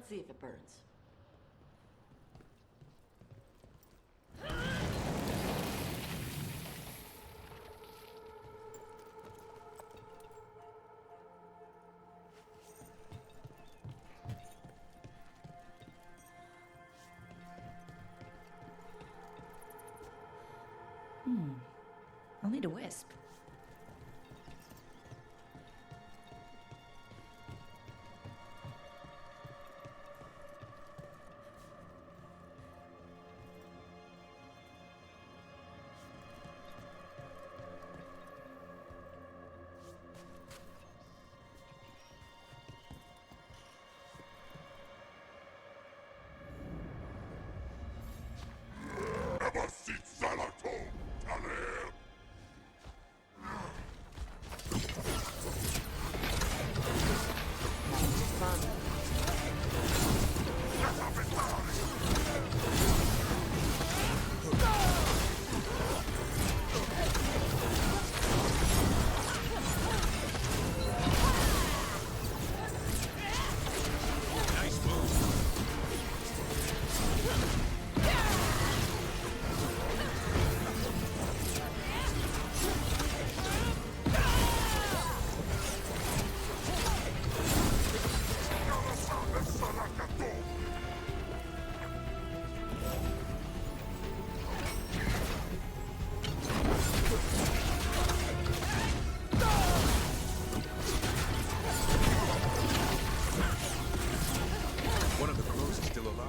Let's see if it burns. I'll need a wisp. One of the crows is still alive.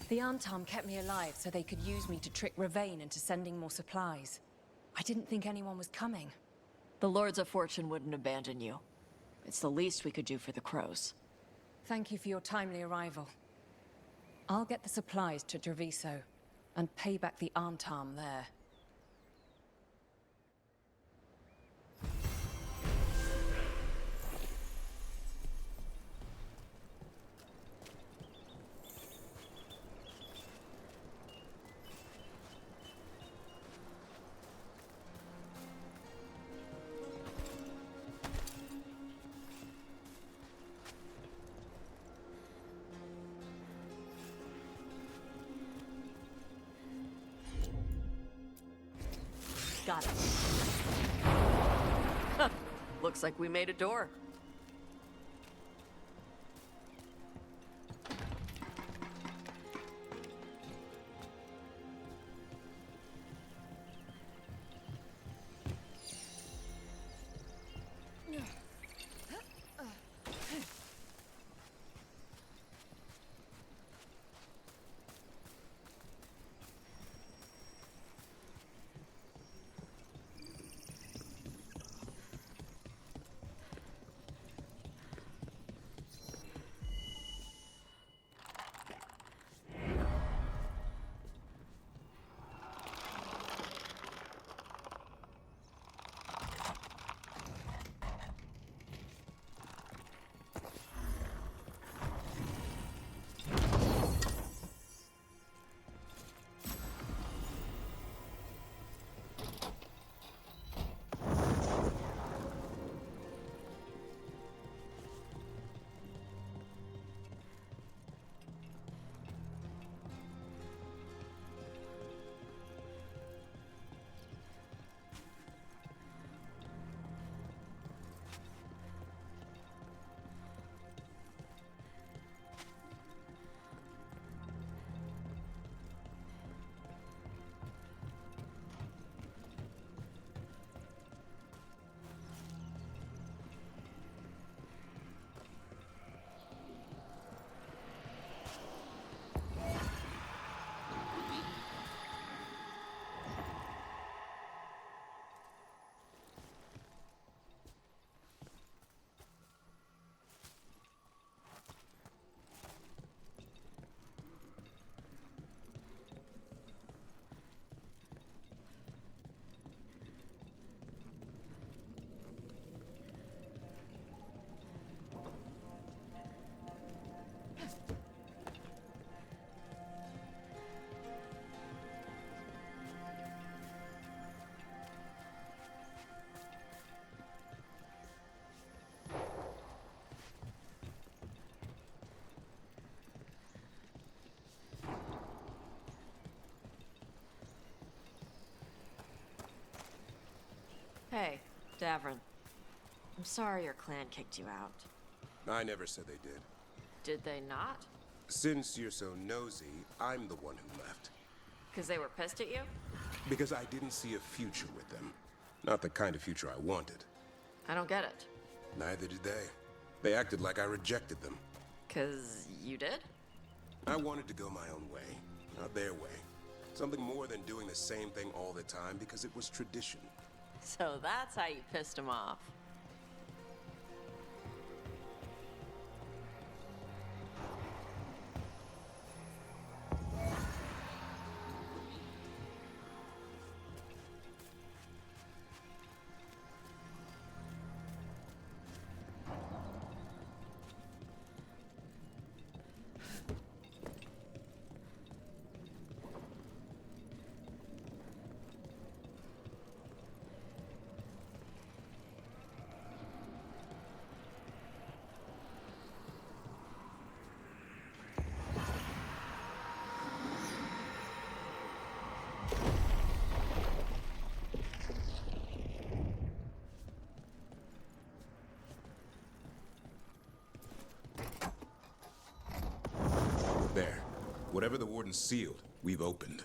The Antam kept me alive so they could use me to trick Ravain into sending more supplies. I didn't think anyone was coming. The Lords of Fortune wouldn't abandon you. It's the least we could do for the crows. Thank you for your timely arrival. I'll get the supplies to Treviso, and pay back the Antam there. Got it. Looks like we made a door. Davrin, I'm sorry your clan kicked you out. I never said they did. Did they not? Since you're so nosy, I'm the one who left. Because they were pissed at you? Because I didn't see a future with them. Not the kind of future I wanted. I don't get it. Neither did they. They acted like I rejected them. 'Cause you did? I wanted to go my own way, not their way. Something more than doing the same thing all the time because it was tradition. So that's how you pissed him off. There. Whatever the warden sealed, we've opened.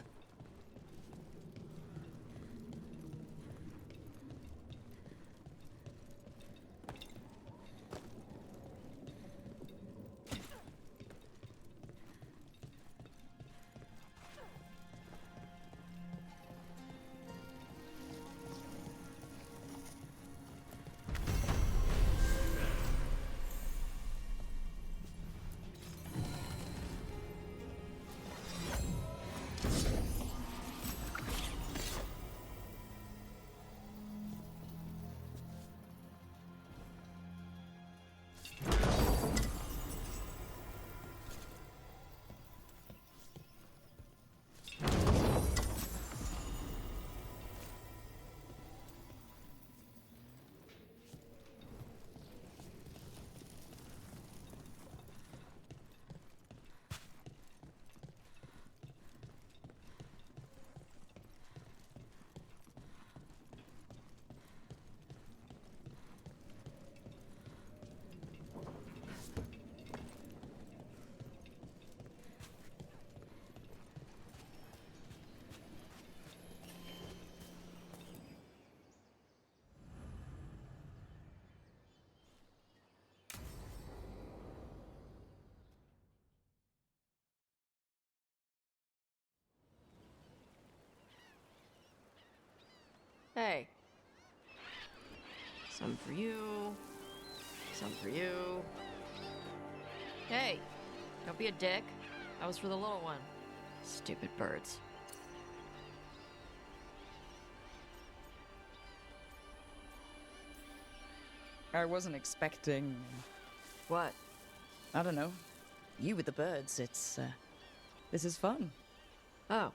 Hey. Some for you. Some for you. Hey, don't be a dick. That was for the little one. Stupid birds. I wasn't expecting... What? I don't know. You with the birds, it's, this is fun. Oh.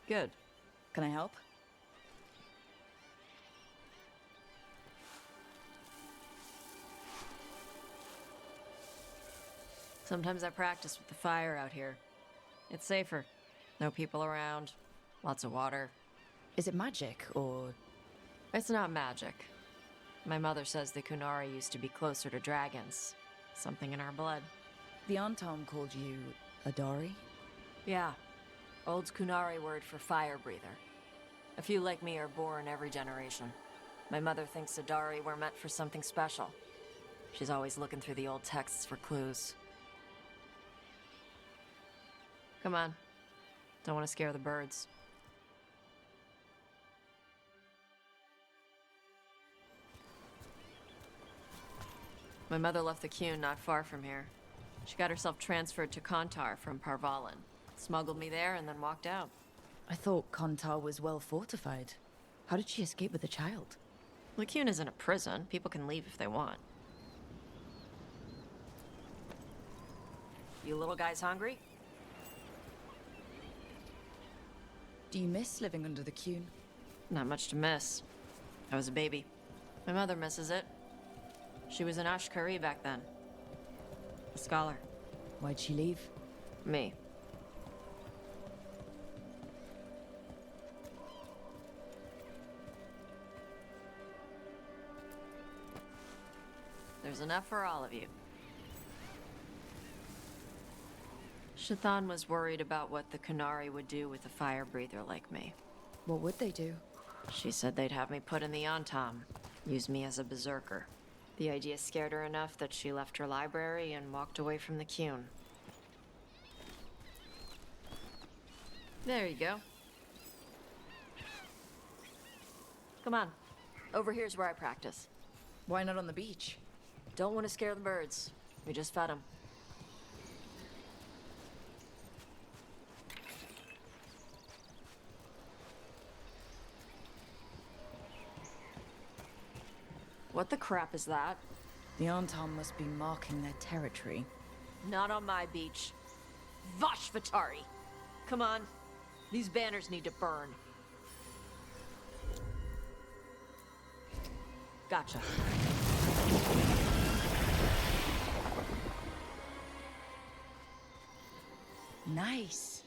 Good. Can I help? Sometimes I practice with the fire out here. It's safer. No people around. Lots of water. Is it magic, or... It's not magic. My mother says the Kunari used to be closer to dragons. Something in our blood. The Antom called you a Dari? Yeah. Old Kunari word for fire breather. A few like me are born every generation. My mother thinks Adari were meant for something special. She's always looking through the old texts for clues. Come on. Don't want to scare the birds. My mother left the Qun not far from here. She got herself transferred to Kontar from Parvalin. Smuggled me there and then walked out. I thought Kontar was well fortified. How did she escape with a child? The Qun isn't a prison. People can leave if they want. You little guys hungry? Do you miss living under the Qun? Not much to miss. I was a baby. My mother misses it. She was an Ashkari back then. A scholar. Why'd she leave? Me. There's enough for all of you. Shathan was worried about what the Kunari would do with a fire breather like me. What would they do? She said they'd have me put in the Antam, use me as a berserker. The idea scared her enough that she left her library and walked away from the Qun. There you go. Come on. Over here's where I practice. Why not on the beach? Don't want to scare the birds. We just fed them. What the crap is that? The Antam must be marking their territory. Not on my beach. Vashvatari! Come on. These banners need to burn. Gotcha. Nice.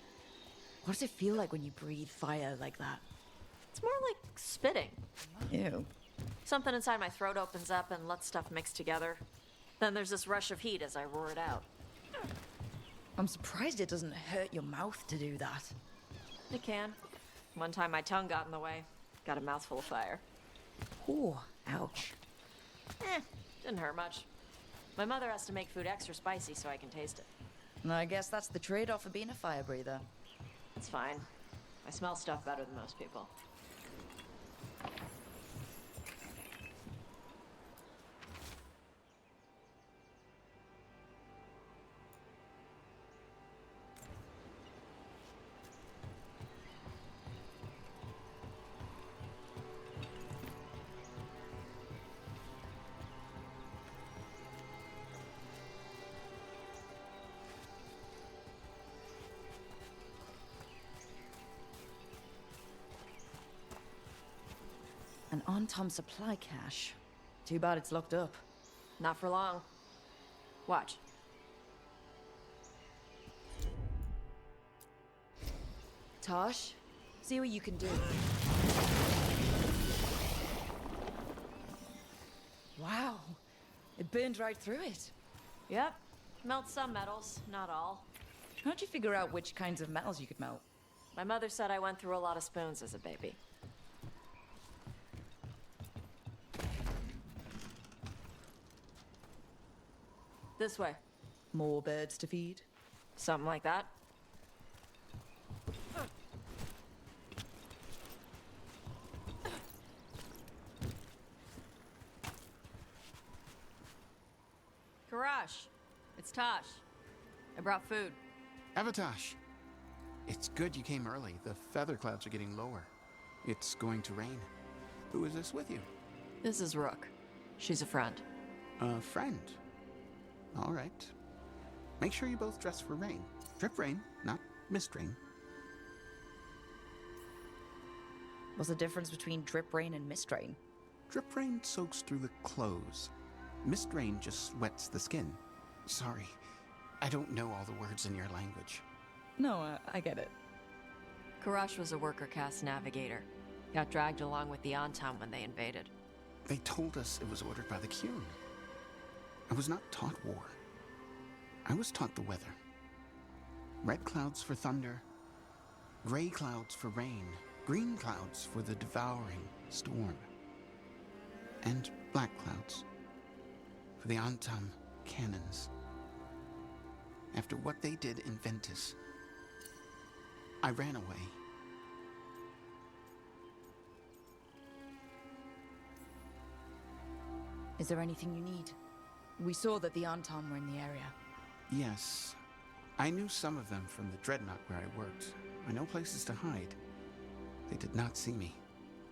What does it feel like when you breathe fire like that? It's more like spitting. Ew. Something inside my throat opens up and lets stuff mix together. Then there's this rush of heat as I roar it out. I'm surprised it doesn't hurt your mouth to do that. It can. One time my tongue got in the way. Got a mouthful of fire. Oh, ouch. Didn't hurt much. My mother has to make food extra spicy so I can taste it. And I guess that's the trade-off for being a fire breather. It's fine. I smell stuff better than most people. An Antam supply cache. Too bad it's locked up. Not for long. Watch. Tosh, see what you can do. Wow, it burned right through it. Yep. Melt some metals, not all. How'd you figure out which kinds of metals you could melt? My mother said I went through a lot of spoons as a baby. This way. More birds to feed? Something like that. Karash, it's Tosh. I brought food. Avatash, it's good you came early. The feather clouds are getting lower. It's going to rain. Who is this with you? This is Rook. She's a friend. A friend. All right. Make sure you both dress for rain. Drip rain, not mist rain. What's the difference between drip rain and mist rain? Drip rain soaks through the clothes. Mist rain just wets the skin. Sorry, I don't know all the words in your language. No, I get it. Karash was a worker caste navigator. Got dragged along with the Antam when they invaded. They told us it was ordered by the Qun. I was not taught war. I was taught the weather. Red clouds for thunder, gray clouds for rain, green clouds for the devouring storm, and black clouds for the Antam cannons. After what they did in Ventus, I ran away. Is there anything you need? We saw that the Antam were in the area. Yes, I knew some of them from the dreadnought where I worked. I know places to hide. They did not see me.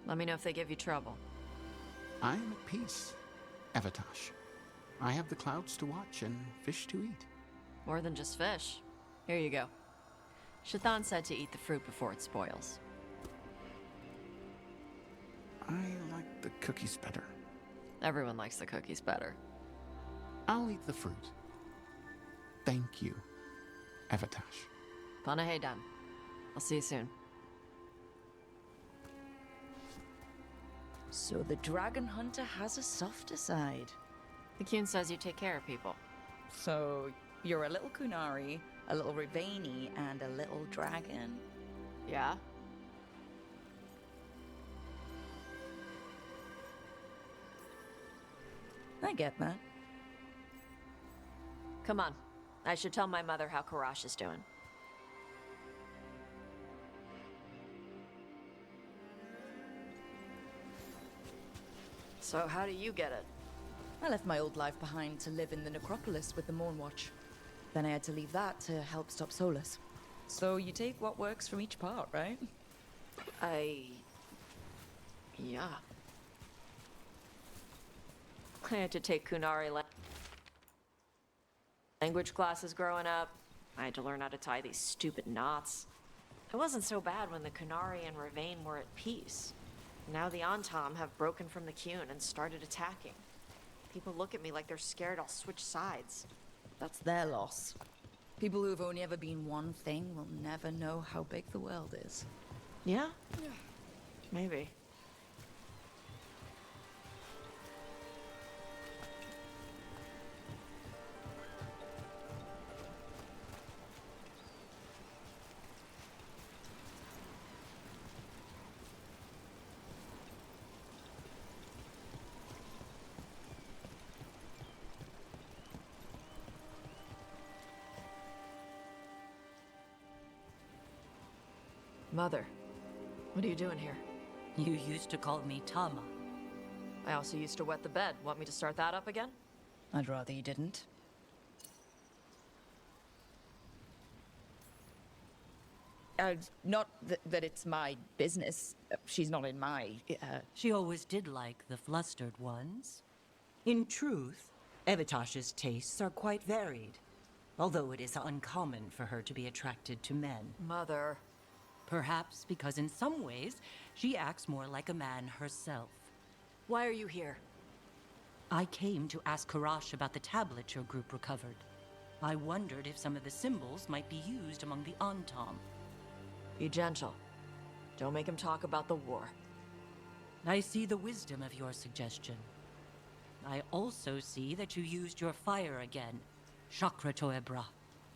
Let me know if they give you trouble. I am at peace, Avatash. I have the clouds to watch and fish to eat. More than just fish. Here you go. Shathan said to eat the fruit before it spoils. I like the cookies better. Everyone likes the cookies better. I'll eat the fruit. Thank you, Avatash. Panaheydan. I'll see you soon. So the dragon hunter has a softer side. The Kyun says you take care of people. So, you're a little Kunari, a little Rivani, and a little dragon? Yeah? I get that. Come on. I should tell my mother how Karash is doing. So how do you get it? I left my old life behind to live in the necropolis with the Mornwatch. Then I had to leave that to help stop Solus. So you take what works from each part, right? Yeah. I had to take Kunari language classes growing up. I had to learn how to tie these stupid knots. It wasn't so bad when the Kunari and Ravain were at peace. Now the Antam have broken from the Kyun and started attacking. People look at me like they're scared I'll switch sides. That's their loss. People who've only ever been one thing will never know how big the world is. Yeah? Maybe. Mother, what are you doing here? You used to call me Tama. I also used to wet the bed. Want me to start that up again? I'd rather you didn't. Not that it's my business. She's not in my... She always did like the flustered ones. In truth, Evitash's tastes are quite varied, although it is uncommon for her to be attracted to men. Mother. Perhaps because in some ways, she acts more like a man herself. Why are you here? I came to ask Karash about the tablet your group recovered. I wondered if some of the symbols might be used among the Antam. Be gentle. Don't make him talk about the war. I see the wisdom of your suggestion. I also see that you used your fire again, Chakra Toebra.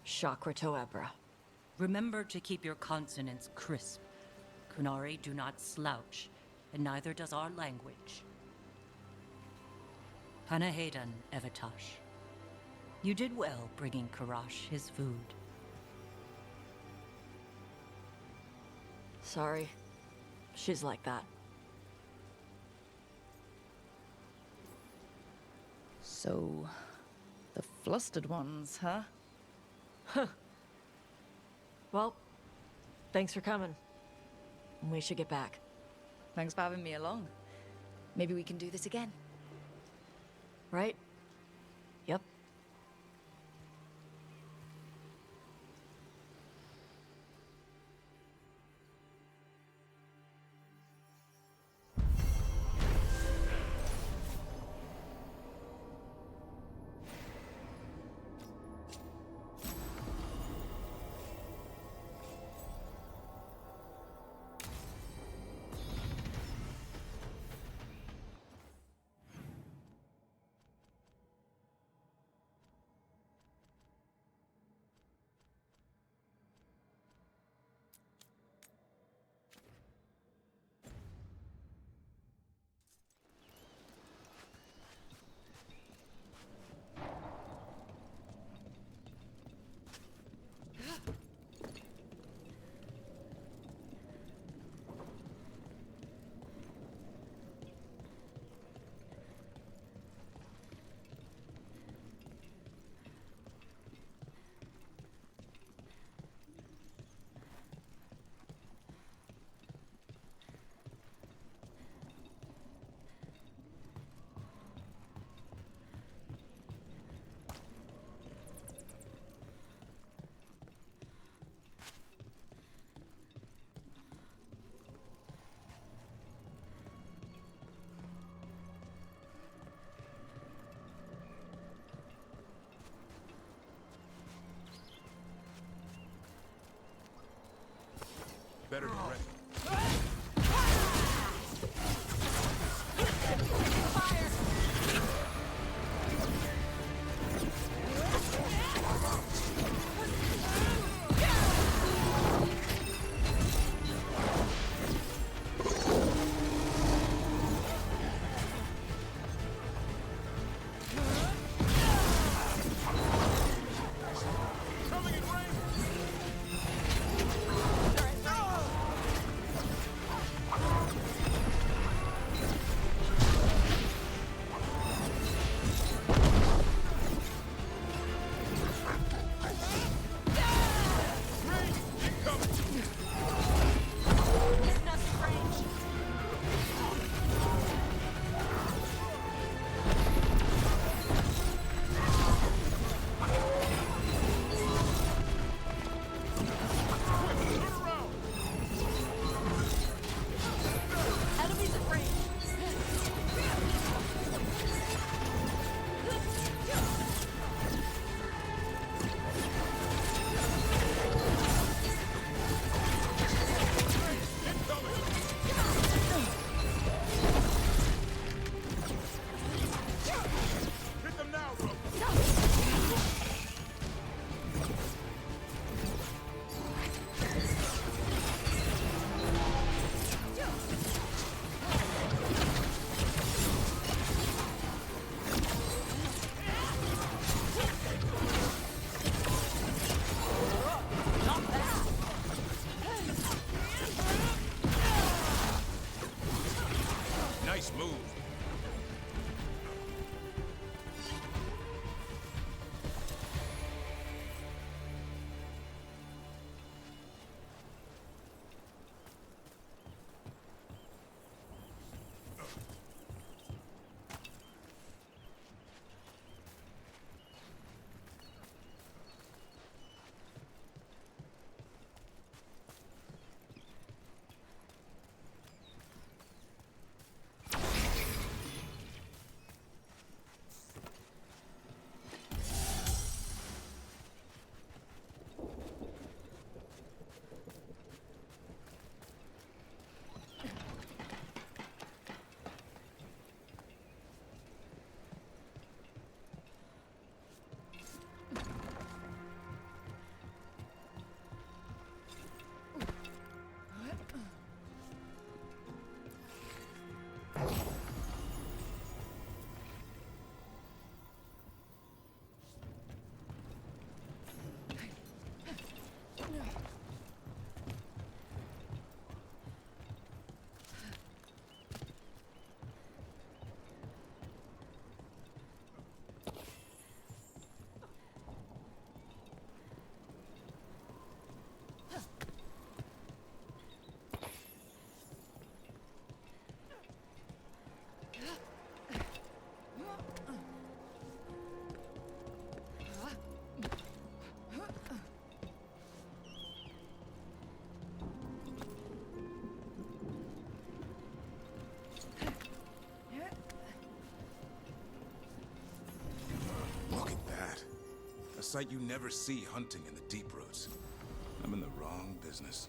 Chakra Toebra. Remember to keep your consonants crisp. Kunari do not slouch, and neither does our language. Panahedan, Evitash. You did well bringing Karash his food. Sorry. She's like that. So, the flustered ones, huh? Well, thanks for coming. We should get back. Thanks for having me along. Maybe we can do this again. Right? Yep. Better be ready. sight you never see hunting in the deep roots. I'm in the wrong business.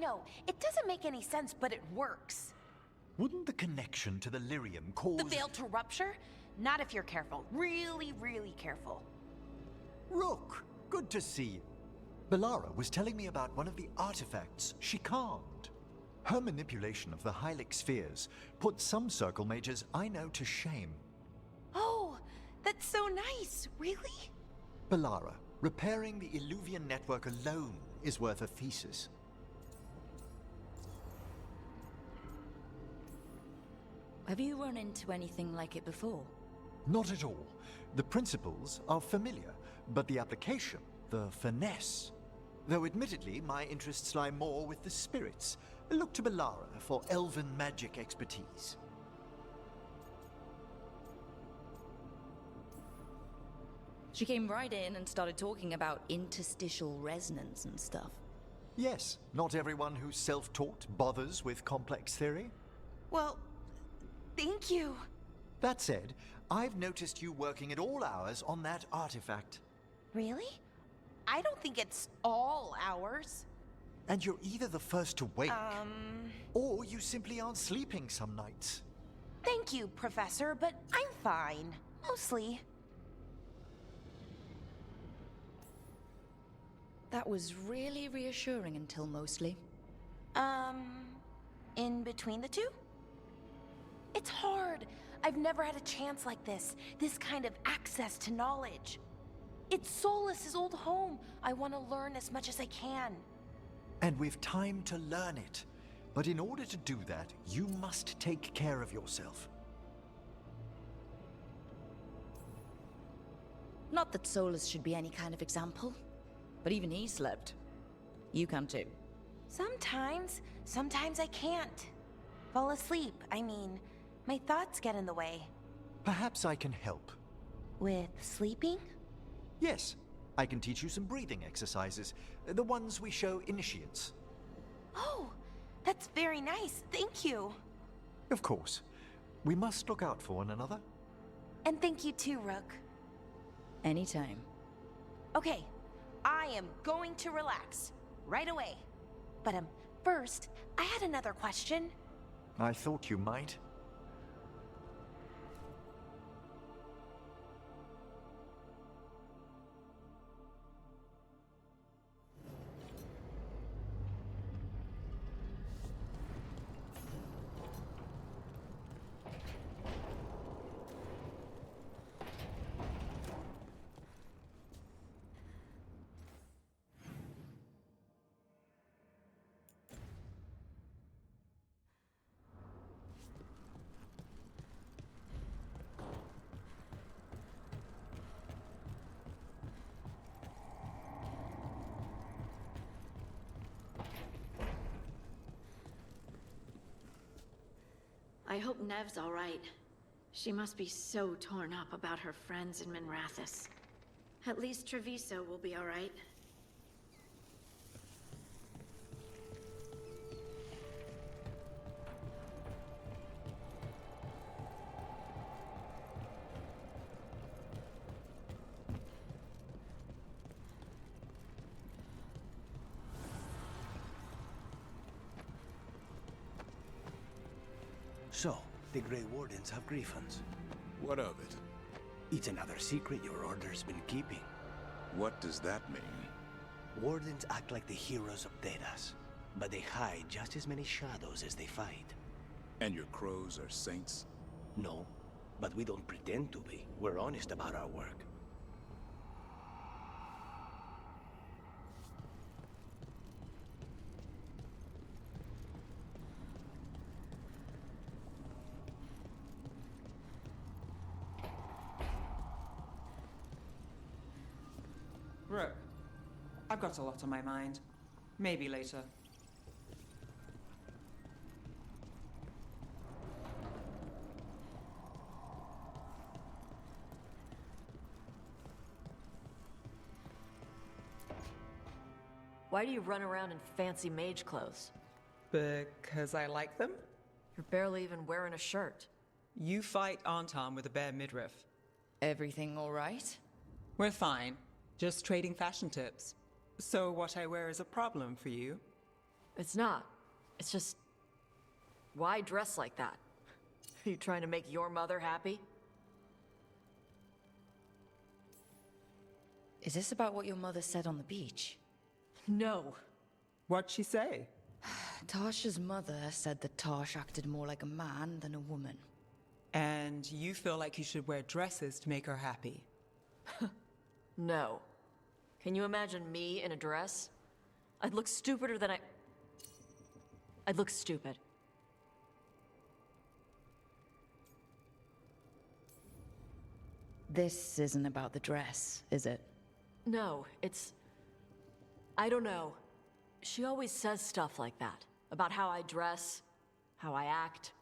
know. It doesn't make any sense, but it works. Wouldn't the connection to the lyrium cause... The veil to rupture? Not if you're careful. Really, really careful. Rook, good to see you. Belara was telling me about one of the artifacts she calmed. Her manipulation of the Hylic spheres put some circle mages I know to shame. Oh, that's so nice. Really? Belara, repairing the Illuvian network alone is worth a thesis. Have you run into anything like it before? Not at all. The principles are familiar, but the application, the finesse. Though admittedly, my interests lie more with the spirits. Look to Belara for elven magic expertise. She came right in and started talking about interstitial resonance and stuff. Yes, not everyone who's self-taught bothers with complex theory. Well, thank you. That said, I've noticed you working at all hours on that artifact. Really? I don't think it's all ours. And you're either the first to wake, or you simply aren't sleeping some nights. Thank you, Professor, but I'm fine. Mostly. That was really reassuring until mostly. In between the two? It's hard. I've never had a chance like this kind of access to knowledge. It's Solus' old home. I want to learn as much as I can. And we've time to learn it. But in order to do that, you must take care of yourself. Not that Solus should be any kind of example, but even he slept. You can too. Sometimes I can't. Fall asleep, I mean, my thoughts get in the way. Perhaps I can help. With sleeping? Yes, I can teach you some breathing exercises, the ones we show initiates. Oh, that's very nice, thank you. Of course. We must look out for one another. And thank you too, Rook. Anytime. Okay, I am going to relax, right away. But first, I had another question. I thought you might. I hope Nev's all right. She must be so torn up about her friends in Minrathous. At least Treviso will be all right. So, the Grey Wardens have griffins. What of it? It's another secret your order's been keeping. What does that mean? Wardens act like the heroes of Dedas, but they hide just as many shadows as they fight. And your crows are saints? No, but we don't pretend to be. We're honest about our work. Rook, I've got a lot on my mind. Maybe later. Why do you run around in fancy mage clothes? Because I like them? You're barely even wearing a shirt. You fight Anton with a bare midriff. Everything all right? We're fine. Just trading fashion tips. So what I wear is a problem for you? It's not. It's just... Why dress like that? Are you trying to make your mother happy? Is this about what your mother said on the beach? No. What'd she say? Tasha's mother said that Tash acted more like a man than a woman. And you feel like you should wear dresses to make her happy? No. Can you imagine me in a dress? I'd look stupider than I'd look stupid. This isn't about the dress, is it? No, it's... I don't know. She always says stuff like that. About how I dress, how I act.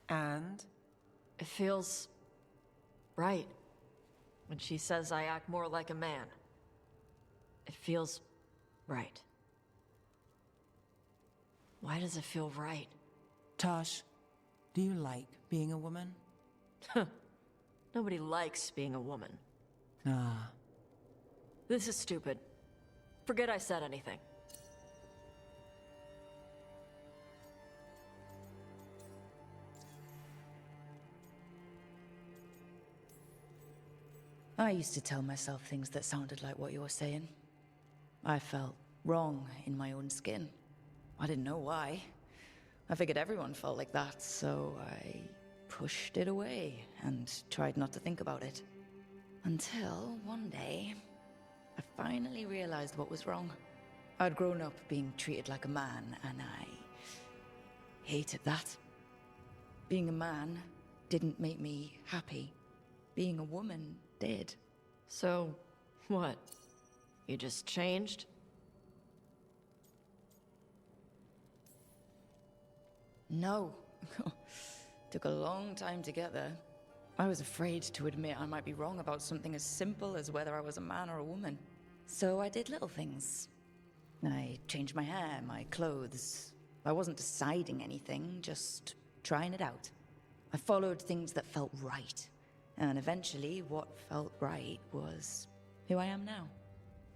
And? It feels... right. When she says I act more like a man. It feels... right. Why does it feel right? Tosh, do you like being a woman? Nobody likes being a woman. Ah. This is stupid. Forget I said anything. I used to tell myself things that sounded like what you were saying. I felt wrong in my own skin. I didn't know why. I figured everyone felt like that, so I pushed it away and tried not to think about it. Until one day, I finally realized what was wrong. I'd grown up being treated like a man, and I hated that. Being a man didn't make me happy. Being a woman did. So, what? You just changed? No. Took a long time to get there. I was afraid to admit I might be wrong about something as simple as whether I was a man or a woman. So I did little things. I changed my hair, my clothes. I wasn't deciding anything, just trying it out. I followed things that felt right. And eventually, what felt right was who I am now.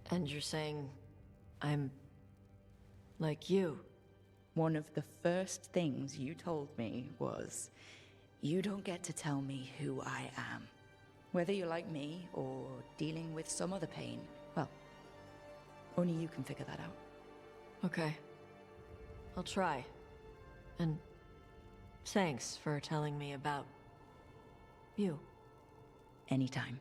And you're saying... I'm... like you? One of the first things you told me was, you don't get to tell me who I am. Whether you're like me or dealing with some other pain, well, only you can figure that out. Okay. I'll try. And thanks for telling me about you. Anytime.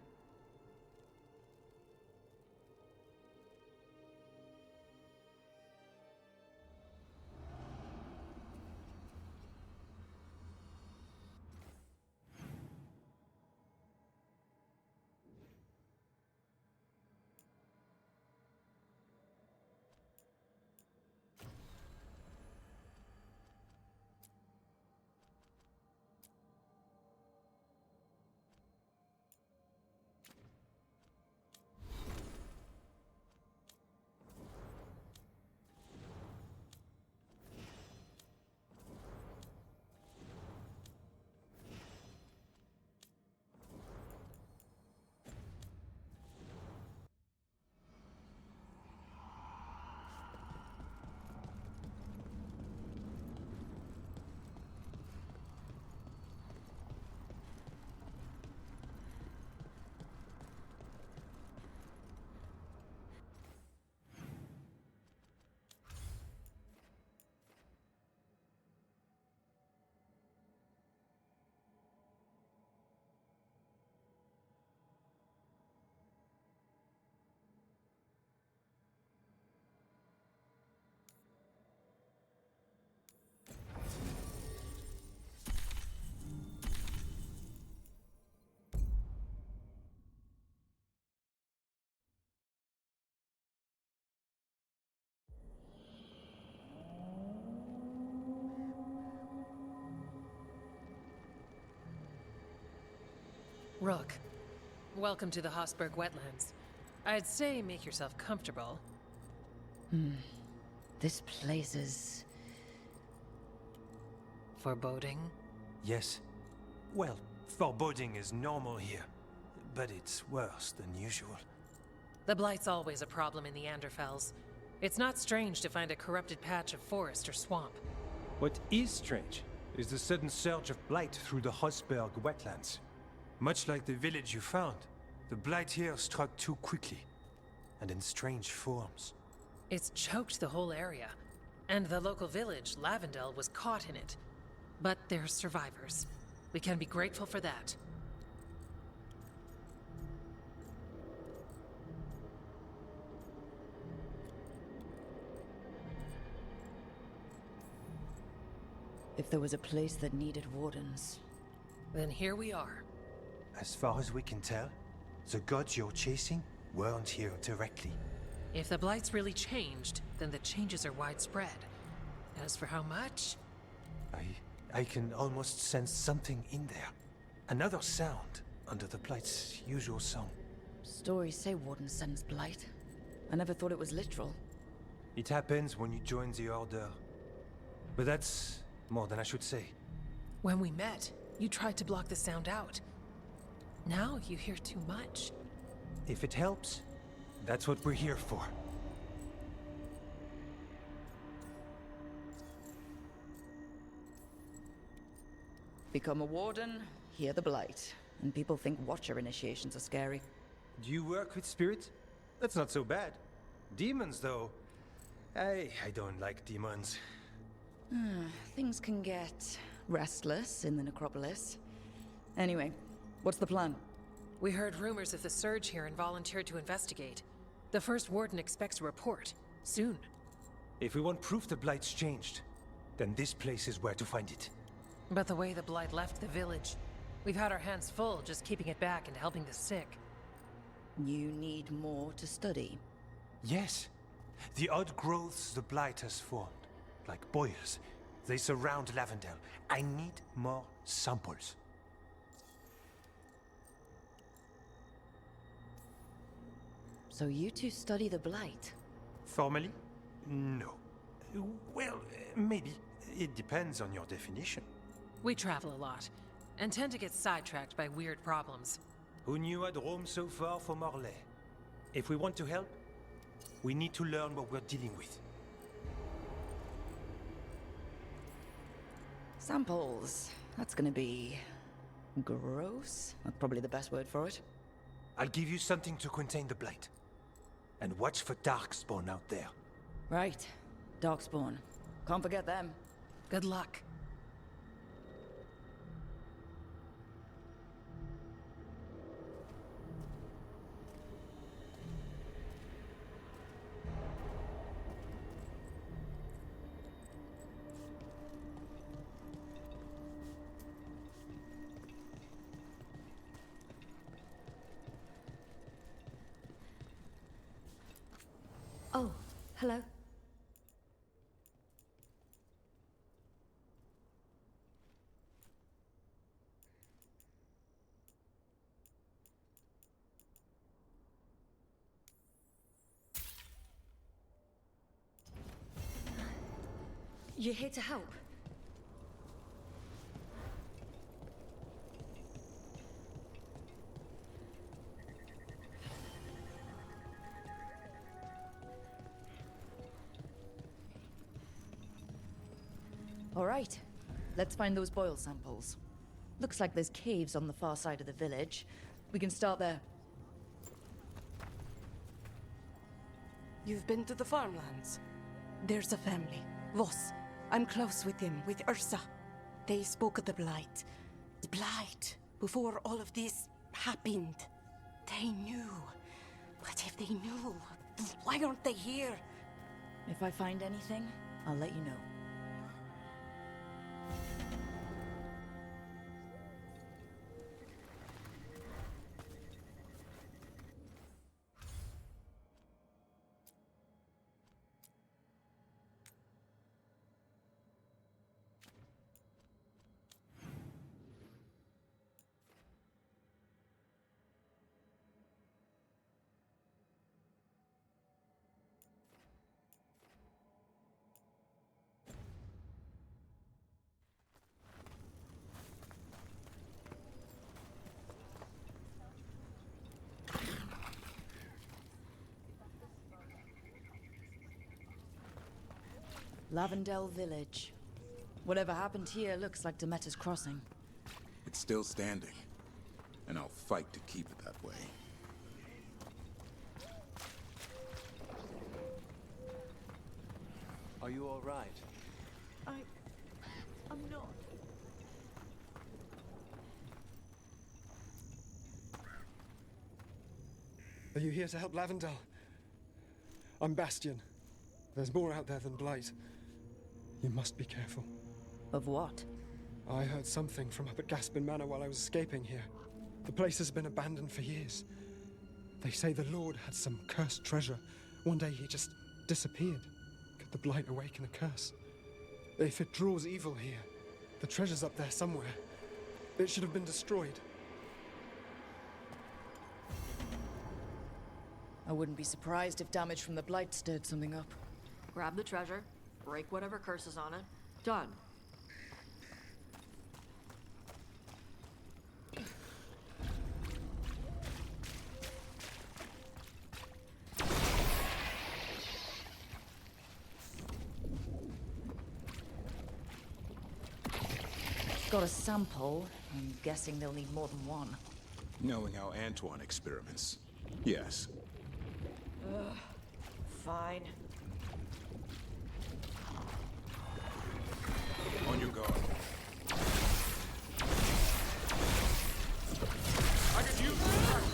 Rook, welcome to the Hosberg wetlands. I'd say make yourself comfortable. This place is... foreboding? Yes. Well, foreboding is normal here, but it's worse than usual. The Blight's always a problem in the Anderfells. It's not strange to find a corrupted patch of forest or swamp. What is strange is the sudden surge of blight through the Hosberg wetlands. Much like the village you found, the blight here struck too quickly, and in strange forms. It's choked the whole area, and the local village, Lavendel, was caught in it. But they're survivors. We can be grateful for that. If there was a place that needed wardens, then here we are. As far as we can tell, the gods you're chasing weren't here directly. If the Blight's really changed, then the changes are widespread. As for how much? I can almost sense something in there. Another sound under the Blight's usual song. stories say Warden sends blight. I never thought it was literal. It happens when you join the Order. But that's more than I should say. When we met, you tried to block the sound out. Now you hear too much. If it helps, that's what we're here for. Become a warden, hear the blight. And people think Watcher initiations are scary. Do you work with spirits? That's not so bad. Demons, though. I don't like demons. Things can get restless in the necropolis. Anyway, what's the plan? We heard rumors of the surge here and volunteered to investigate. The first warden expects a report. Soon. If we want proof the Blight's changed, then this place is where to find it. But the way the Blight left the village, we've had our hands full just keeping it back and helping the sick. You need more to study. Yes. The odd growths the Blight has formed, like boils, they surround Lavendel. I need more samples. So you two study the blight? Formally? No. Well, maybe. It depends on your definition. We travel a lot, and tend to get sidetracked by weird problems. Who knew I'd roam so far from Orlais? If we want to help, we need to learn what we're dealing with. Samples. That's gonna be... gross? That's probably the best word for it. I'll give you something to contain the Blight. And watch for Darkspawn out there. Right. Darkspawn. Can't forget them. Good luck. Oh, hello. You're here to help? All right. Let's find those boil samples. Looks like there's caves on the far side of the village. We can start there. You've been to the farmlands? There's a family, Voss. I'm close with them, with Ursa. They spoke of the Blight. The Blight, before all of this happened. They knew. But if they knew, why aren't they here? If I find anything, I'll let you know. Lavendel Village. Whatever happened here looks like Demeter's Crossing. It's still standing, and I'll fight to keep it that way. Are you all right? I'm not. Are you here to help Lavendel? I'm Bastion. There's more out there than Blight. You must be careful. Of what? I heard something from up at Gaspin Manor while I was escaping here. The place has been abandoned for years. They say the Lord had some cursed treasure. One day he just disappeared. Could the Blight awaken a curse? If it draws evil here, the treasure's up there somewhere. It should have been destroyed. I wouldn't be surprised if damage from the Blight stirred something up. Grab the treasure, break whatever curse is on it. Done. Got a sample. I'm guessing they'll need more than one. Knowing how Antoine experiments, yes. Ugh. Fine. On your guard. I can use this.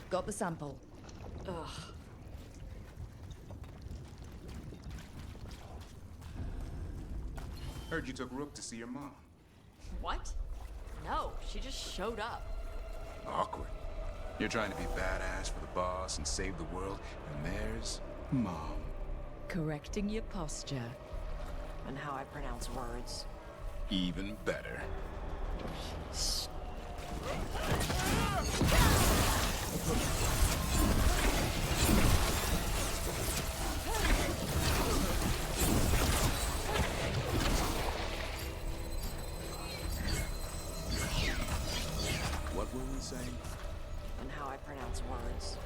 Got the sample. Ugh. Heard you took Rook to see your mom. What? No, she just showed up. Awkward. You're trying to be badass for the boss and save the world, and there's Mom. Correcting your posture. And how I pronounce words. Even better. What were we saying? And how I pronounce words.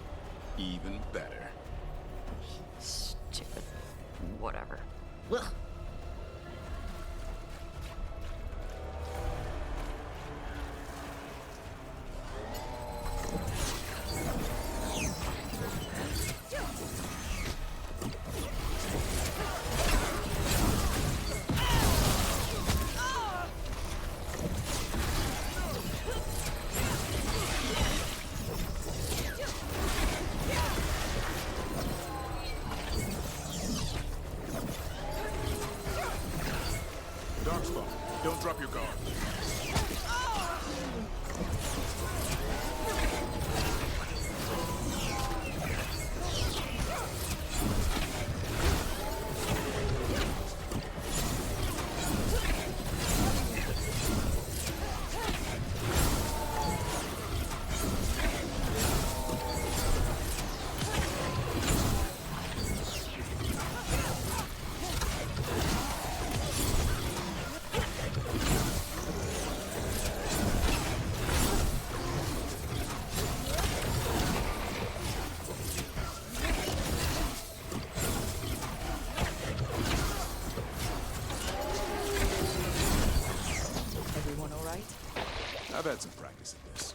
Even better. Stupid. Whatever. Ugh. Darkspawn, don't drop your guard. Everyone all right? I've had some practice at this.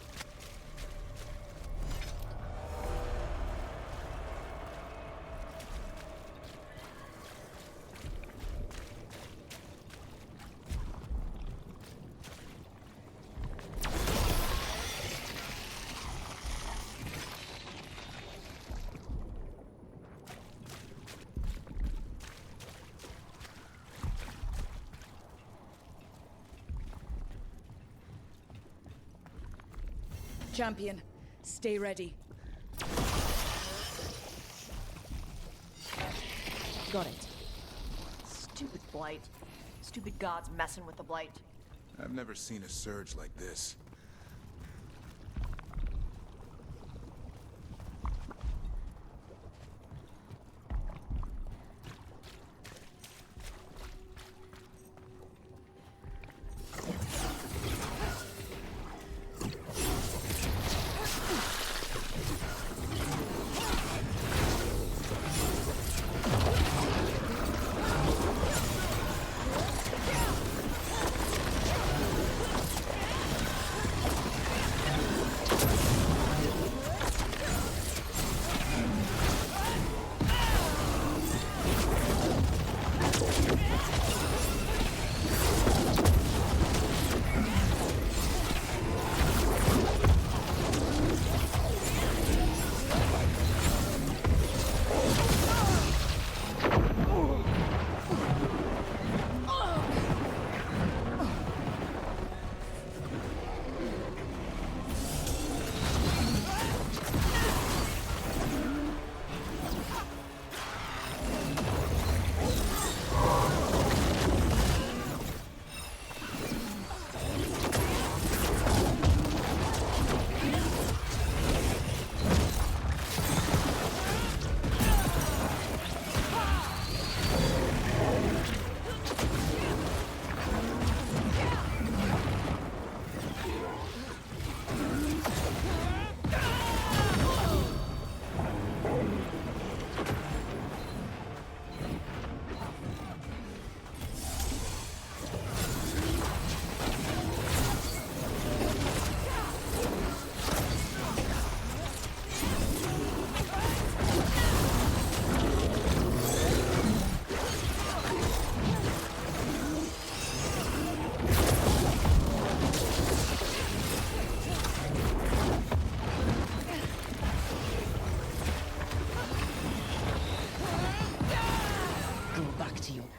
Champion, stay ready. Got it. Stupid blight. Stupid gods messing with the blight. I've never seen a surge like this.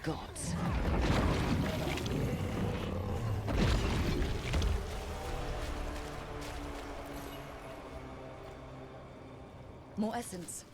gods. More essence.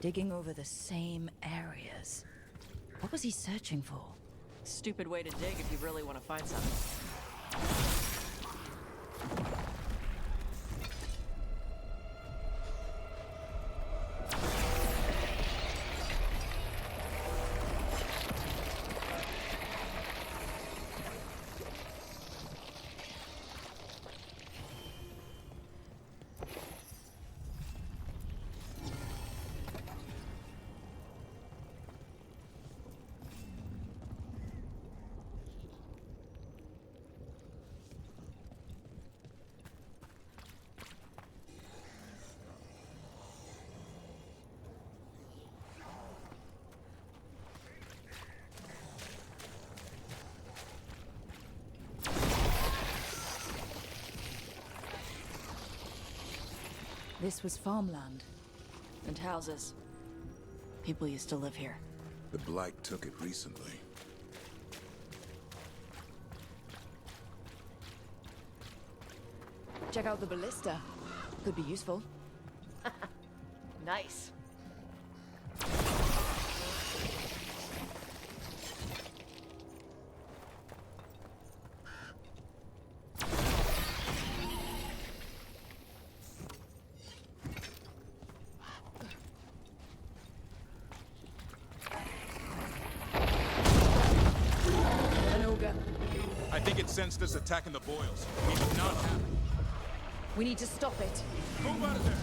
Digging over the same areas. What was he searching for? Stupid way to dig if you really want to find something. This was farmland. And houses. People used to live here. The Blight took it recently. Check out the ballista. Could be useful. Nice. An ogre. I think it sensed us attacking the boils. We did not have it. We need to stop it. Move out of there!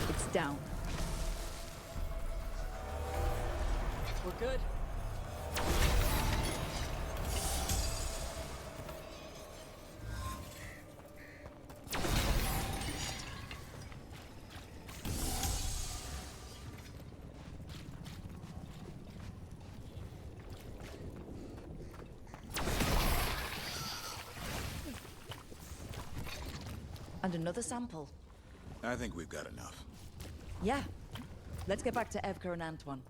It's down. We're good. And another sample. I think we've got enough. Yeah. Let's get back to Evka and Antoine.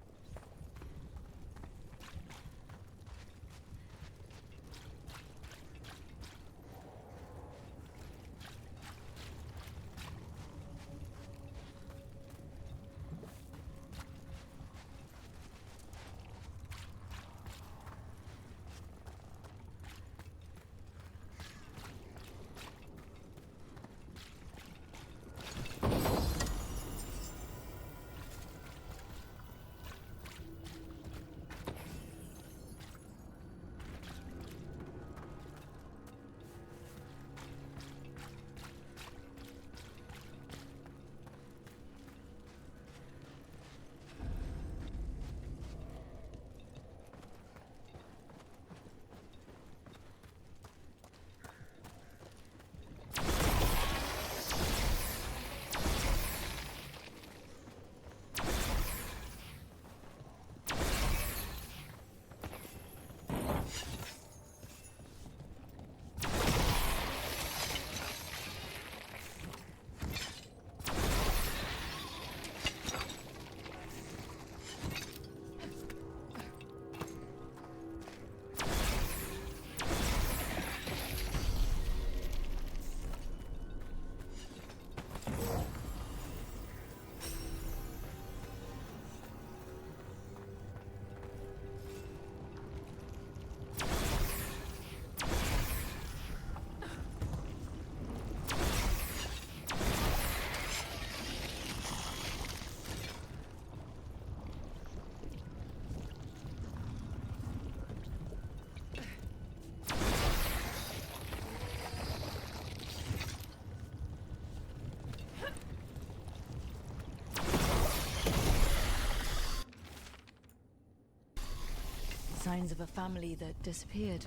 Signs of a family that disappeared.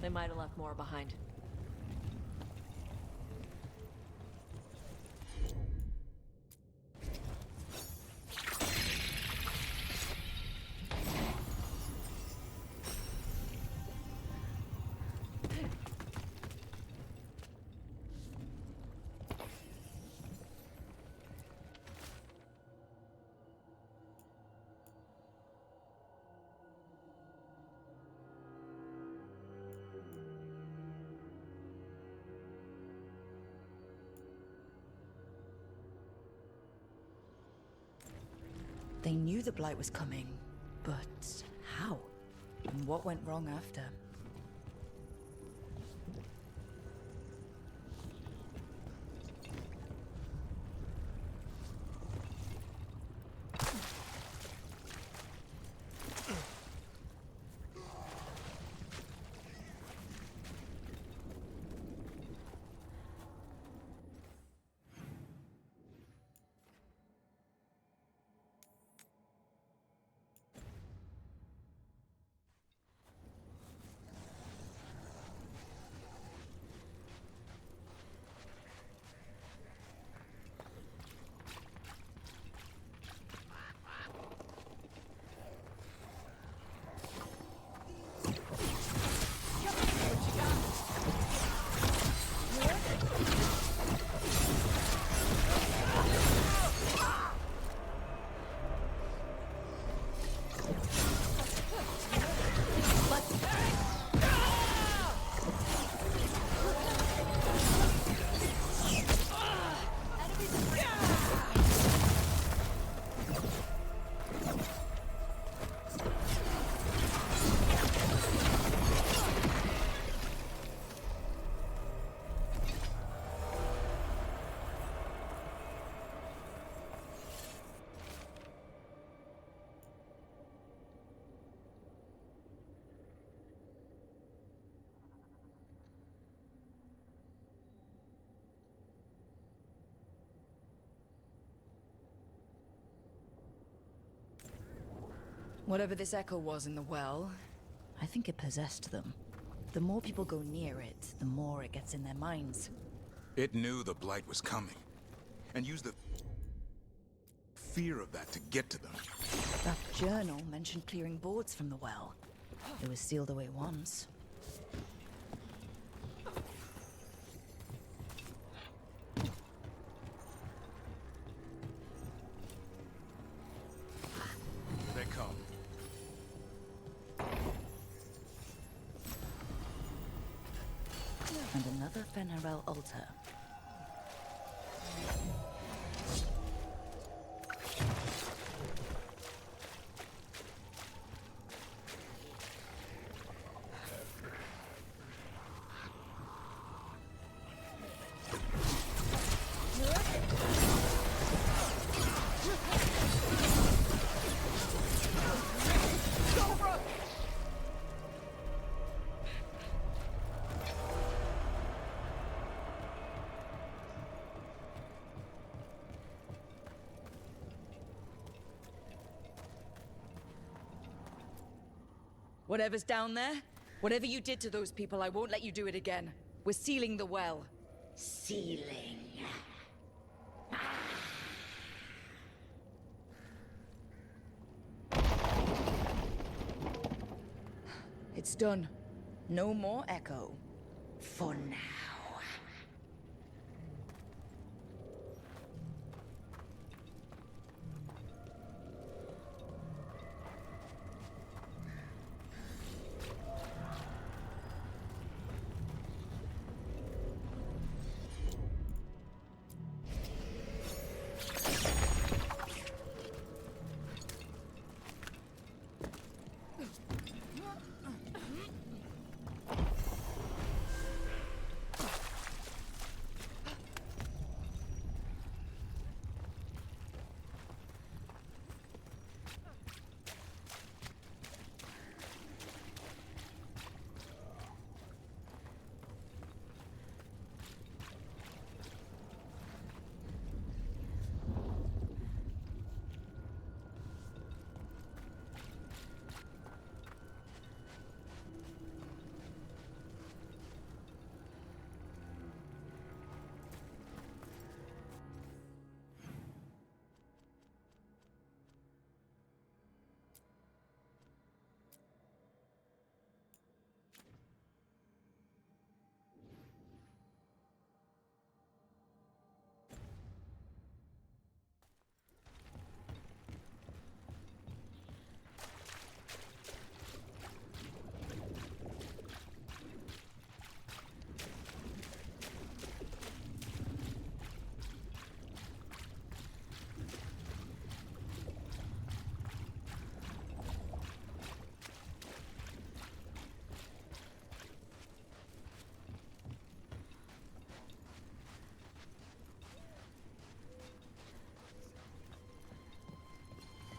They might have left more behind. They knew the Blight was coming, but how? And what went wrong after? Whatever this echo was in the well, I think it possessed them. The more people go near it, the more it gets in their minds. It knew the Blight was coming, and used the fear of that to get to them. That journal mentioned clearing boards from the well. It was sealed away once. Here they come. And another Fenarel altar. Whatever's down there, whatever you did to those people, I won't let you do it again. We're sealing the well. Sealing. It's done. No more echo. For now.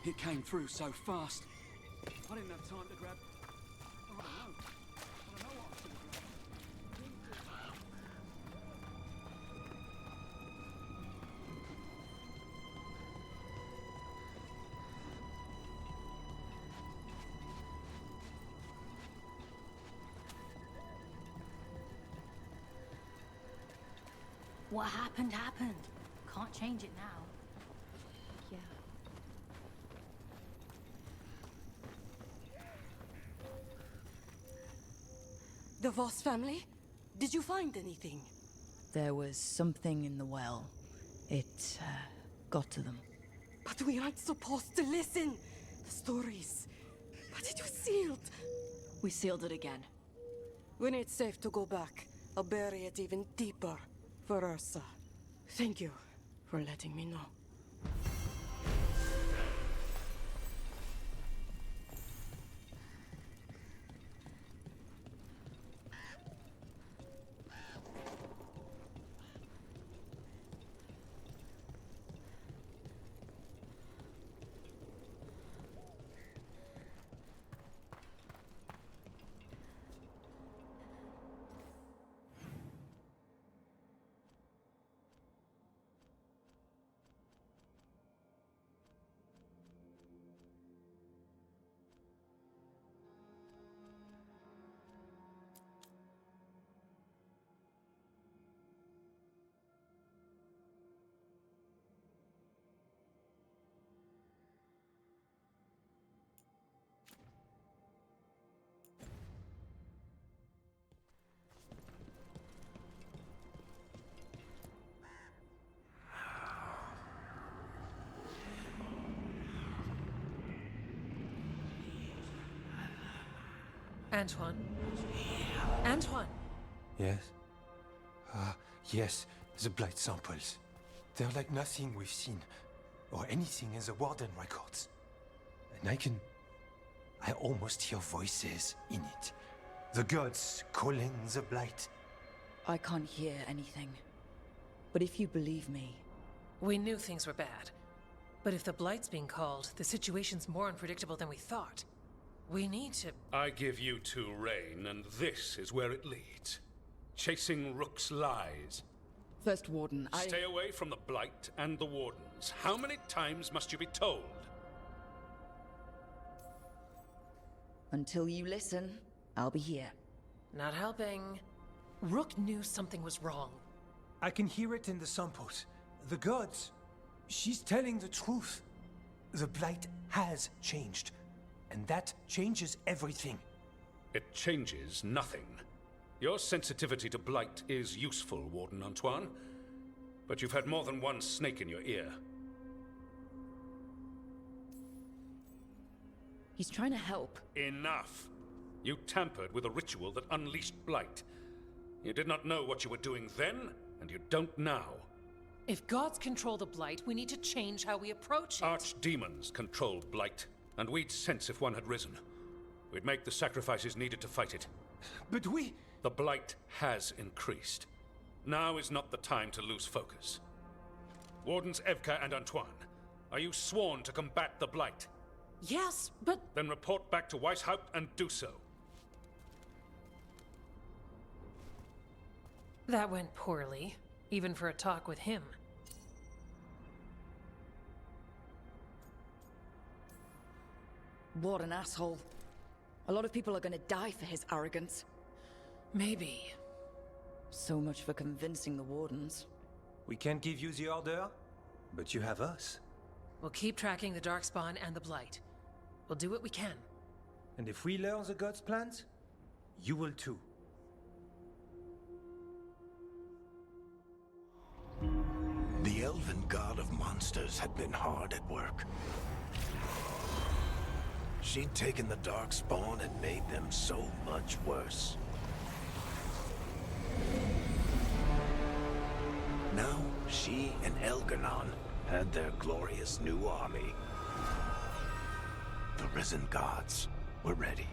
It came through so fast. I didn't have time to grab... I don't know. I don't know what I should have grabbed. What happened, happened. Can't change it now. Yeah. The Voss family? Did you find anything? There was something in the well. It, got to them. But we aren't supposed to listen. The stories. But it was sealed. We sealed it again. When it's safe to go back, I'll bury it even deeper for Ursa. Thank you for letting me know. Antoine? Antoine! Yes? Yes, the blight samples. They're like nothing we've seen, or anything in the Warden records. And I almost hear voices in it. The gods calling the blight. I can't hear anything. But if you believe me... We knew things were bad. But if the Blight's being called, the situation's more unpredictable than we thought. We need to... I give you two reign, and this is where it leads. Chasing Rook's lies. First Warden, Stay away from the Blight and the Wardens. How many times must you be told? Until you listen, I'll be here. Not helping. Rook knew something was wrong. I can hear it in the samples. The gods. She's telling the truth. The blight has changed. And that changes everything. It changes nothing. Your sensitivity to blight is useful, Warden Antoine. But you've had more than one snake in your ear. He's trying to help. Enough! You tampered with a ritual that unleashed blight. You did not know what you were doing then, and you don't now. If gods control the Blight, we need to change how we approach it. Archdemons control blight, and we'd sense if one had risen. We'd make the sacrifices needed to fight it. But we... The blight has increased. Now is not the time to lose focus. Wardens Evka and Antoine, are you sworn to combat the blight? Yes, but... Then report back to Weishaupt and do so. That went poorly, even for a talk with him. What an asshole. A lot of people are gonna die for his arrogance. Maybe. So much for convincing the Wardens. We can't give you the order, but you have us. We'll keep tracking the Darkspawn and the Blight. We'll do what we can. And if we learn the gods' plans, you will too. The elven god of monsters had been hard at work. She'd taken the Darkspawn and made them so much worse. Now, she and Elganon had their glorious new army. The risen gods were ready.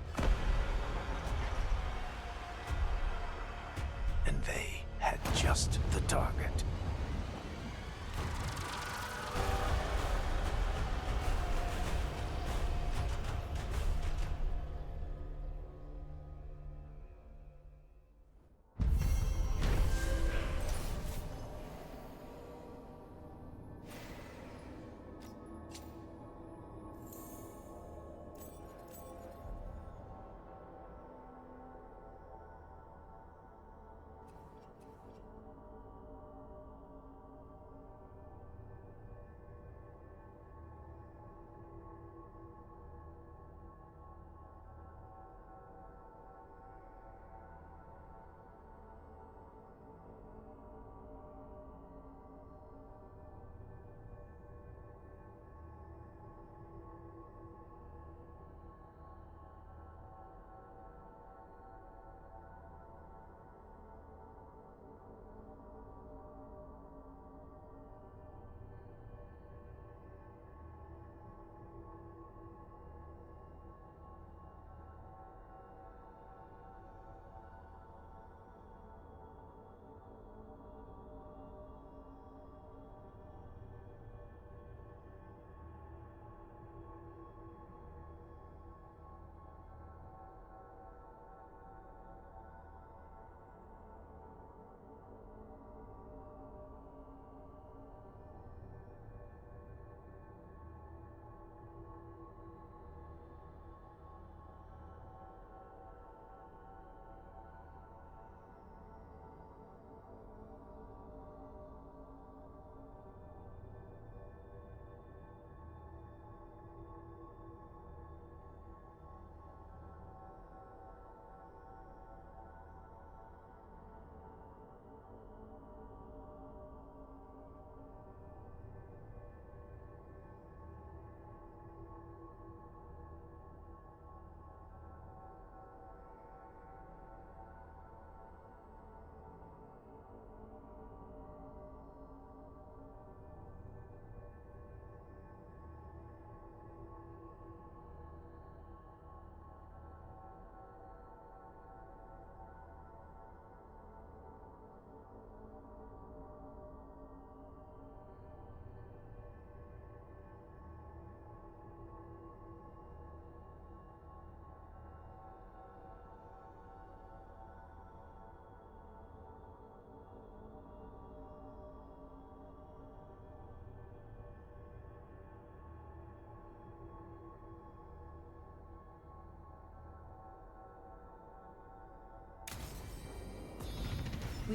And they had just the target.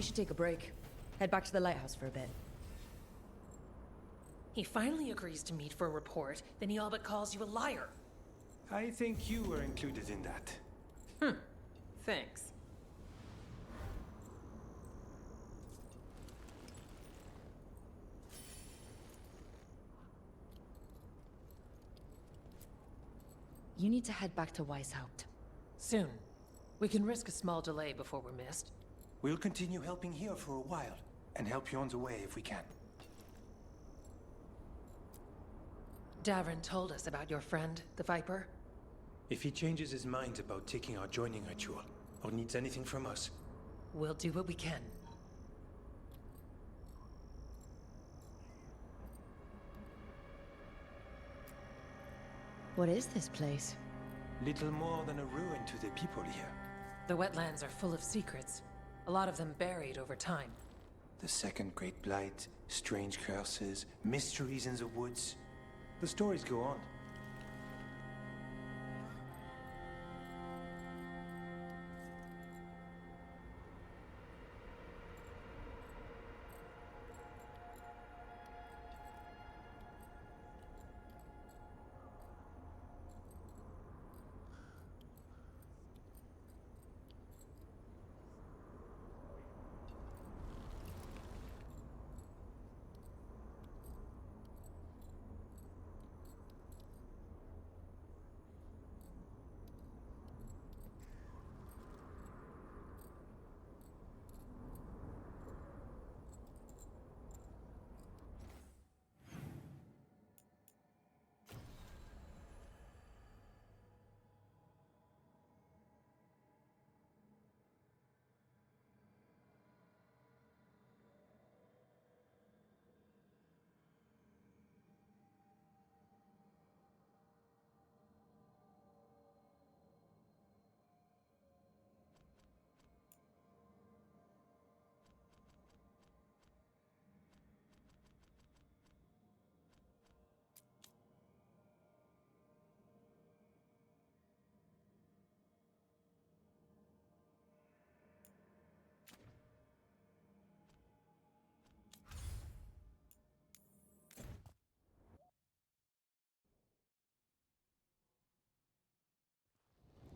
we should take a break. Head back to the lighthouse for a bit. He finally agrees to meet for a report, then he all but calls you a liar. I think you were included in that. Thanks. You need to head back to Weishaupt. Soon. We can risk a small delay before we're missed. We'll continue helping here for a while, and help you on the way if we can. Davrin told us about your friend, the Viper. If he changes his mind about taking our joining ritual, or needs anything from us, we'll do what we can. What is this place? little more than a ruin to the people here. The wetlands are full of secrets, a lot of them buried over time. The second Great Blight, strange curses, mysteries in the woods. The stories go on.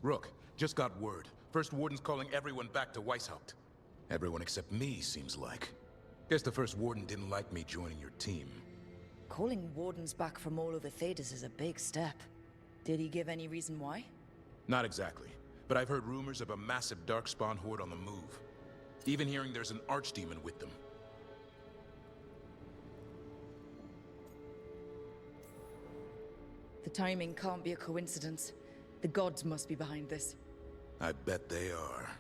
Rook, just got word. First Warden's calling everyone back to Weishaupt. Everyone except me, seems like. Guess the First Warden didn't like me joining your team. Calling Wardens back from all over Thedas is a big step. Did he give any reason why? Not exactly, but I've heard rumors of a massive Darkspawn horde on the move. Even hearing there's an archdemon with them. The timing can't be a coincidence. The gods must be behind this. I bet they are.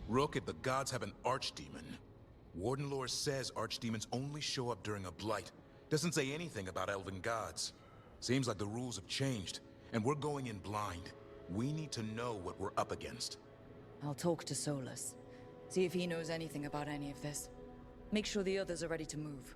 Rook, if the gods have an archdemon, Warden lore says archdemons only show up during a blight. Doesn't say anything about elven gods. Seems like the rules have changed, and we're going in blind. We need to know what we're up against. I'll talk to Solus. See if he knows anything about any of this. Make sure the others are ready to move.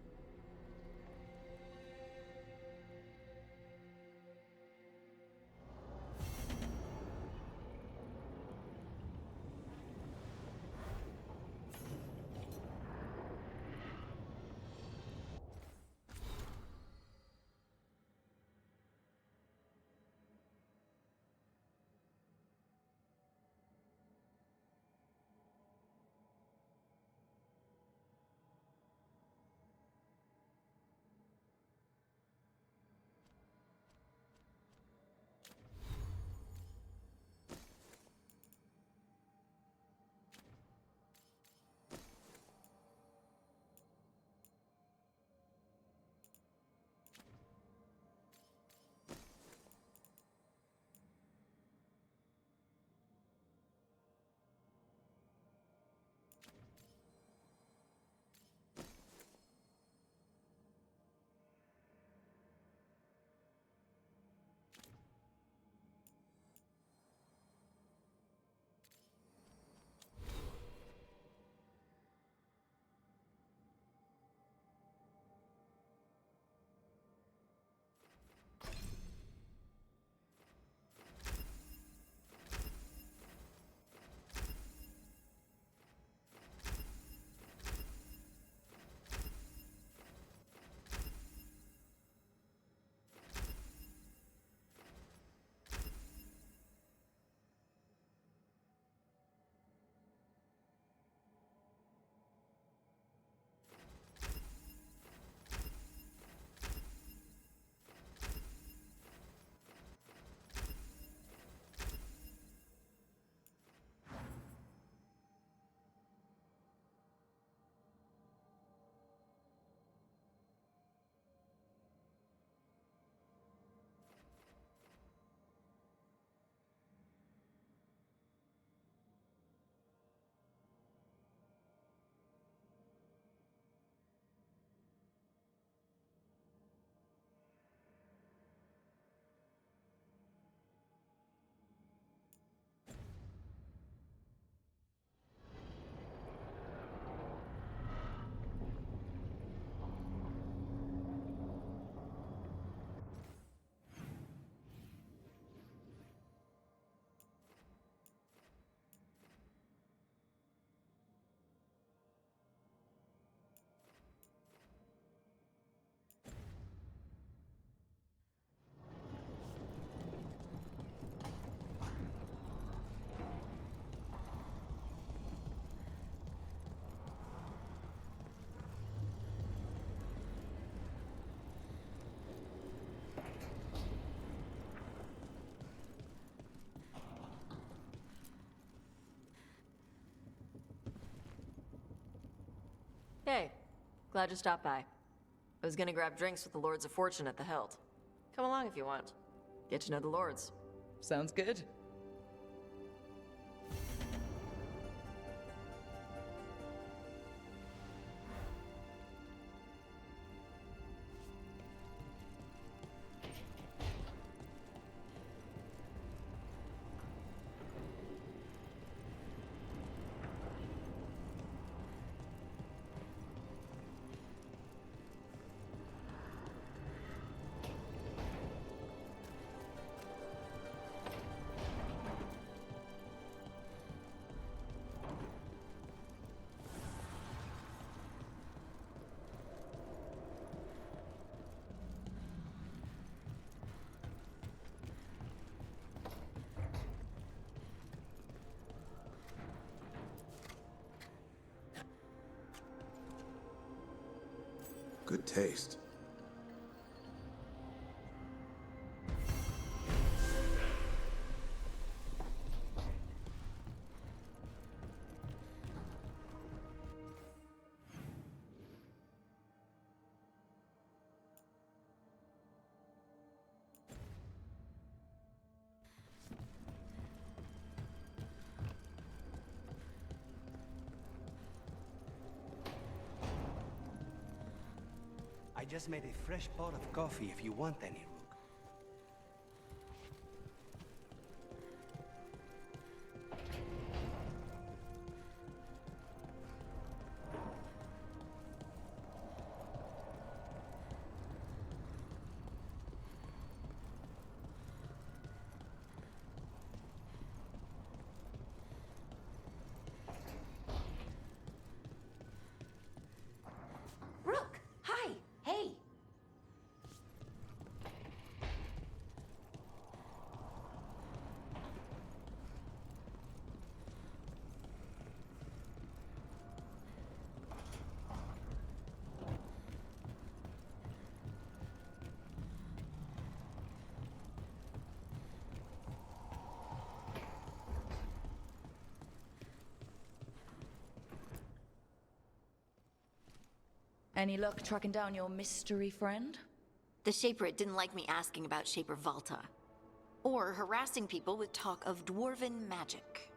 Glad you stopped by. I was gonna grab drinks with the Lords of Fortune at the Hilt. Come along if you want. Get to know the Lords. Sounds good. Good taste. I just made a fresh pot of coffee if you want any, Rook. Rook! Hi! Hey! Any luck tracking down your mystery friend? The Shaper didn't like me asking about Shaper Valta. Or harassing people with talk of dwarven magic.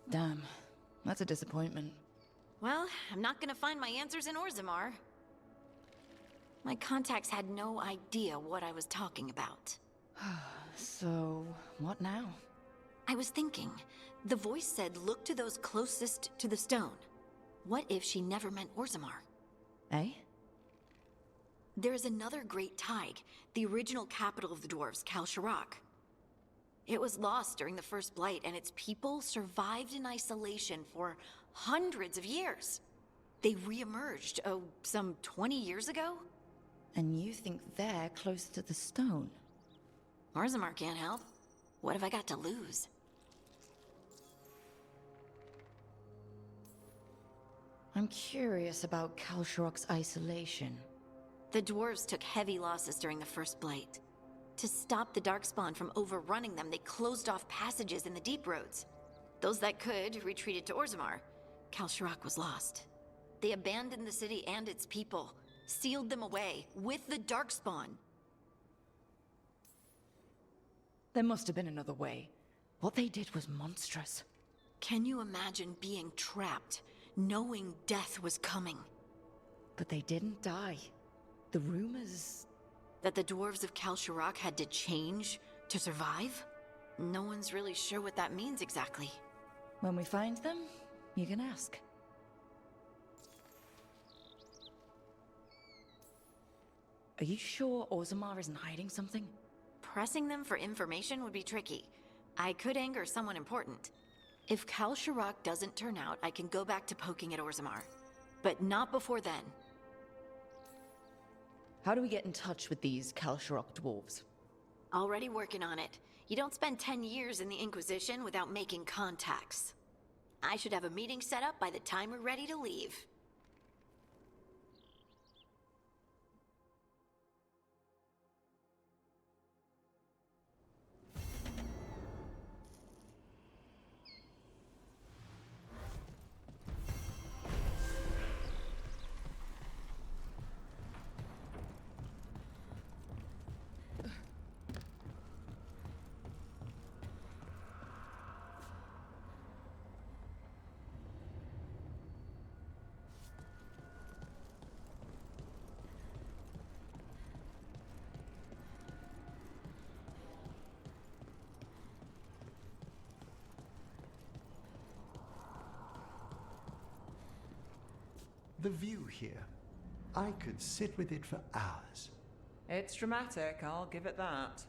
Damn, that's a disappointment. Well, I'm not gonna find my answers in Orzammar. My contacts had no idea what I was talking about. So, what now? I was thinking, the voice said look to those closest to the stone. What if she never meant Orzammar? Eh? There is another great Tig, the original capital of the dwarves, Kalsharak. It was lost during the First Blight, and its people survived in isolation for hundreds of years. They re-emerged, some 20 years ago? And you think they're close to the stone? Orzammar can't help. What have I got to lose? I'm curious about Kalsharak's isolation. The dwarves took heavy losses during the First Blight. To stop the Darkspawn from overrunning them, they closed off passages in the deep roads. Those that could retreated to Orzammar. Kalsharak was lost. They abandoned the city and its people, sealed them away with the Darkspawn. There must have been another way. What they did was monstrous. Can you imagine being trapped, knowing death was coming? But they didn't die. The rumors... That the dwarves of Kalsharak had to change to survive? No one's really sure what that means exactly. When we find them, you can ask. Are you sure Orzammar isn't hiding something? Pressing them for information would be tricky. I could anger someone important. If Kalsharak doesn't turn out, I can go back to poking at Orzammar. But not before then. How do we get in touch with these Kalsharak dwarves? Already working on it. You don't spend 10 years in the Inquisition without making contacts. I should have a meeting set up by the time we're ready to leave. The view here. I could sit with it for hours. It's dramatic, I'll give it that.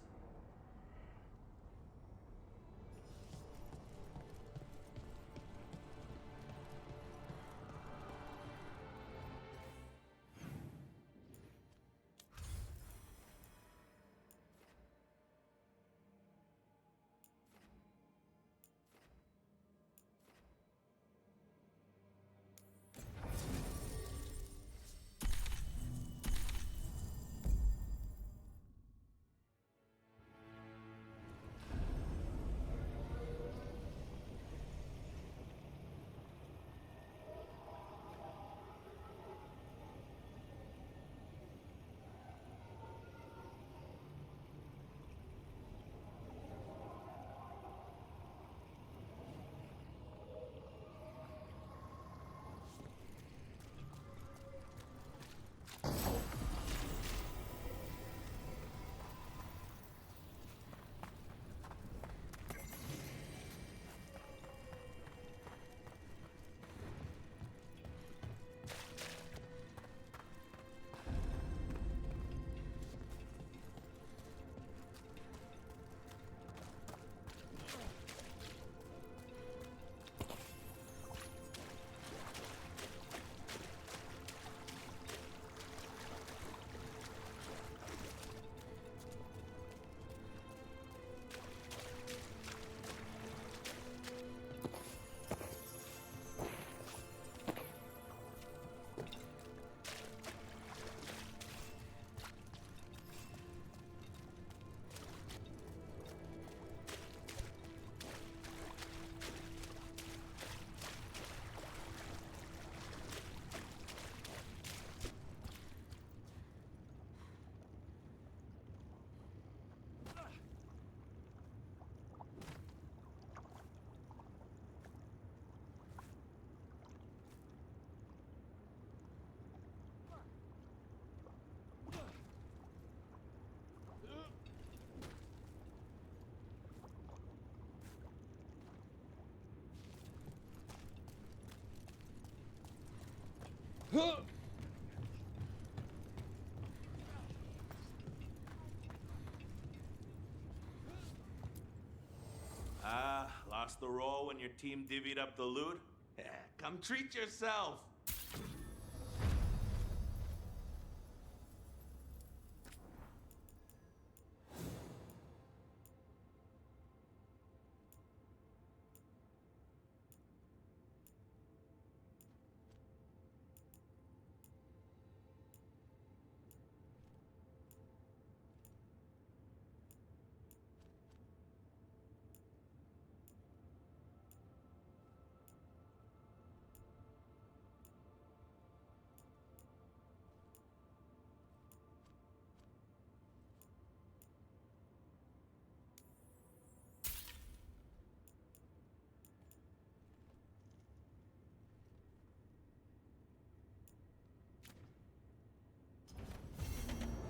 Lost the roll when your team divvied up the loot? Yeah, come treat yourself!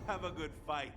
Have a good fight.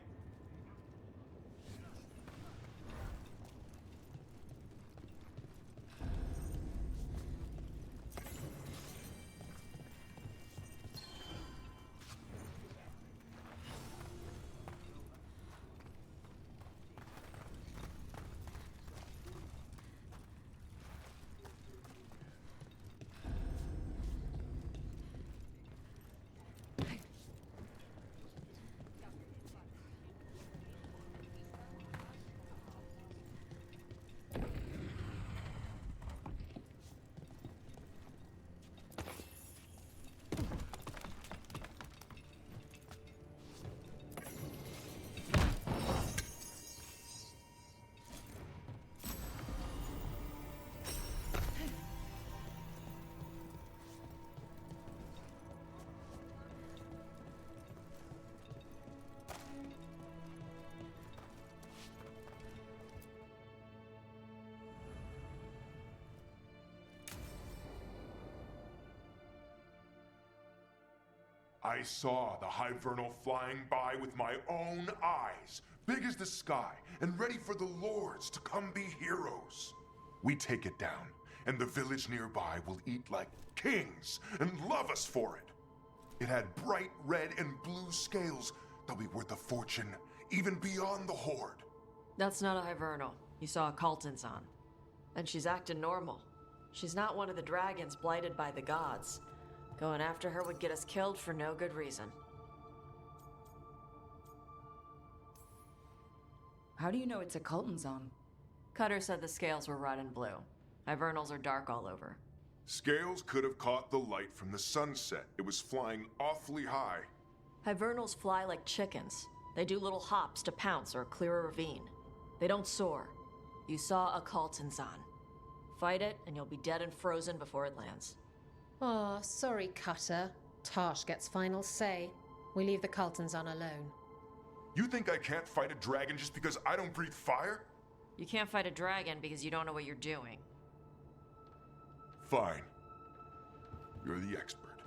I saw the Hivernal flying by with my own eyes, big as the sky, and ready for the lords to come be heroes. We take it down, and the village nearby will eat like kings and love us for it. It had bright red and blue scales. They'll be worth a fortune, even beyond the Horde. That's not a Hivernal. You saw a Calton's on. And she's acting normal. She's not one of the dragons blighted by the gods. Going after her would get us killed for no good reason. How do you know it's a Colton's on? Cutter said the scales were red and blue. Hivernals are dark all over. Scales could have caught the light from the sunset. It was flying awfully high. Hivernals fly like chickens. They do little hops to pounce or clear a ravine. They don't soar. You saw a Calton's on. Fight it, and you'll be dead and frozen before it lands. Aw, sorry, Cutter. Tarsh gets final say. We leave the Cultons on alone. You think I can't fight a dragon just because I don't breathe fire? You can't fight a dragon because you don't know what you're doing. Fine. You're the expert.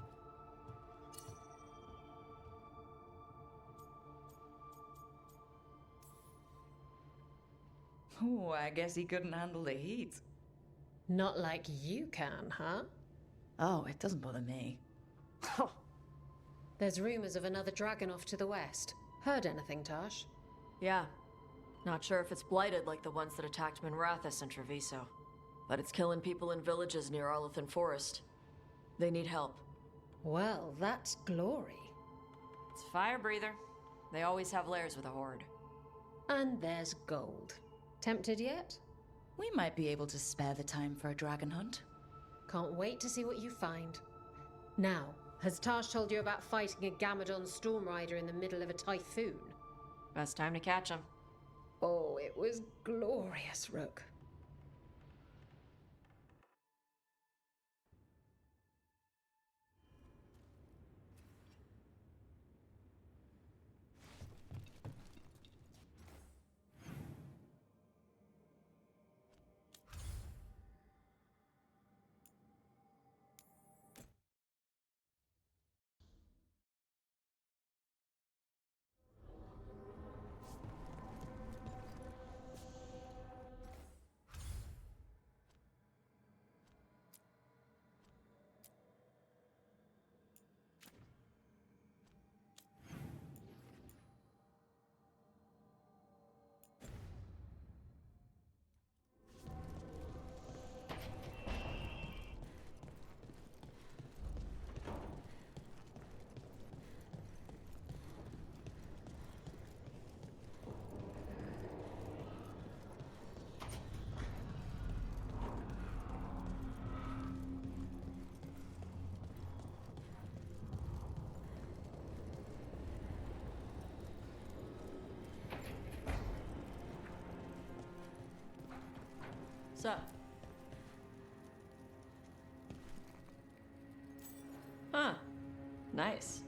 Oh, I guess he couldn't handle the heat. Not like you can, huh? Oh, it doesn't bother me. There's rumors of another dragon off to the west. Heard anything, Tarsh? Yeah. Not sure if it's blighted like the ones that attacked Minrathous and Treviso. But it's killing people in villages near Arlethan Forest. They need help. Well, that's glory. It's Fire Breather. They always have lairs with a horde. And there's gold. Tempted yet? We might be able to spare the time for a dragon hunt. Can't wait to see what you find. Now, has Tarsh told you about fighting a Gamadon Storm Rider in the middle of a typhoon? Best time to catch him. Oh, it was glorious, Rook. Sup? Huh. Nice.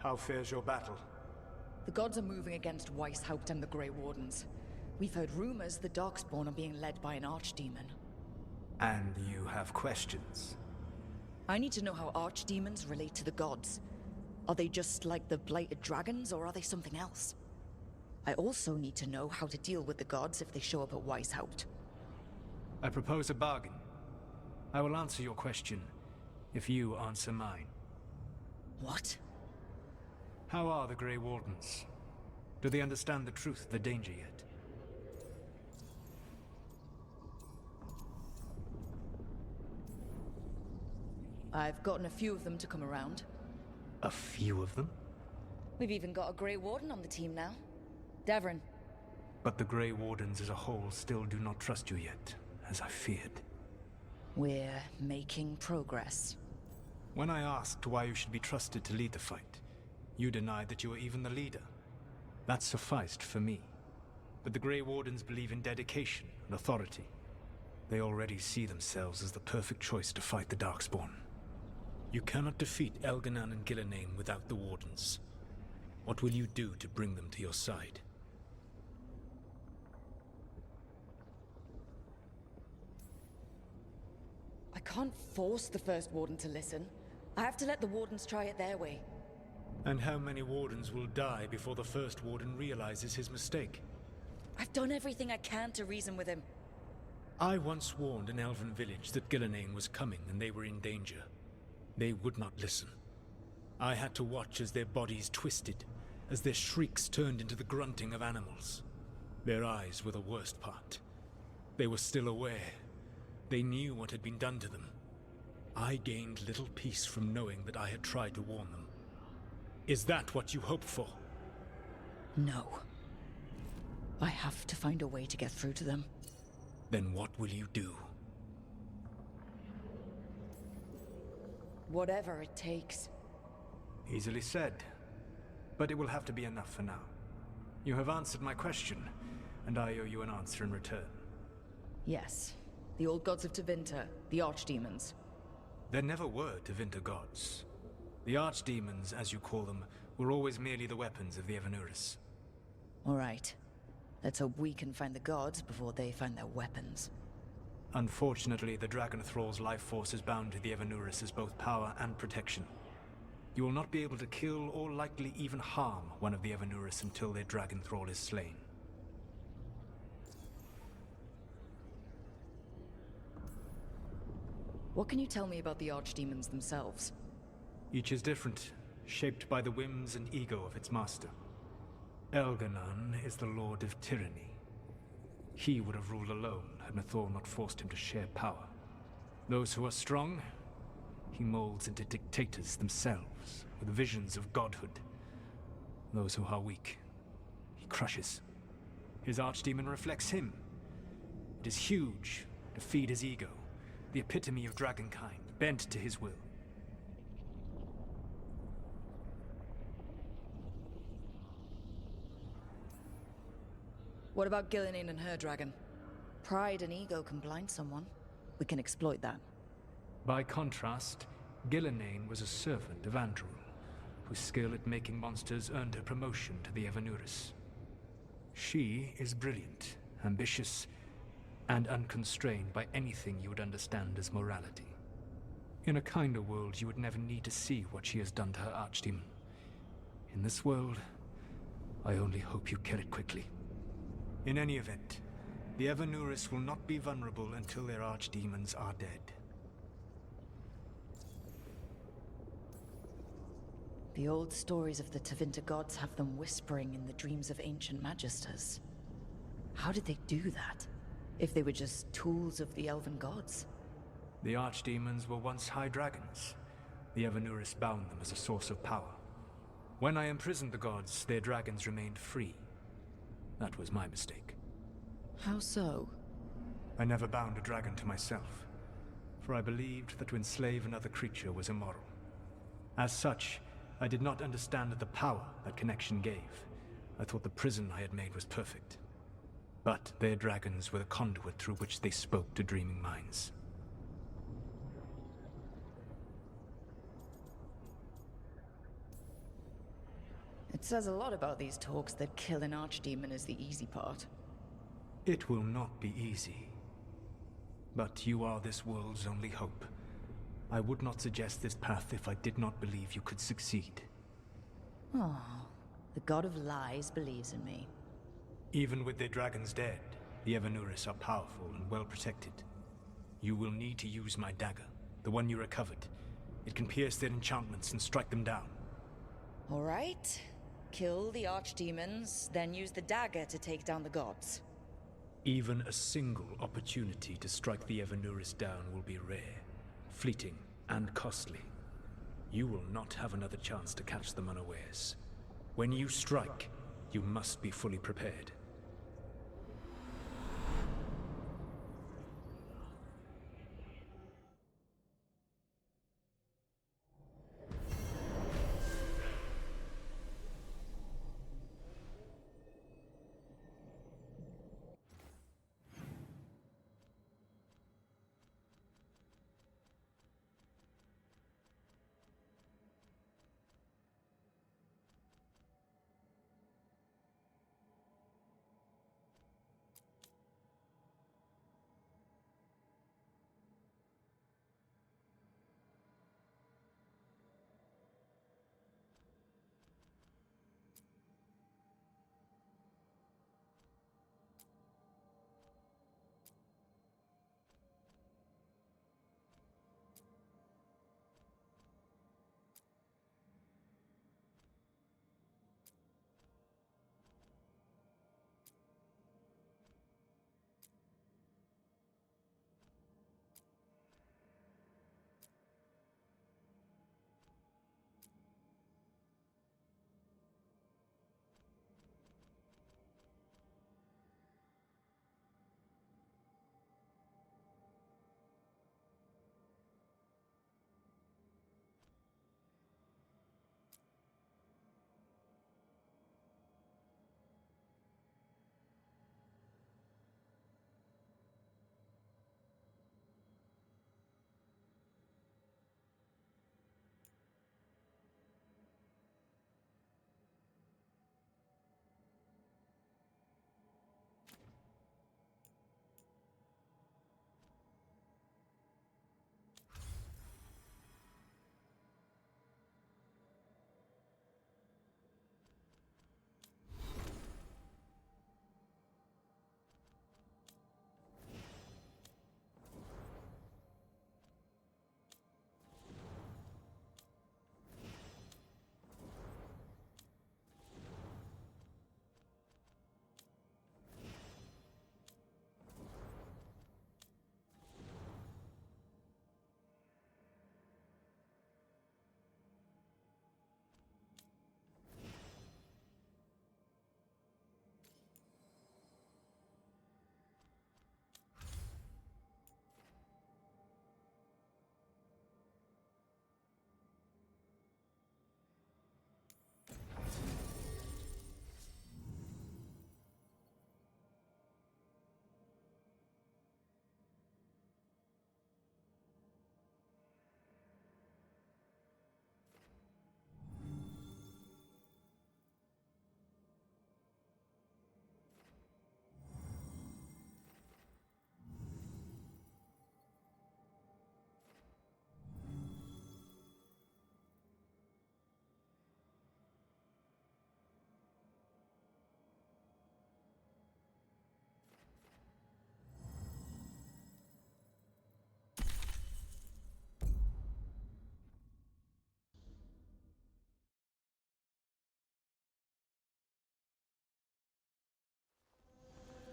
How fares your battle? The gods are moving against Weishaupt and the Grey Wardens. We've heard rumors the Darkspawn are being led by an archdemon. And you have questions? I need to know how archdemons relate to the gods. Are they just like the blighted dragons, or are they something else? I also need to know how to deal with the gods if they show up at Weishaupt. I propose a bargain. I will answer your question if you answer mine. What? How are the Grey Wardens? Do they understand the truth of the danger yet? I've gotten a few of them to come around. A few of them? We've even got a Grey Warden on the team now. Devrin. But the Grey Wardens as a whole still do not trust you yet, as I feared. We're making progress. When I asked why you should be trusted to lead the fight, You denied that you were even the leader. That sufficed for me. But the Grey Wardens believe in dedication and authority. They already see themselves as the perfect choice to fight the Darkspawn. You cannot defeat Elganan and Gillenane without the Wardens. What will you do to bring them to your side? I can't force the First Warden to listen. I have to let the Wardens try it their way. And how many Wardens will die before the First Warden realizes his mistake? I've done everything I can to reason with him. I once warned an elven village that Gillenane was coming and they were in danger. They would not listen. I had to watch as their bodies twisted, as their shrieks turned into the grunting of animals. Their eyes were the worst part. They were still aware. They knew what had been done to them. I gained little peace from knowing that I had tried to warn them. Is that what you hoped for? No. I have to find a way to get through to them. Then what will you do? Whatever it takes. Easily said. But it will have to be enough for now. You have answered my question, and I owe you an answer in return. Yes. The old gods of Tevinter, the archdemons. There never were Tevinter gods. The archdemons, as you call them, were always merely the weapons of the Evanuris. All right. Let's hope we can find the gods before they find their weapons. Unfortunately, the Dragon Thrall's life force is bound to the Evanuris as both power and protection. You will not be able to kill or likely even harm one of the Evanuris until their Dragon Thrall is slain. What can you tell me about the archdemons themselves? Each is different, shaped by the whims and ego of its master. Elganan is the Lord of Tyranny. He would have ruled alone had Nathor not forced him to share power. Those who are strong, he molds into dictators themselves, with visions of godhood. Those who are weak, he crushes. His archdemon reflects him. It is huge, to feed his ego, the epitome of dragonkind, bent to his will. What about Gillenane and her dragon? Pride and ego can blind someone. We can exploit that. By contrast, Gillenane was a servant of Andrew, whose skill at making monsters earned her promotion to the Evanuris. She is brilliant, ambitious, and unconstrained by anything you would understand as morality. In a kinder world, you would never need to see what she has done to her archdemon. In this world, I only hope you kill it quickly. In any event, the Evanuris will not be vulnerable until their archdemons are dead. The old stories of the Tevinter gods have them whispering in the dreams of ancient magisters. How did they do that, if they were just tools of the elven gods? The archdemons were once high dragons. The Evanuris bound them as a source of power. When I imprisoned the gods, their dragons remained free. That was my mistake. How so? I never bound a dragon to myself, for I believed that to enslave another creature was immoral. As such, I did not understand the power that connection gave. I thought the prison I had made was perfect. But their dragons were the conduit through which they spoke to dreaming minds. It says a lot about these talks that kill an archdemon is the easy part. It will not be easy. But you are this world's only hope. I would not suggest this path if I did not believe you could succeed. Oh, the god of lies believes in me. Even with their dragons dead, the Evanuris are powerful and well protected. You will need to use my dagger, the one you recovered. It can pierce their enchantments and strike them down. All right. Kill the archdemons, then use the dagger to take down the gods. Even a single opportunity to strike the Evanuris down will be rare, fleeting, and costly. You will not have another chance to catch them unawares. When you strike, you must be fully prepared.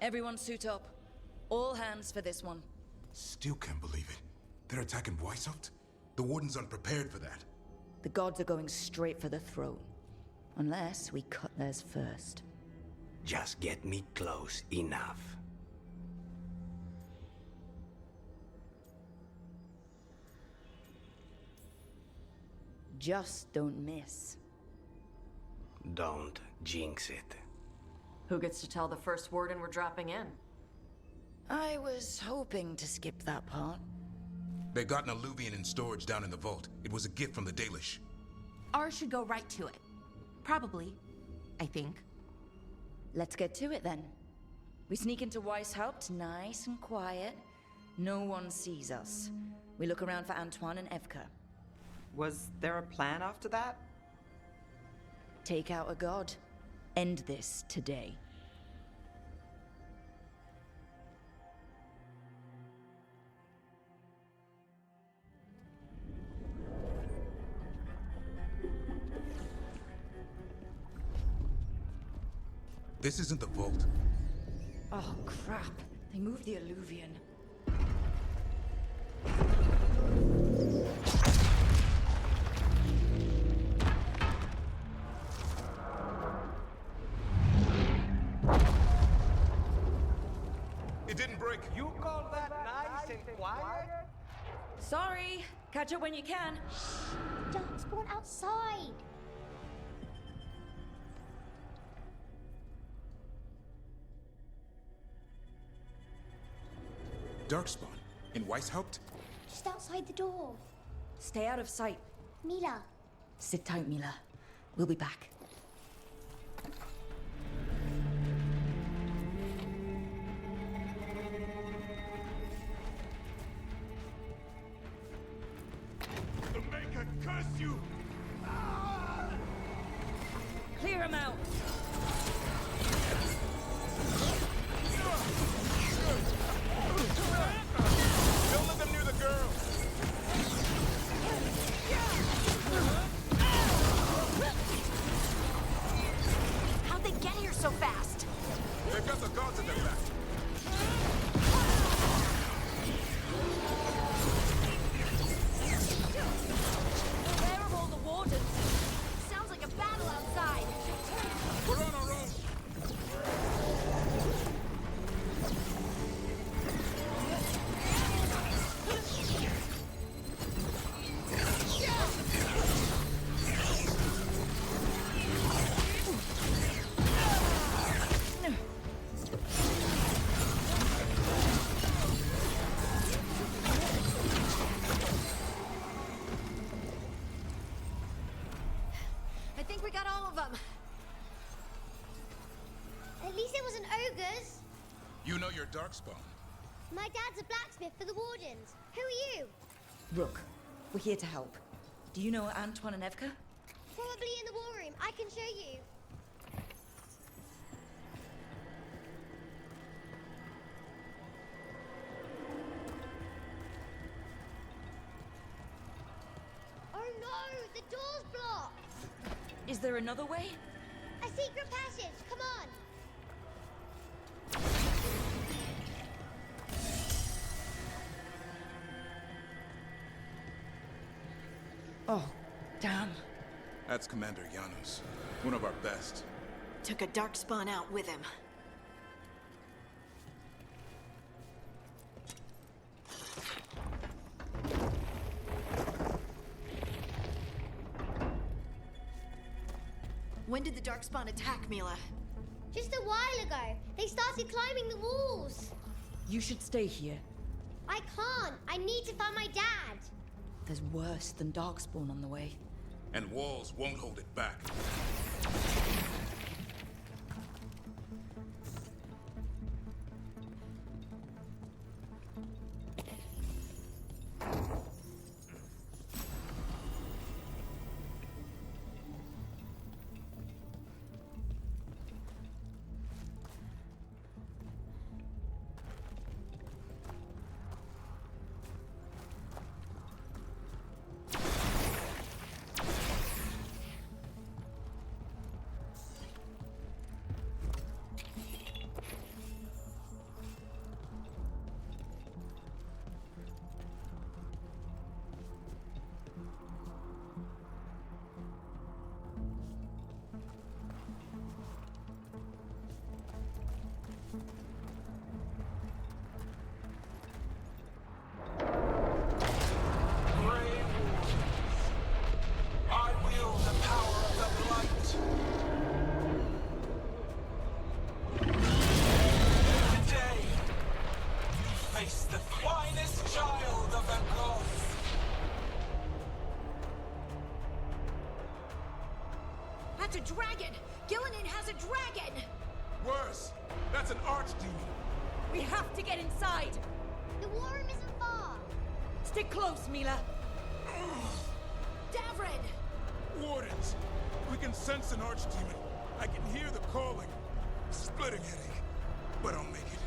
Everyone suit up. All hands for this one. Still can't believe it. They're attacking Weishaupt? The Warden's unprepared for that. The gods are going straight for the throne. Unless we cut theirs first. Just get me close enough. Just don't miss. Don't jinx it. Who gets to tell the first Warden we're dropping in? I was hoping to skip that part. They got an alluvian in storage down in the vault. It was a gift from the Dalish. Ours should go right to it. Probably. I think. Let's get to it then. We sneak into Weishaupt, nice and quiet. No one sees us. We look around for Antoine and Evka. Was there a plan after that? Take out a god. End this today. This isn't the vault. Oh, crap. They moved the alluvian. It didn't break. You call that nice and quiet? Sorry. Catch up when you can. Darkspawn outside. Darkspawn? In Weishaupt? Just outside the door. Stay out of sight. Mila. Sit tight, Mila. We'll be back. The Maker curse you! Clear him out. Don't let them near the girl! How'd they get here so fast? They've got the gods in their back. Where are all the wardens? Sounds like a battle outside. We're on our own. I think we got all of them. At least it wasn't ogres. You know your Darkspawn. My dad's a blacksmith for the Wardens. Who are you? Rook, we're here to help. Do you know Antoine and Evka? Probably in the war room. I can show you. Oh no! The door's blocked! Is there another way? A secret passage! Come on! Oh, damn. That's Commander Janus. One of our best. Took a darkspawn out with him. When did the darkspawn attack, Mila? Just a while ago, they started climbing the walls. You should stay here. I can't. I need to find my dad. There's worse than Darkspawn on the way. And walls won't hold it back. a dragon! Gillinan has a dragon! Worse! That's an archdemon! We have to get inside! The war room isn't far! Stay close, Mila! Davrin! Wardens! We can sense an archdemon. I can hear the calling. Splitting headache. But I'll make it.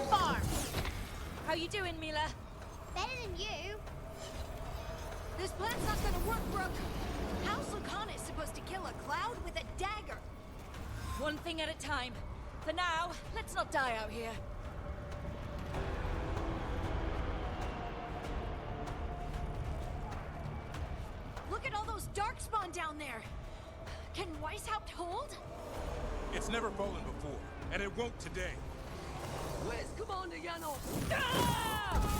Farm! How you doing, Mila? Better than you. This plan's not gonna work, Brooke. How's Lucana supposed to kill a cloud with a dagger? One thing at a time. For now, let's not die out here. Look at all those darkspawn down there. Can Weishaupt hold? It's never fallen before, and it won't today. Where's Commander Janos? Ah!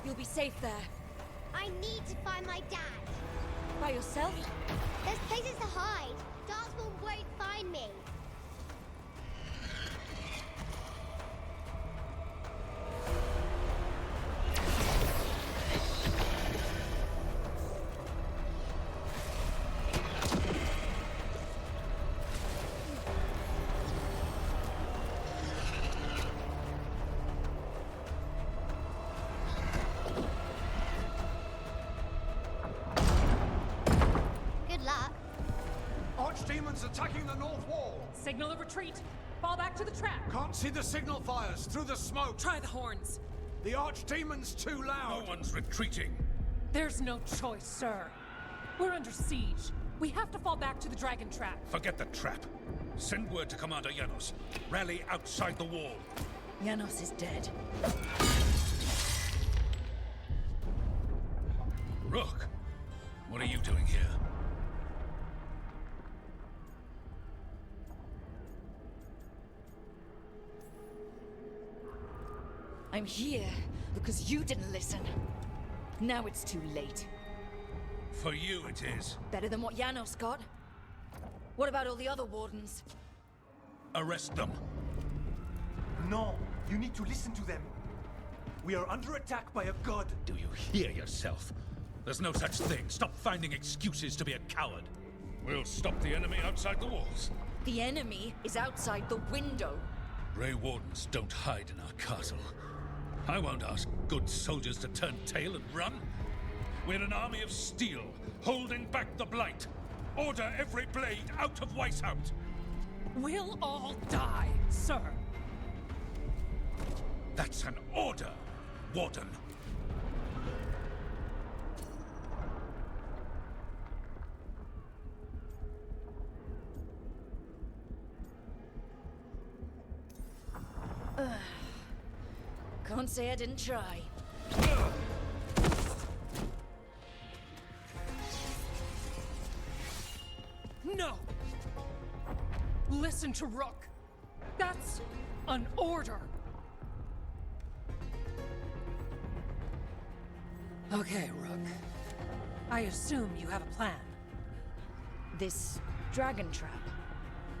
You'll be safe there. I need to find my dad. By yourself? There's places to hide. Darkspawn won't find me. Archdemons attacking the north wall! Signal a retreat! Fall back to the trap! Can't see the signal fires through the smoke! Try the horns! The Archdemon's too loud! No one's retreating! There's no choice, sir. We're under siege. We have to fall back to the dragon trap. Forget the trap. Send word to Commander Janos. Rally outside the wall. Janos is dead. Rook, what are you doing here? I'm here because you didn't listen. Now it's too late. For you it is. Better than what Janos got? What about all the other wardens? Arrest them. No, you need to listen to them. We are under attack by a god. Do you hear yourself? There's no such thing. Stop finding excuses to be a coward. We'll stop the enemy outside the walls. The enemy is outside the window. Grey Wardens don't hide in our castle. I won't ask good soldiers to turn tail and run. We're an army of steel, holding back the Blight. Order every blade out of Weishaupt. We'll all die, sir. That's an order, Warden. Can't say I didn't try. No! Listen to Rook. That's an order. Okay, Rook. I assume you have a plan. This dragon trap.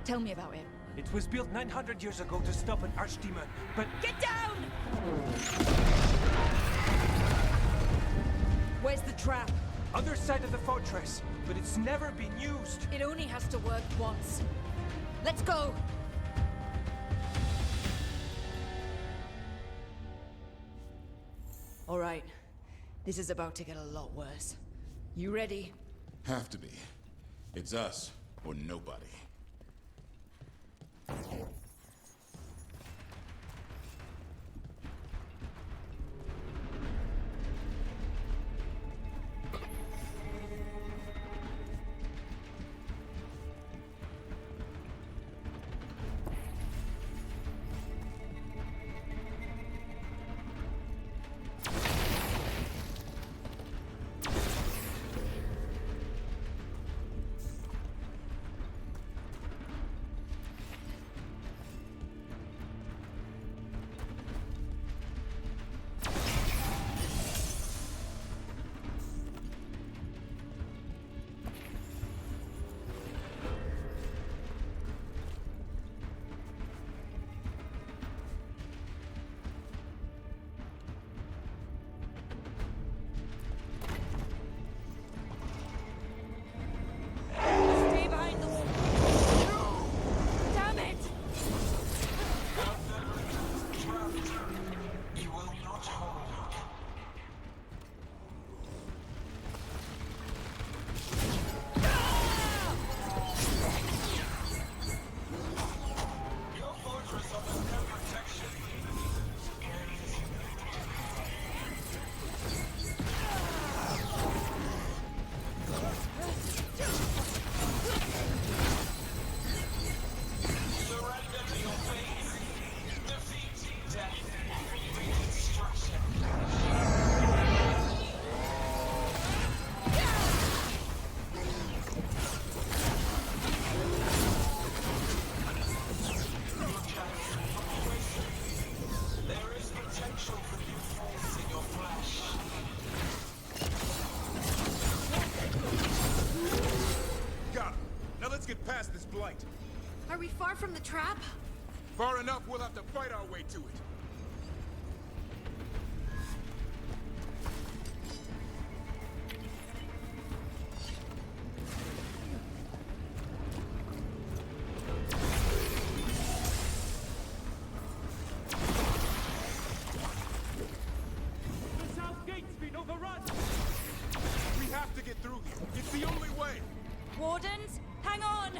Tell me about it. It was built 900 years ago to stop an archdemon, but... Get down! Where's the trap? Other side of the fortress, but it's never been used. It only has to work once. Let's go! All right. This is about to get a lot worse. You ready? Have to be. It's us, or nobody. Past this blight. Are we far from the trap? Far enough, we'll have to fight our way to it. The south gate's been overrun! We have to get through here. It's the only way. Wardens, hang on!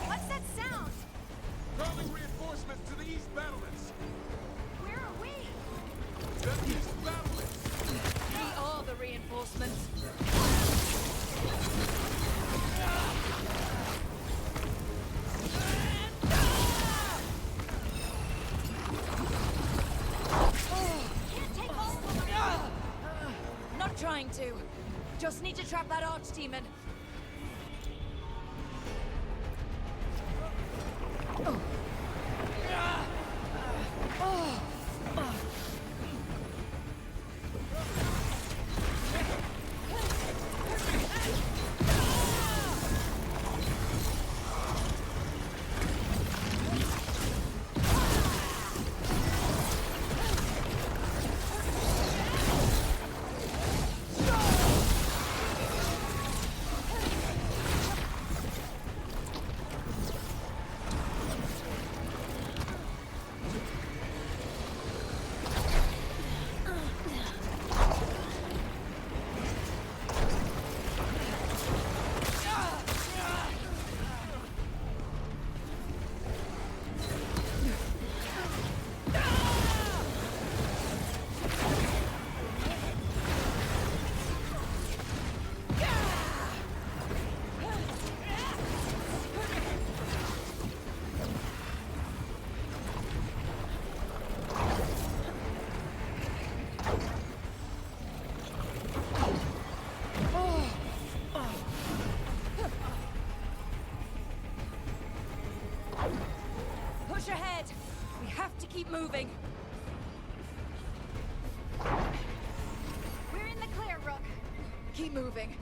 What's that sound? Calling reinforcements. reinforcements to the east battlements! Where are we? The east battlements! We are the reinforcements. Can't take all of them. Not trying to. Just need to trap that archdemon. Push ahead! We have to keep moving! We're in the clear, Rook. Keep moving.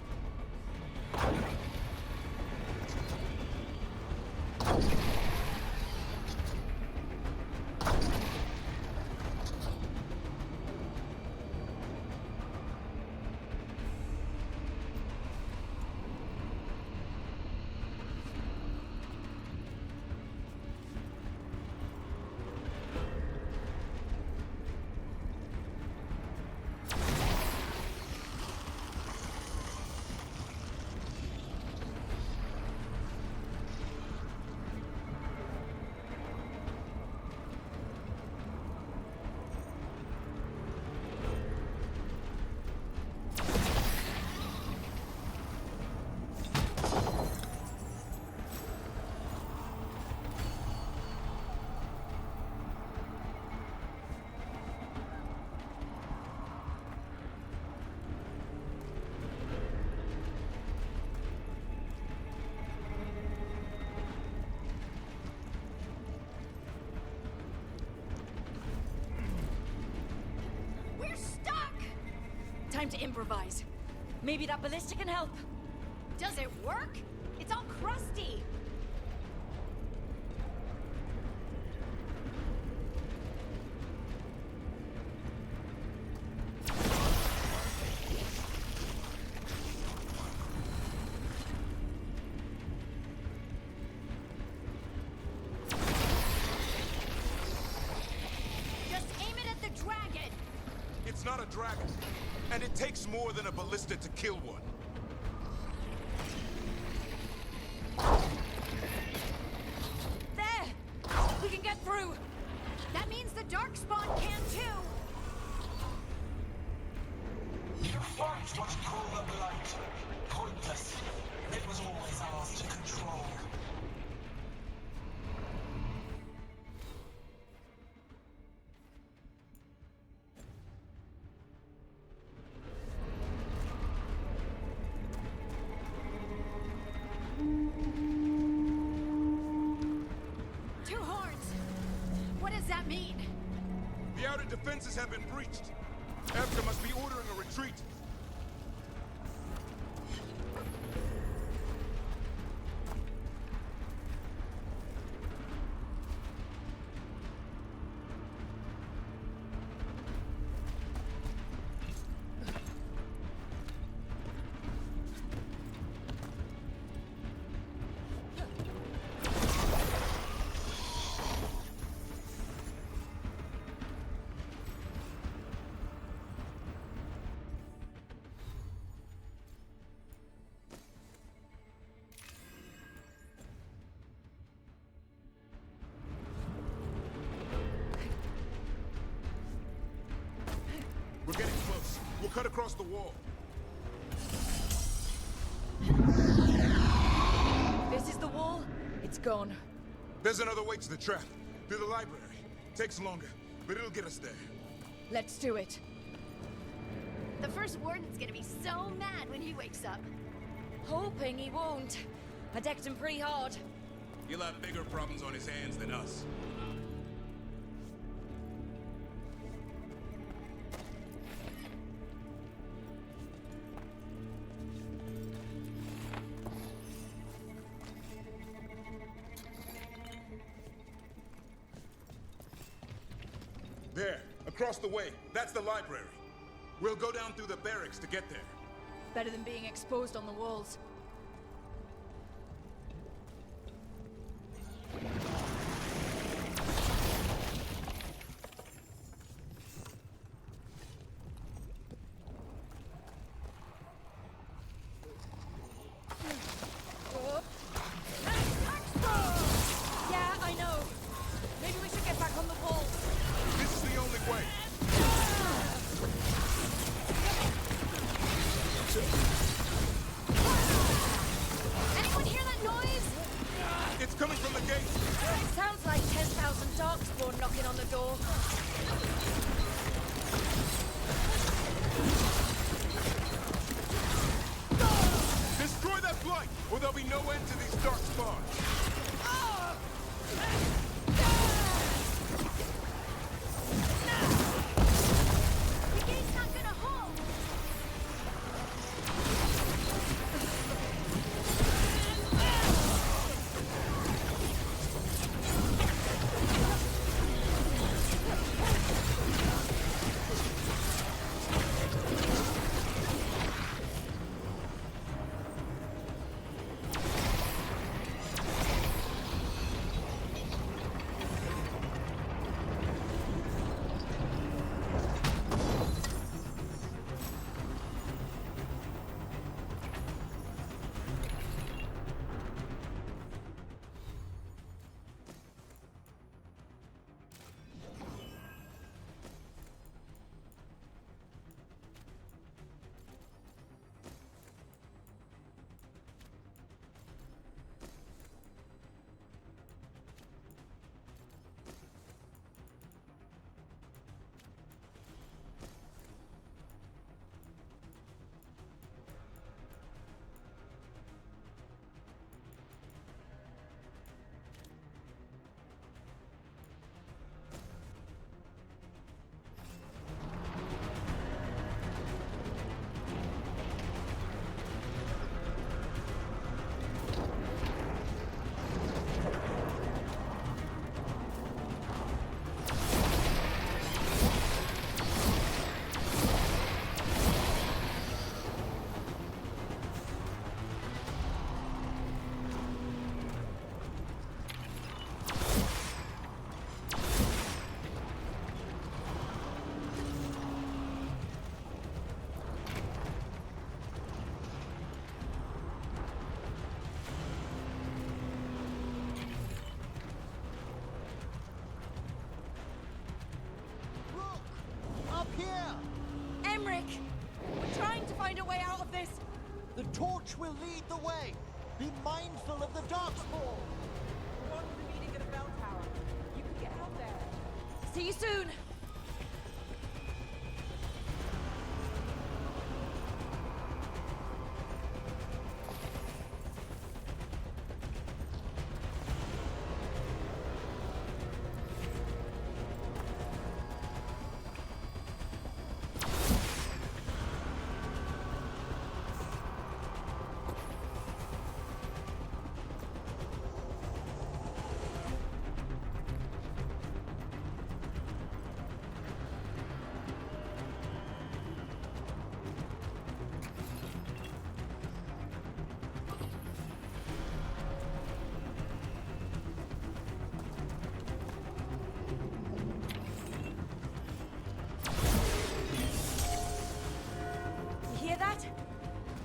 Time to improvise. Maybe that ballista can help. Does it work? It's all crusty. Just aim it at the dragon. It's not a dragon, and it takes more than a ballista to kill one. There! We can get through! That means the Darkspawn can too! You fight what you call the blight. Pointless. It was always ours to control. Two horns! What does that mean? The outer defenses have been breached. After must be ordering a retreat. cut across the wall. This is the wall? It's gone. There's another way to the trap. Through the library. Takes longer, but it'll get us there. Let's do it. The first warden's gonna be so mad when he wakes up. Hoping he won't. I decked him pretty hard. He'll have bigger problems on his hands than us. There, across the way. That's the library. We'll go down through the barracks to get there. Better than being exposed on the walls. Yeah, I know. Maybe we should get back on the walls. This is the only way. Anyone hear that noise? It's coming from the gate. Sounds like 10,000 darkspawn knocking on the door. Destroy that blight, or there'll be no end to these dark spawns. The gate's not gonna hold. Up here! Emmerich! We're trying to find a way out of this! The torch will lead the way! Be mindful of the darkspawn! We're on the meeting at a bell tower. You can get out there. See you soon!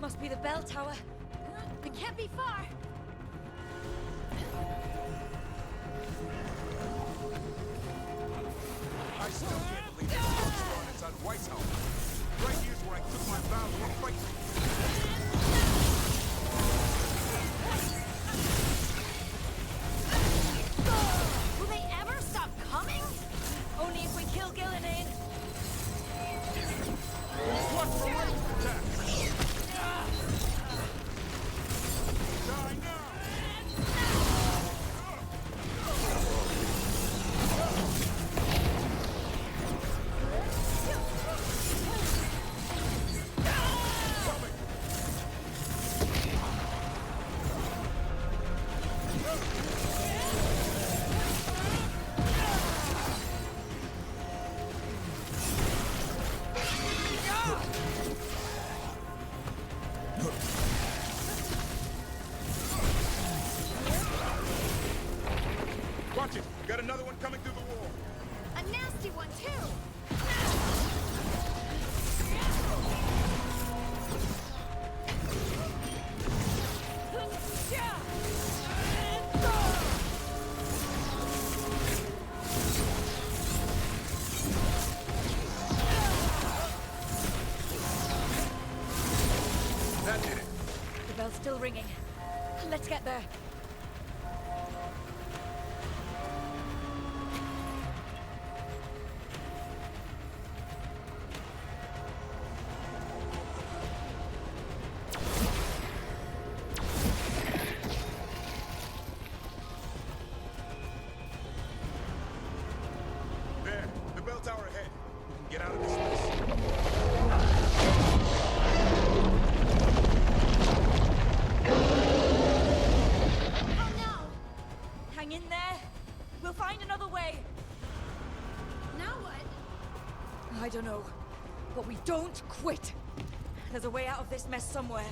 Must be the bell tower. It can't be far. I still can't believe it's spawned inside White's house. Right here's where I Watch it! Got another one coming through the wall! A nasty one, too! That did it! The bell's still ringing. Let's get there. There, the bell tower ahead. We can get out of this mess. Hang in there. We'll find another way. Now what? I don't know. But we don't quit. There's a way out of this mess somewhere.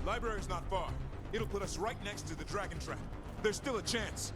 Library's not far. It'll put us right next to the dragon trap. There's still a chance.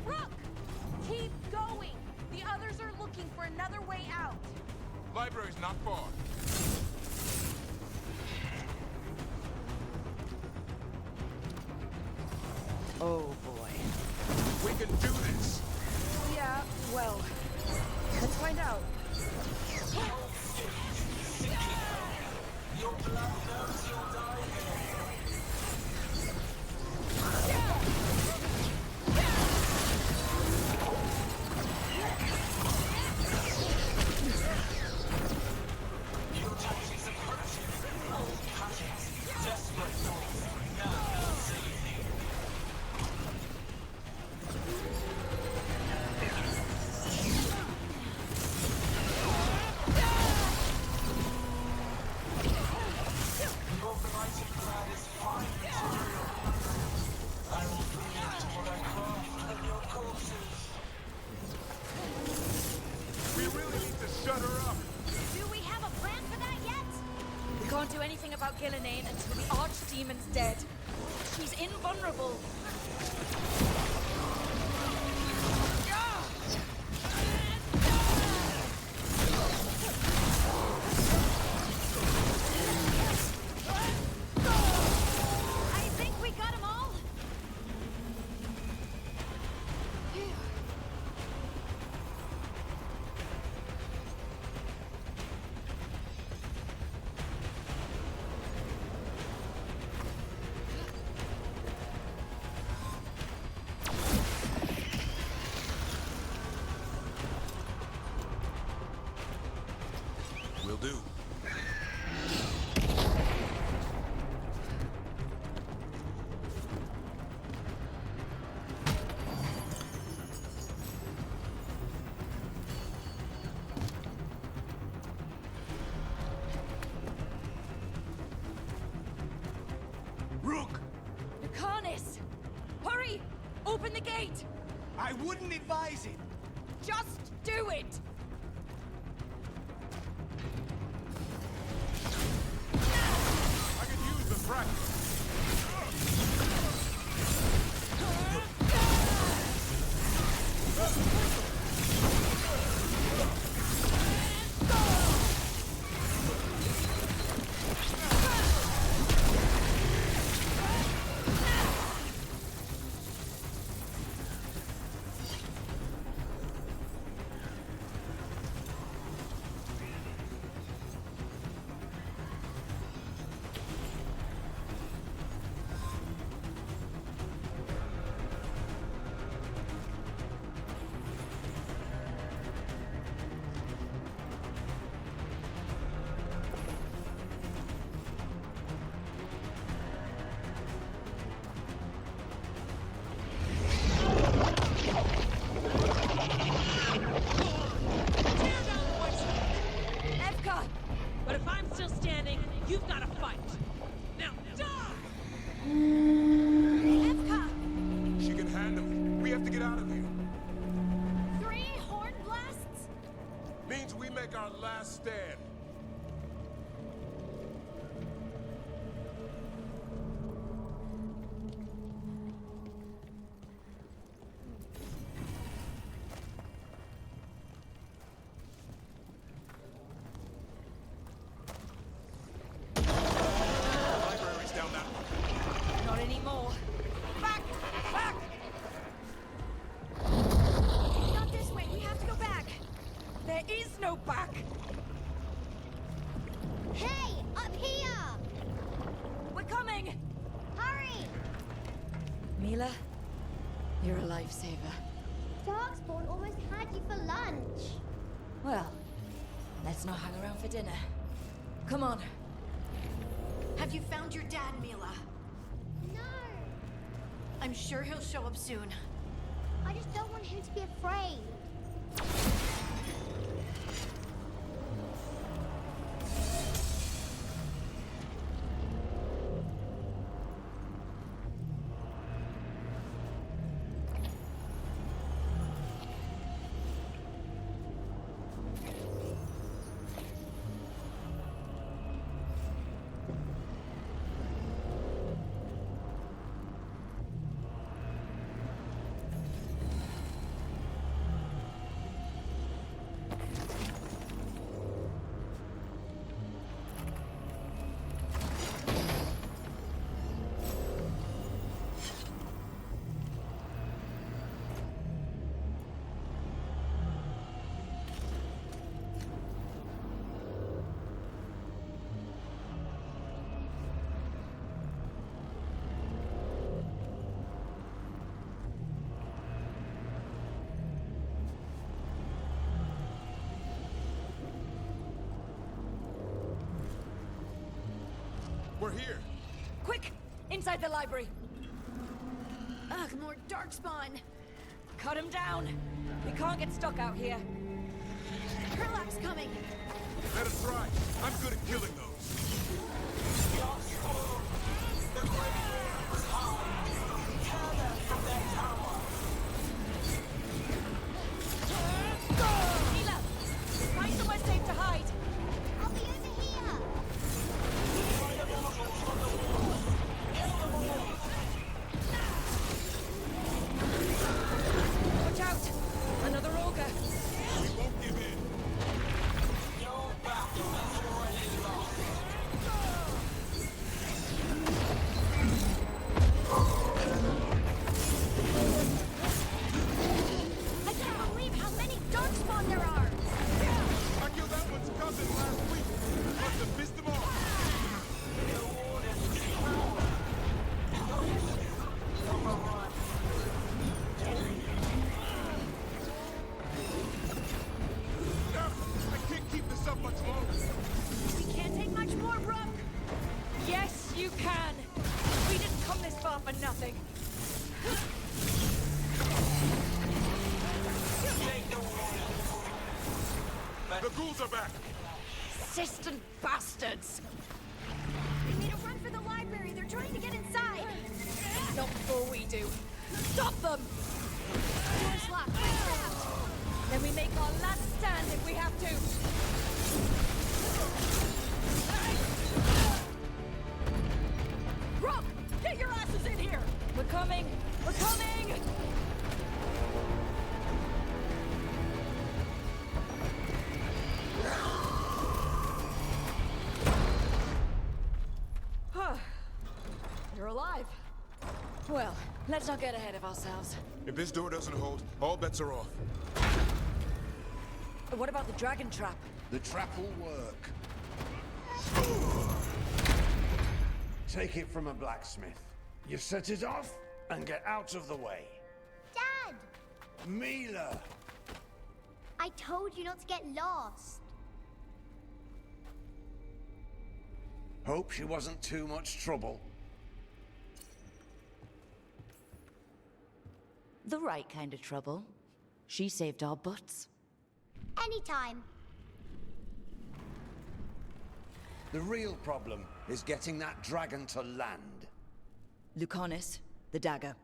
Rook! Keep going! The others are looking for another way out. Library's not far. Oh boy. We can do this! Yeah, well, let's find out. Your blood knows you'll die here. Your tactics are crushing. Old cuttings. Desperate thoughts. Now you'll see me. Your blighted blood is fine material. I will bring it to what I craft from your corpses. We really need to shut her up! Do we have a plan for that yet? We can't do anything about Gillinane until the Archdemon's dead. She's invulnerable. I think we got them all. Will do. Rook! Nicanis! Hurry! Open the gate! I wouldn't advise it. Just do it! I could use the practice. make our last stand. Library's down that way. Not anymore. Back! Back! Not this way. We have to go back. There is no back. Hey, up here! We're coming. Hurry! Mila, you're a lifesaver. Darkspawn almost had you for lunch. Well, let's not hang around for dinner. Come on. Have you found your dad, Mila? No! I'm sure he'll show up soon. I just don't want him to be afraid. We're here. Quick! Inside the library. Ugh, more darkspawn. Cut him down. We can't get stuck out here. Krillak's coming. Let us try. I'm good at killing those. Mila! Find somewhere safe to hide. I'll be over here. Watch out! Another ogre. We won't give in. I can't believe how many darkspawn there are. I killed that one's cousin last week. Must have pissed him off. I can't keep this up much longer. We can't take much more, Rook. Yes, you can. We didn't come this far for nothing. The ghouls are back. Persistent bastards. We need to run for the library. They're trying to get inside. Not before we do. Stop them! Door's locked. Let's out. Then we make our last stand if we have to. Rook! Get your asses in here! We're coming! We're coming! You're alive. Well, let's not get ahead of ourselves. If this door doesn't hold, all bets are off. What about the dragon trap? The trap will work. Take it from a blacksmith. You set it off and get out of the way. Dad! Mila! I told you not to get lost. Hope she wasn't too much trouble. The right kind of trouble. She saved our butts. Anytime. The real problem is getting that dragon to land. Lucanis, the dagger.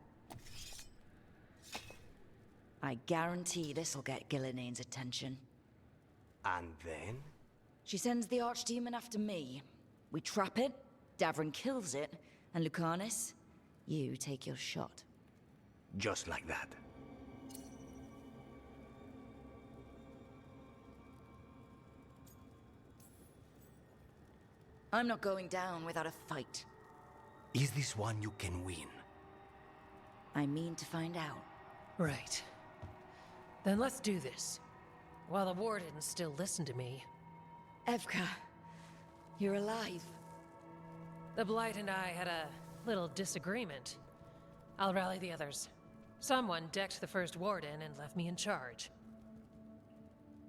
I guarantee this'll get Gilinane's attention. And then? She sends the Archdemon after me. We trap it, Davrin kills it, and Lucanus, you take your shot. Just like that. I'm not going down without a fight. Is this one you can win? I mean to find out. Right. Then let's do this. While the Wardens still listen to me. Evka, you're alive. The Blight and I had a little disagreement. I'll rally the others. Someone decked the first Warden and left me in charge.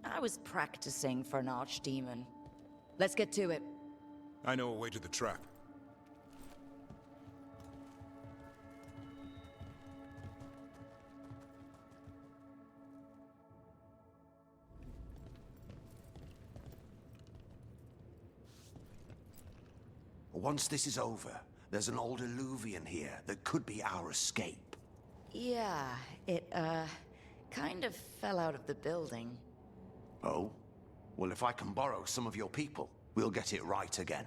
I was practicing for an Archdemon. Let's get to it. I know a way to the trap. Once this is over, there's an old Illuvian here that could be our escape. Yeah, it, kind of fell out of the building. Oh? Well, if I can borrow some of your people, we'll get it right again.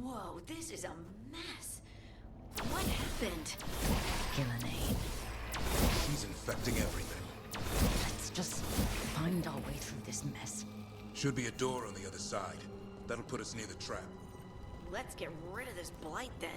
Whoa, this is a mess. What happened? Gillenane. She's infecting everything. Let's just find our way through this mess. Should be a door on the other side. That'll put us near the trap. Let's get rid of this blight then.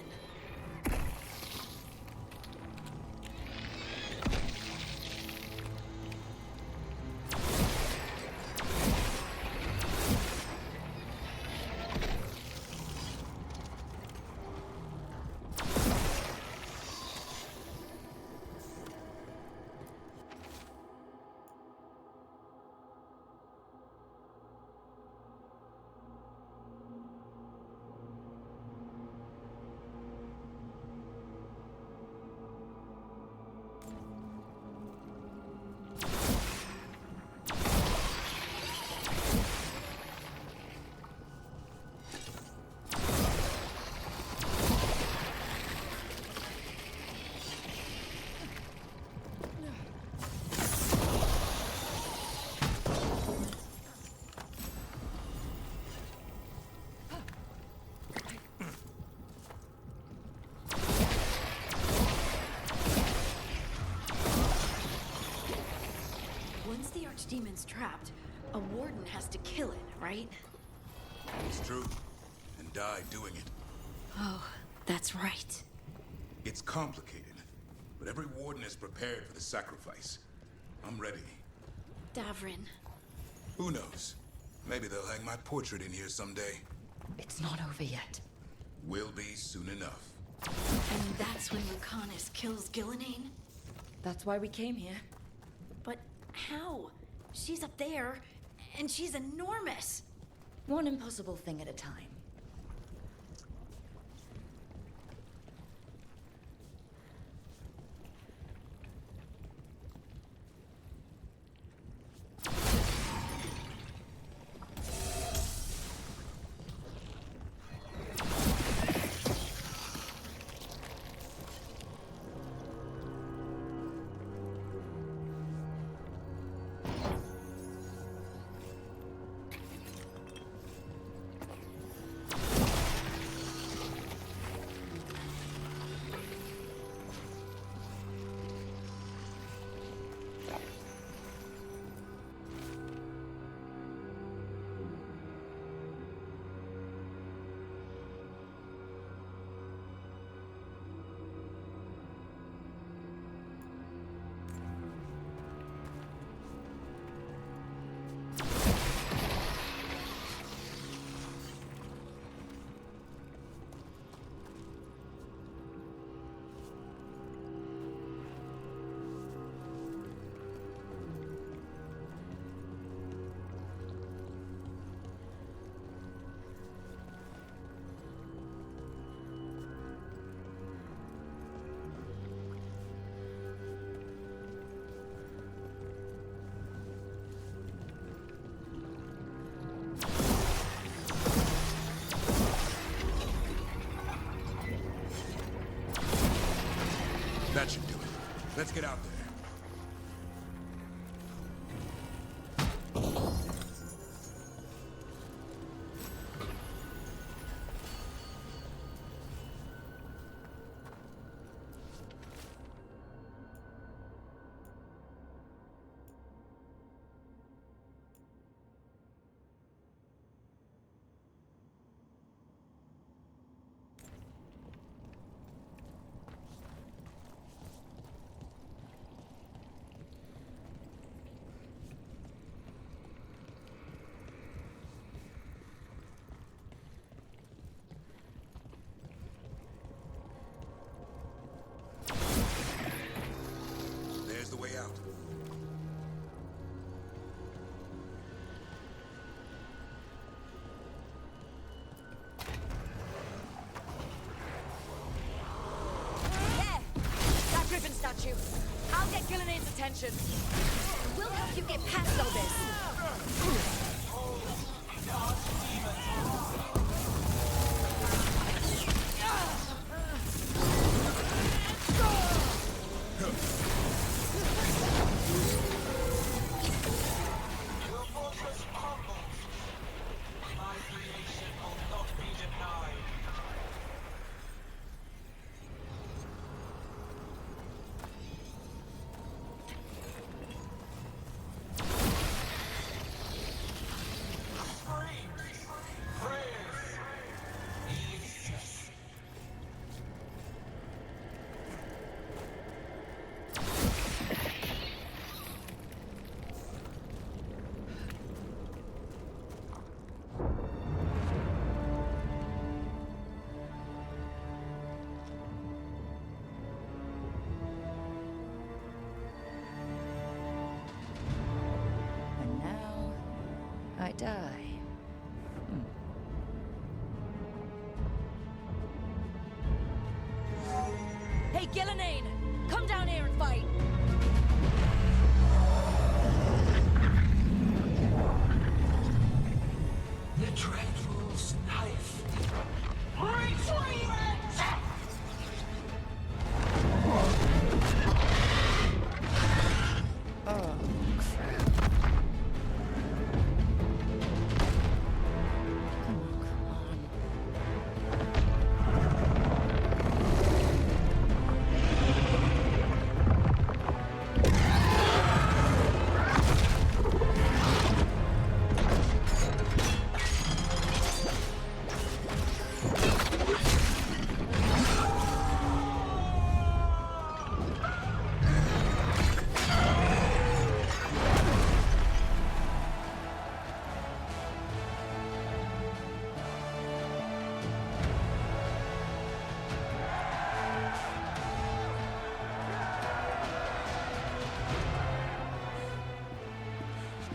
Once the Archdemon's trapped, a Warden has to kill it, right? It's true. And die doing it. Oh, that's right. It's complicated, but every Warden is prepared for the sacrifice. I'm ready. Davrin. Who knows? Maybe they'll hang my portrait in here someday. It's not over yet. Will be soon enough. And that's when Lucanus kills Gillenane? That's why we came here. But how? She's up there, and she's enormous. One impossible thing at a time. Let's get out there. There's the way out. There! That griffin statue. I'll get Gillenay's attention. We'll help you get past all this. Your fortress crumbles. My creation will not be denied. Screams, prayers, Ulysses. And now, I die. Hey, Gillenay! Come down here and fight! The Dreadful's knife. Retrieve it! Oh, crap. Come on.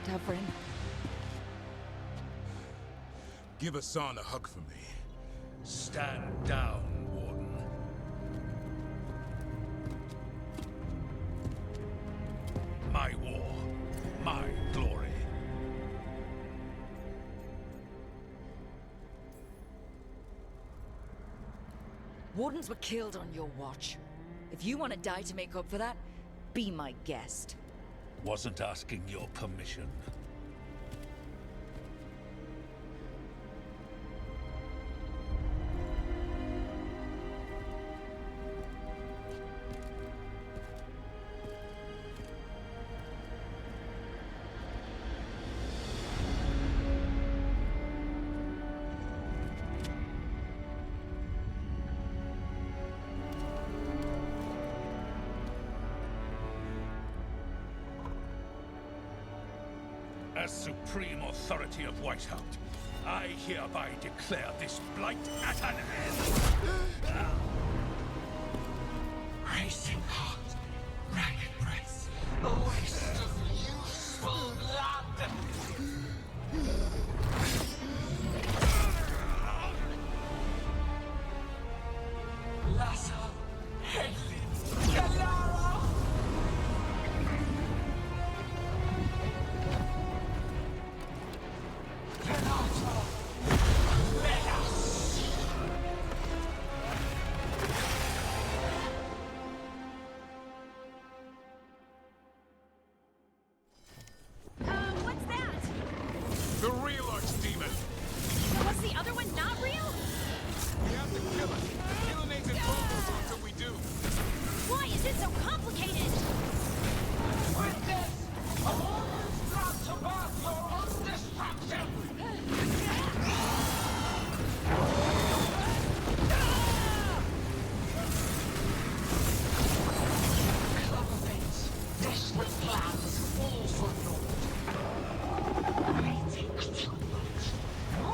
Dufferin. Give Hassan a hug for me. Stand down, Warden. My war, my glory. Wardens were killed on your watch. If you want to die to make up for that, be my guest. Wasn't asking your permission. As supreme authority of Whitehound, I hereby declare this blight at an end. Racing heart, ragged breath, a waste of useful blood. Lassa, Hedley, Galara. Renata, Melas. The real archdemon! Was the other one not real? We have to kill it. Gillennade's invulnerable until we do. Why is it so complicated? Witness! All is not to birth your own destruction! Clever fates, desperate plans, all for naught. Greetings to night.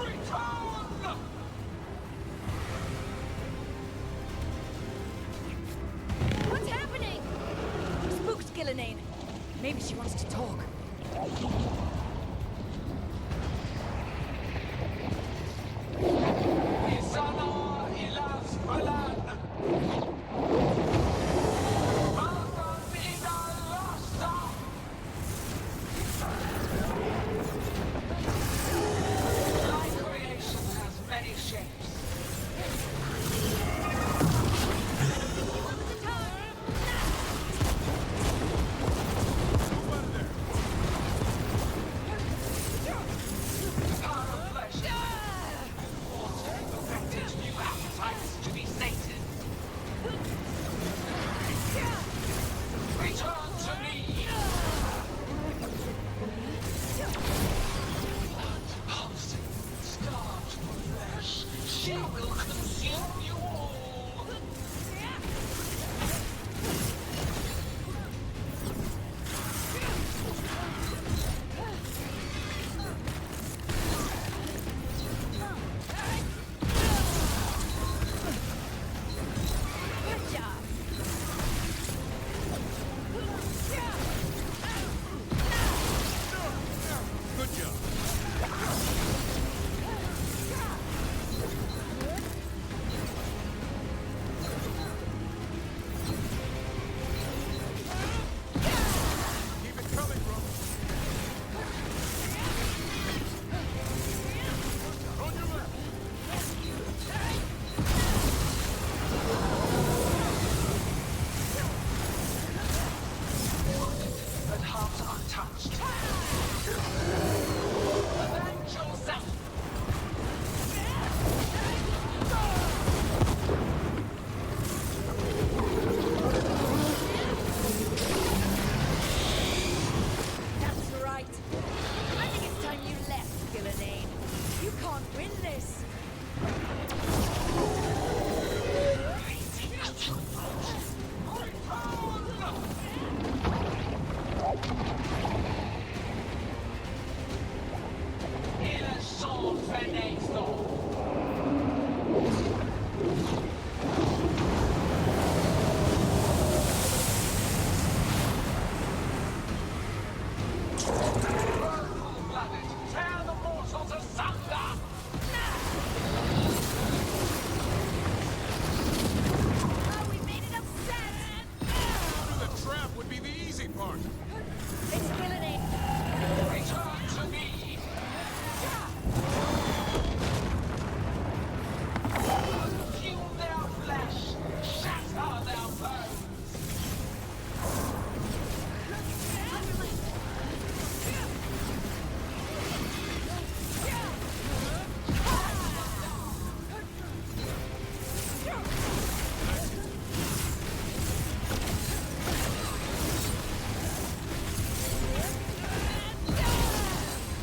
Return! What's happening? Spooked Gillenane. Maybe she wants to talk. Isana ilas balan. Welcome ina lasta. My creation has many shapes. Power of flesh. Water perfected new appetites to be sated. Return to me. Blood pulsing, scarred flesh. She will consume you all. Good job. Good job. Keep it coming, bro. On your left. But heart untouched. Avenge yourself! That's right. I think it's time you left, Gillenane. You can't win this. Il est son fenêtre. Blooded, tear the mortals asunder! Oh, we made it upset. Through the trap would be the easy part. It's Gillenane. Return to me! Consume their flesh, shatter their bones!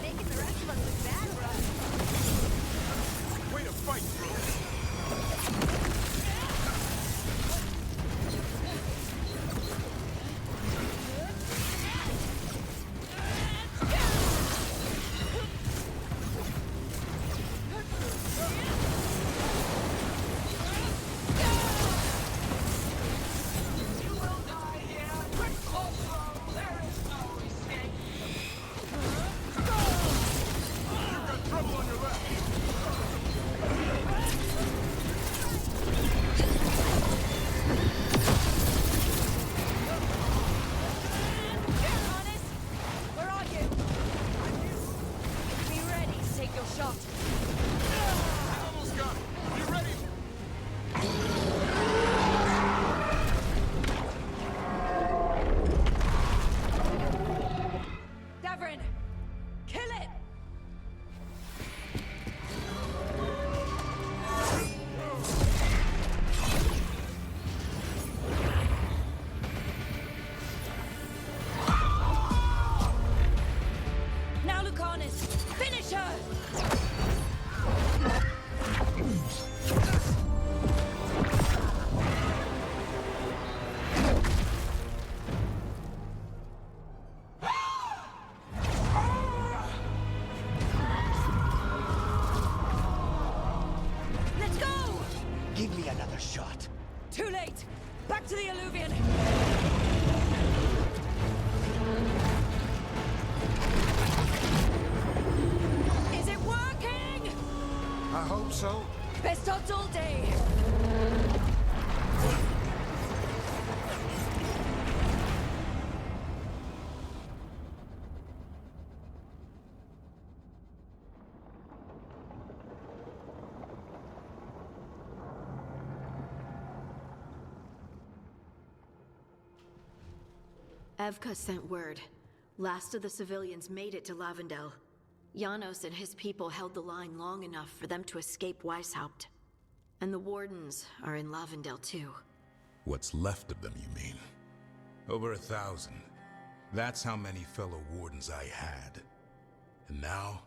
Making the rest of us look bad, bro. Way to fight, bro. You will die here! Quick or slow, there is no escape! You've got trouble on your left. Honest, where are you? Be ready to take your shot. I almost got it. You ready? Davrin, kill it! Lucanus! Finish her! Let's go! Give me another shot. Too late! Back to the alluvion! Is it working? I hope so. Best odds all day! Evka sent word. Last of the civilians made it to Lavendel. Janos and his people held the line long enough for them to escape Weishaupt. And the Wardens are in Lavendel too. What's left of them, you mean? Over 1,000. That's how many fellow Wardens I had. And now?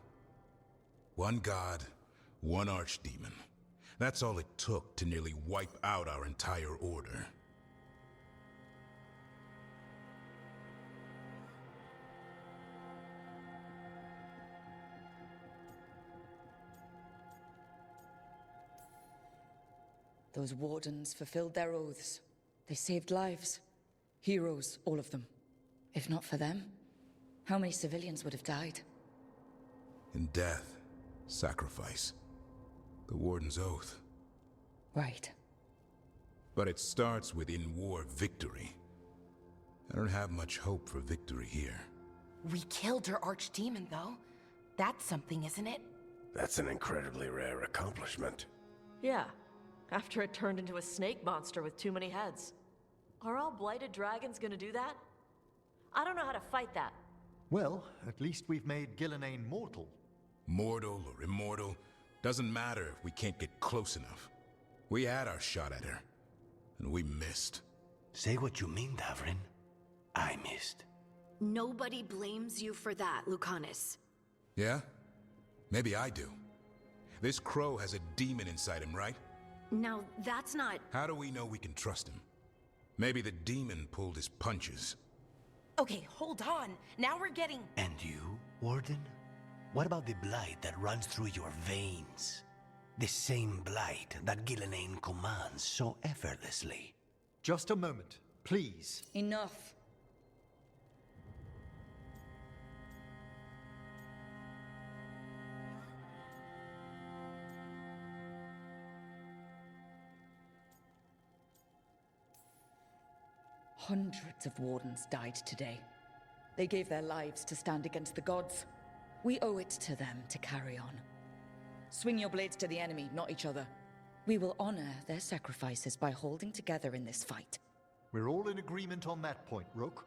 One god, one archdemon. That's all it took to nearly wipe out our entire order. Those wardens fulfilled their oaths. They saved lives. Heroes, all of them. If not for them, how many civilians would have died? In death, sacrifice. The Warden's oath. Right. But it starts with in-war victory. I don't have much hope for victory here. We killed her archdemon, though. That's something, isn't it? That's an incredibly rare accomplishment. Yeah, after it turned into a snake monster with too many heads. Are all blighted dragons gonna do that? I don't know how to fight that. Well, at least we've made Gillenane mortal. Mortal or immortal, doesn't matter if we can't get close enough. We had our shot at her, and we missed. Say what you mean, Davrin. I missed. Nobody blames you for that, Lucanus. Yeah? Maybe I do. This crow has a demon inside him, right? Now, that's not... How do we know we can trust him? Maybe the demon pulled his punches. Okay, hold on. Now we're getting... And you, Warden? What about the blight that runs through your veins? The same blight that Gillenane commands so effortlessly. Just a moment, please. Enough. Hundreds of wardens died today. They gave their lives to stand against the gods. We owe it to them to carry on. Swing your blades to the enemy, not each other. We will honor their sacrifices by holding together in this fight. We're all in agreement on that point, Rook.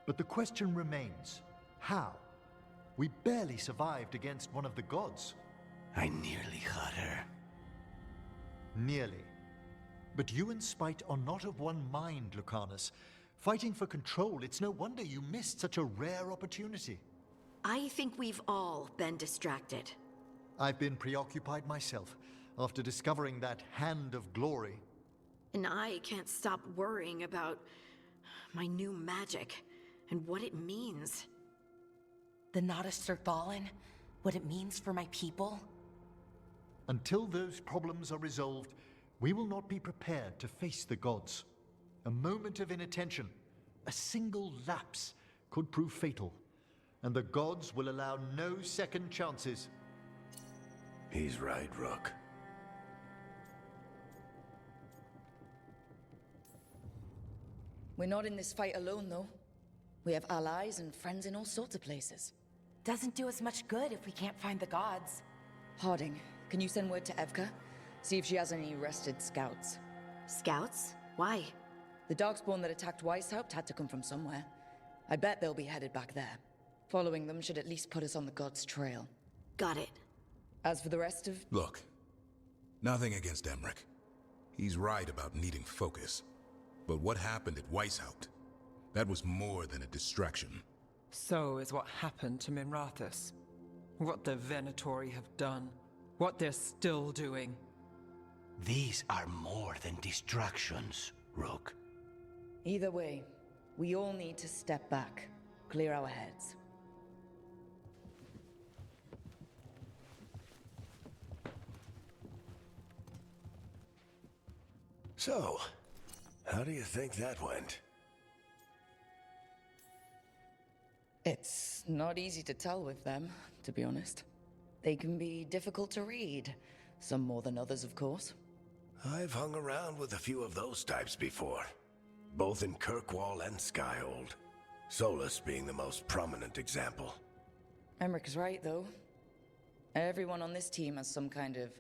But the question remains, how? We barely survived against one of the gods. I nearly had her. Nearly. But you and Spite are not of one mind, Lucanus. Fighting for control, it's no wonder you missed such a rare opportunity. I think we've all been distracted. I've been preoccupied myself, after discovering that Hand of Glory. And I can't stop worrying about my new magic and what it means. The Nodists are fallen? What it means for my people? Until those problems are resolved, we will not be prepared to face the gods. A moment of inattention, a single lapse, could prove fatal, and the gods will allow no second chances. He's right, Rook. We're not in this fight alone, though. We have allies and friends in all sorts of places. Doesn't do us much good if we can't find the gods. Harding, can you send word to Evka? See if she has any rested scouts. Scouts? Why? The Darkspawn that attacked Weishaupt had to come from somewhere. I bet they'll be headed back there. Following them should at least put us on the gods' trail. Got it. As for the rest of... Look, nothing against Emmerich. He's right about needing focus. But what happened at Weishaupt? That was more than a distraction. So is what happened to Minrathous. What the Venatori have done. What they're still doing. These are more than distractions, Rook. Either way, we all need to step back, clear our heads. So, how do you think that went? It's not easy to tell with them, to be honest. They can be difficult to read. Some more than others, of course. I've hung around with a few of those types before. Both in Kirkwall and Skyhold. Solus being the most prominent example. Emmerich is right, though. Everyone on this team has some kind of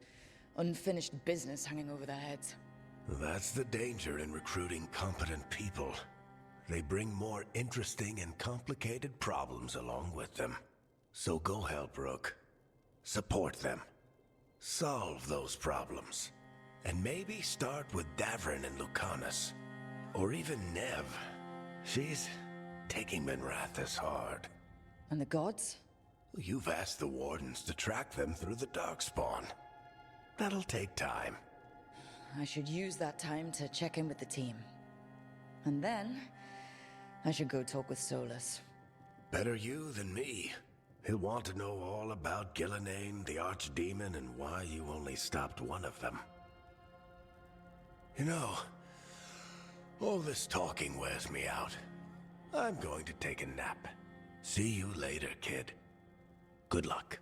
unfinished business hanging over their heads. That's the danger in recruiting competent people. They bring more interesting and complicated problems along with them. So go help Rook. Support them. Solve those problems. And maybe start with Davrin and Lucanus. Or even Nev. She's taking Minrathous hard. And the gods? You've asked the Wardens to track them through the Darkspawn. That'll take time. I should use that time to check in with the team. And then, I should go talk with Solus. Better you than me. He'll want to know all about Gillenane, the Archdemon, and why you only stopped one of them. You know, all this talking wears me out. I'm going to take a nap. See you later, kid. Good luck.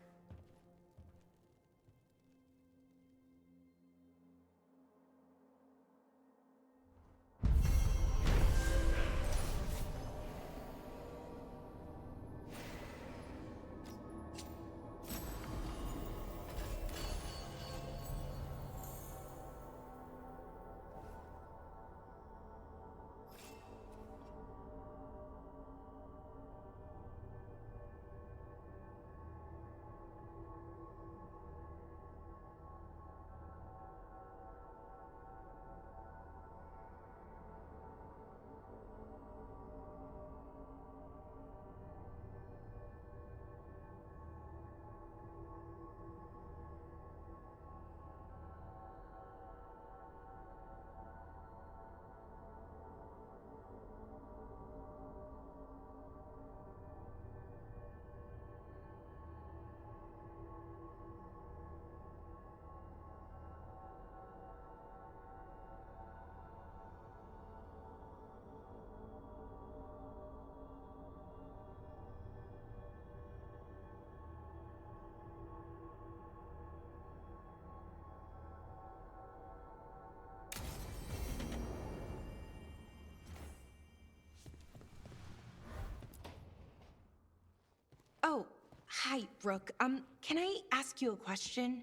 Oh, hi, Rook. Can I ask you a question?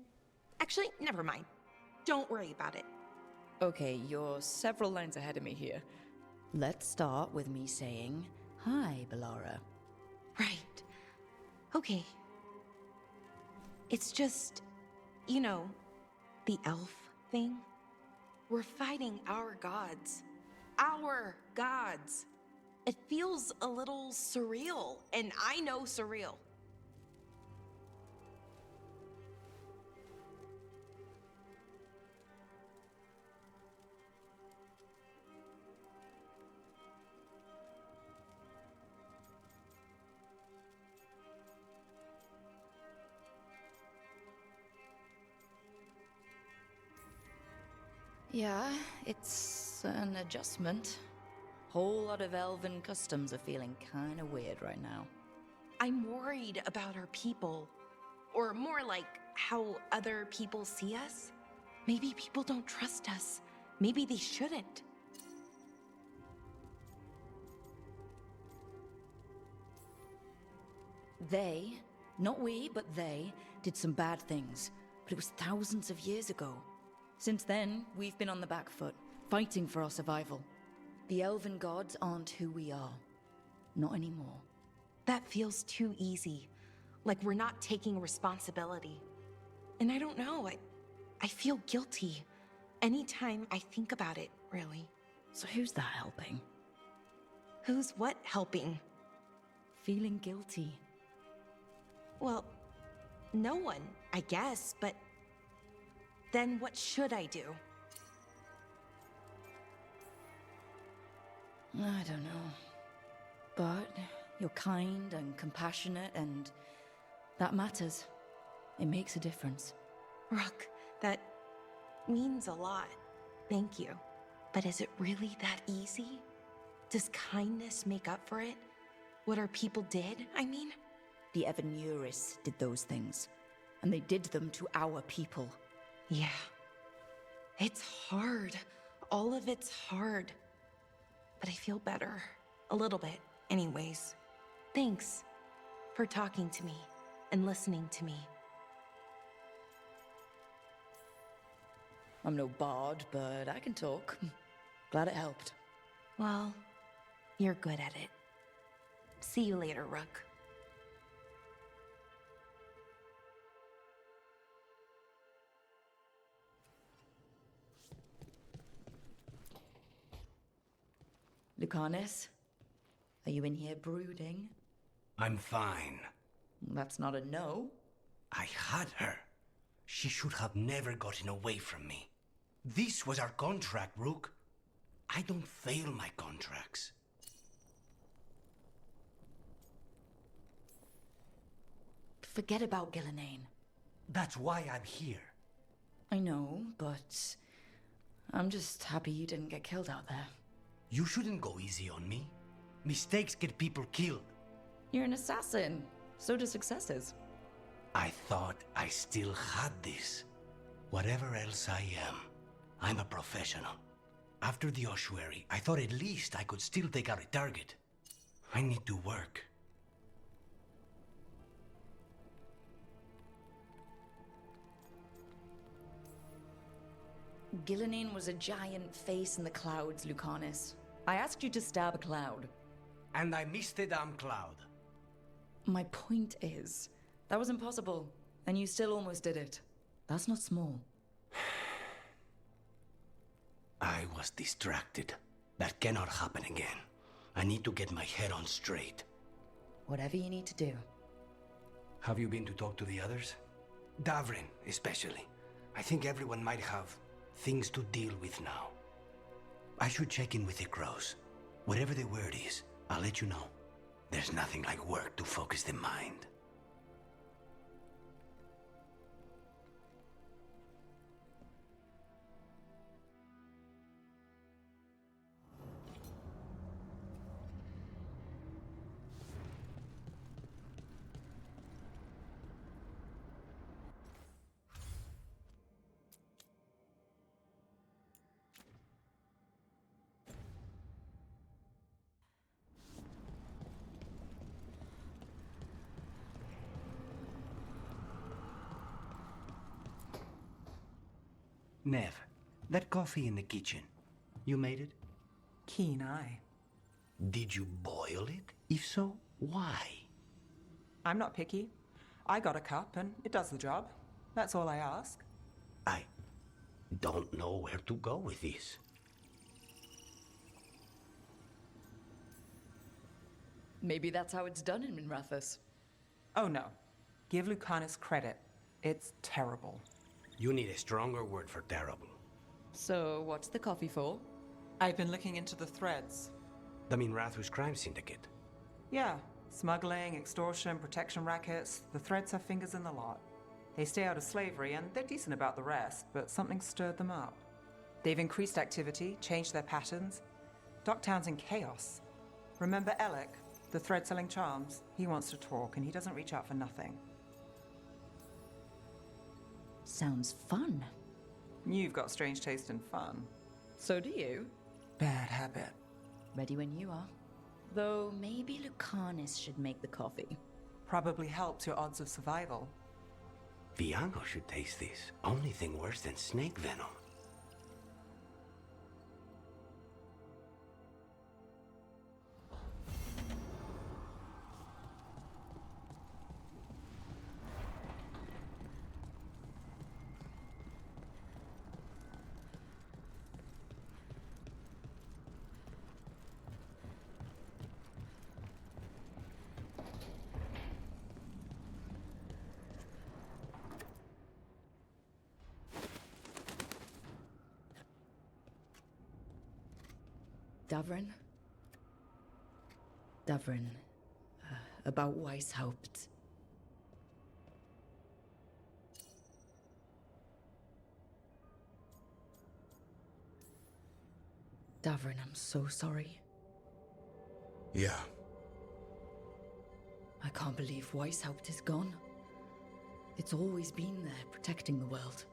Actually, never mind. Don't worry about it. Okay, you're several lines ahead of me here. Let's start with me saying, hi, Bellara. Right. Okay. It's just, you know, the elf thing. We're fighting our gods. Our gods. It feels a little surreal, and I know surreal. Yeah, it's an adjustment. Whole lot of elven customs are feeling kinda weird right now. I'm worried about our people. Or more like how other people see us. Maybe people don't trust us. Maybe they shouldn't. They, not we, but they, did some bad things. But it was thousands of years ago. Since then, we've been on the back foot, fighting for our survival. The elven gods aren't who we are. Not anymore. That feels too easy. Like we're not taking responsibility. And I don't know, I feel guilty. Anytime I think about it, really. So who's that helping? Who's what helping? Feeling guilty. Well, no one, I guess, but then what should I do? I don't know. But you're kind and compassionate, and that matters. It makes a difference. Rook, that means a lot. Thank you. But is it really that easy? Does kindness make up for it? What our people did, I mean? The Evanuris did those things, and they did them to our people. Yeah. It's hard. All of it's hard. But I feel better. A little bit, anyways. Thanks for talking to me and listening to me. I'm no bard, but I can talk. Glad it helped. Well, you're good at it. See you later, Rook. Lucanus, are you in here brooding? I'm fine. That's not a no. I had her. She should have never gotten away from me. This was our contract, Rook. I don't fail my contracts. Forget about Gillenane. That's why I'm here. I know, but I'm just happy you didn't get killed out there. You shouldn't go easy on me. Mistakes get people killed. You're an assassin. So do successes. I thought I still had this. Whatever else I am, I'm a professional. After the ossuary, I thought at least I could still take out a target. I need to work. Gillenane was a giant face in the clouds, Lucanus. I asked you to stab a cloud. And I missed the damn cloud. My point is, that was impossible, and you still almost did it. That's not small. I was distracted. That cannot happen again. I need to get my head on straight. Whatever you need to do. Have you been to talk to the others? Davrin, especially. I think everyone might have things to deal with now. I should check in with the crows. Whatever the word is, I'll let you know. There's nothing like work to focus the mind. Nev, that coffee in the kitchen, you made it? Keen eye. Did you boil it? If so, why? I'm not picky. I got a cup and it does the job. That's all I ask. I don't know where to go with this. Maybe that's how it's done in Minrathous. Oh no. Give Lucanus credit. It's terrible. You need a stronger word for terrible. So, what's the coffee for? I've been looking into the threads. The Minrathous crime syndicate. Yeah. Smuggling, extortion, protection rackets. The threads have fingers in the lot. They stay out of slavery and they're decent about the rest, but something stirred them up. They've increased activity, changed their patterns. Docktown's in chaos. Remember Alec, the thread-selling charms? He wants to talk and he doesn't reach out for nothing. Sounds fun. You've got strange taste in fun. So do you. Bad habit. Ready when you are. Though maybe Lucanus should make the coffee. Probably helps your odds of survival. Viango should taste this. Only thing worse than snake venom. Davrin? Davrin, about Weishaupt. Davrin, I'm so sorry. Yeah. I can't believe Weishaupt is gone. It's always been there, protecting the world.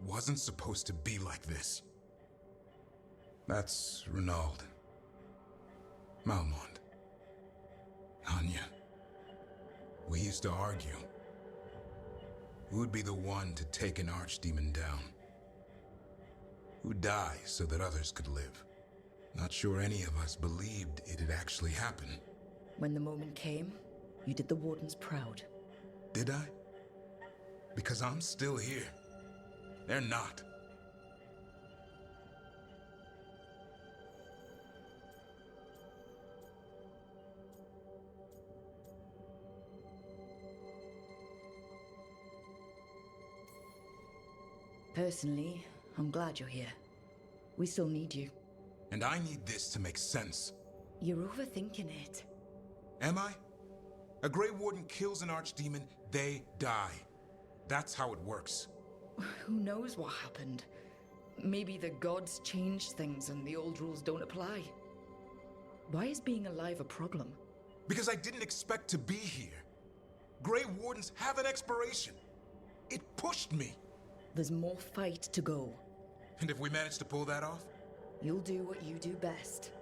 Wasn't supposed to be like this. That's Renaud. Malmond. Anya. We used to argue. Who'd be the one to take an archdemon down? Who'd die so that others could live? Not sure any of us believed it'd actually happen. When the moment came, you did the Wardens proud. Did I? Because I'm still here. They're not. Personally, I'm glad you're here. We still need you. And I need this to make sense. You're overthinking it. Am I? A Grey Warden kills an archdemon, they die. That's how it works. Who knows what happened? Maybe the gods changed things and the old rules don't apply. Why is being alive a problem? Because I didn't expect to be here. Grey Wardens have an expiration. It pushed me. There's more fight to go. And if we manage to pull that off? You'll do what you do best.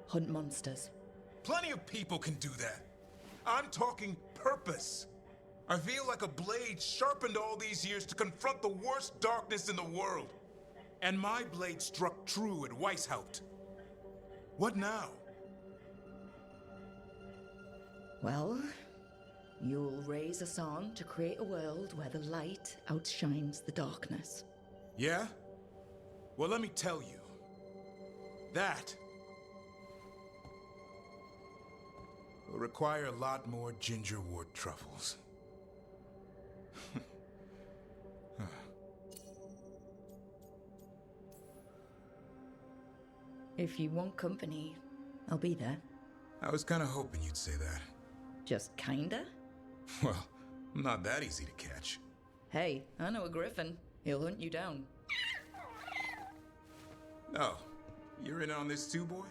Hunt monsters. Plenty of people can do that. I'm talking purpose. I feel like a blade sharpened all these years to confront the worst darkness in the world. And my blade struck true at Weishaupt. What now? Well, you'll raise a song to create a world where the light outshines the darkness. Yeah? Well, let me tell you. That will require a lot more gingerwort truffles. If you want company, I'll be there. I was kind of hoping you'd say that. Just kinda? Well, I'm not that easy to catch. Hey, I know a griffin. He'll hunt you down. Oh, you're in on this too, boy?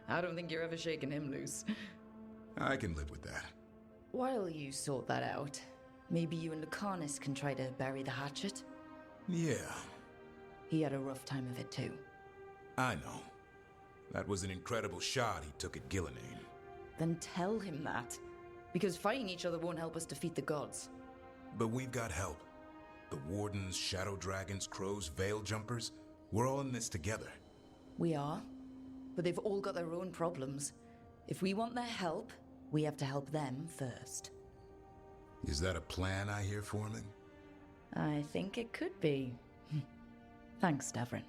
I don't think you're ever shaking him loose. I can live with that. While you sort that out, maybe you and Lucanus can try to bury the hatchet? Yeah. He had a rough time of it too. I know. That was an incredible shot he took at Gillinane. Then tell him that. Because fighting each other won't help us defeat the gods. But we've got help. The Wardens, Shadow Dragons, Crows, Veil Jumpers, we're all in this together. We are. But they've all got their own problems. If we want their help, we have to help them first. Is that a plan I hear forming? I think it could be. Thanks, Davrin.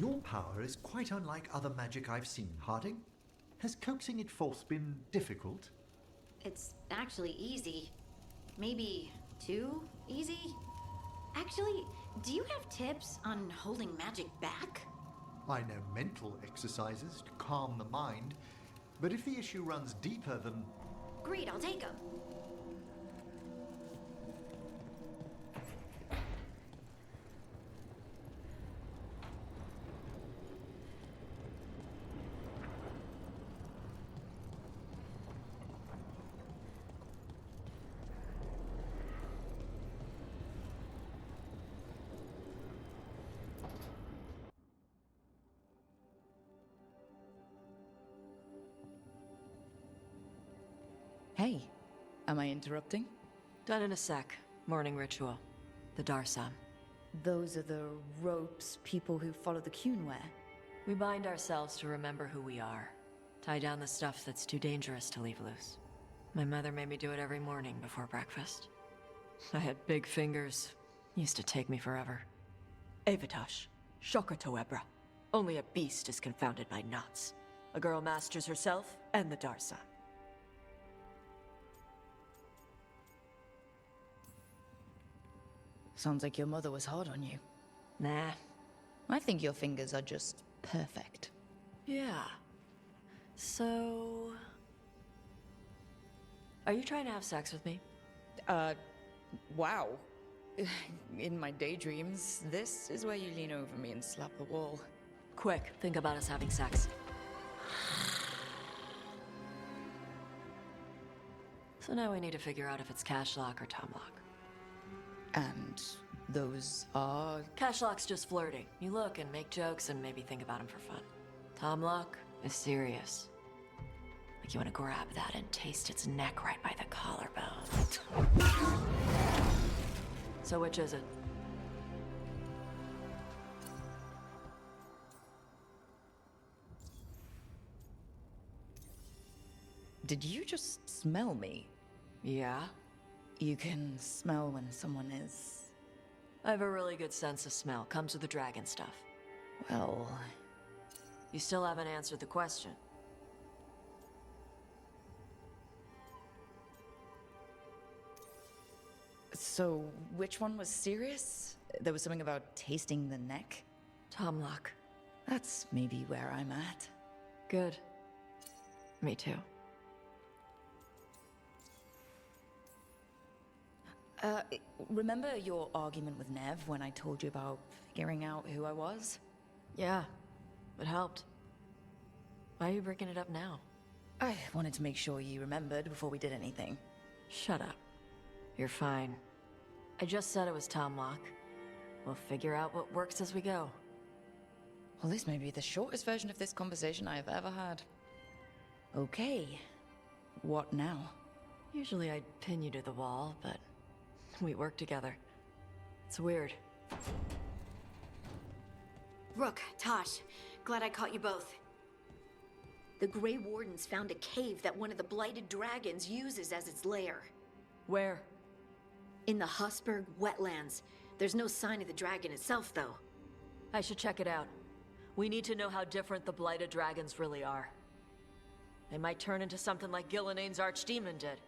Your power is quite unlike other magic I've seen, Harding. Has coaxing it forth been difficult? It's actually easy. Maybe too easy? Actually, do you have tips on holding magic back? I know mental exercises to calm the mind, but if the issue runs deeper than... Great, I'll take them. Hey, am I interrupting? Done in a sec. Morning ritual. The Darsam. Those are the ropes people who follow the Qun wear. We bind ourselves to remember who we are. Tie down the stuff that's too dangerous to leave loose. My mother made me do it every morning before breakfast. I had big fingers. Used to take me forever. Avatash. Shokratoebra. Only a beast is confounded by knots. A girl masters herself and the Darsam. Sounds like your mother was hard on you. Nah. I think your fingers are just perfect. Yeah. So... Are you trying to have sex with me? Wow. In my daydreams, this is where you lean over me and slap the wall. Quick, think about us having sex. So now we need to figure out if it's Cashlock or Tomlock. And those are... Cashlock's just flirting. You look and make jokes and maybe think about him for fun. Tomlock is serious. Like you want to grab that and taste its neck right by the collarbone. So which is it? Did you just smell me? Yeah? You can smell when someone is... I have a really good sense of smell. Comes with the dragon stuff. Well... You still haven't answered the question. So, which one was serious? There was something about tasting the neck? Tomlock. That's maybe where I'm at. Good. Me too. Remember your argument with Nev when I told you about figuring out who I was? Yeah, it helped. Why are you bringing it up now? I wanted to make sure you remembered before we did anything. Shut up. You're fine. I just said it was Tomlock. We'll figure out what works as we go. Well, this may be the shortest version of this conversation I have ever had. Okay. What now? Usually I'd pin you to the wall, but we work together. It's weird. Rook, Tosh, glad I caught you both. The Grey Wardens found a cave that one of the Blighted Dragons uses as its lair. Where? In the Husberg wetlands. There's no sign of the dragon itself, though. I should check it out. We need to know how different the Blighted Dragons really are. They might turn into something like Gillenane's archdemon did.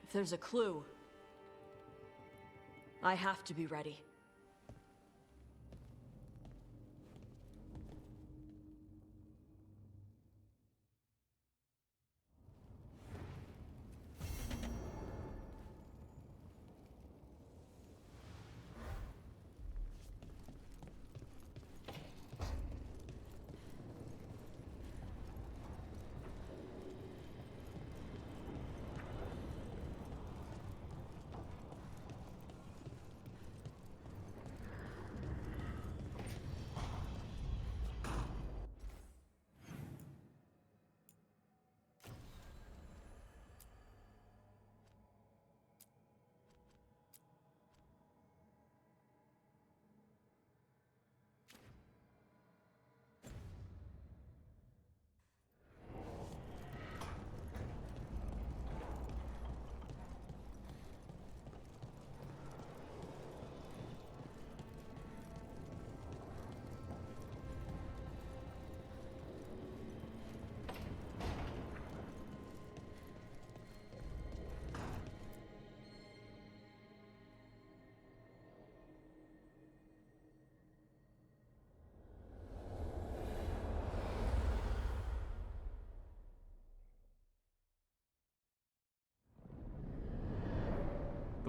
If there's a clue, I have to be ready.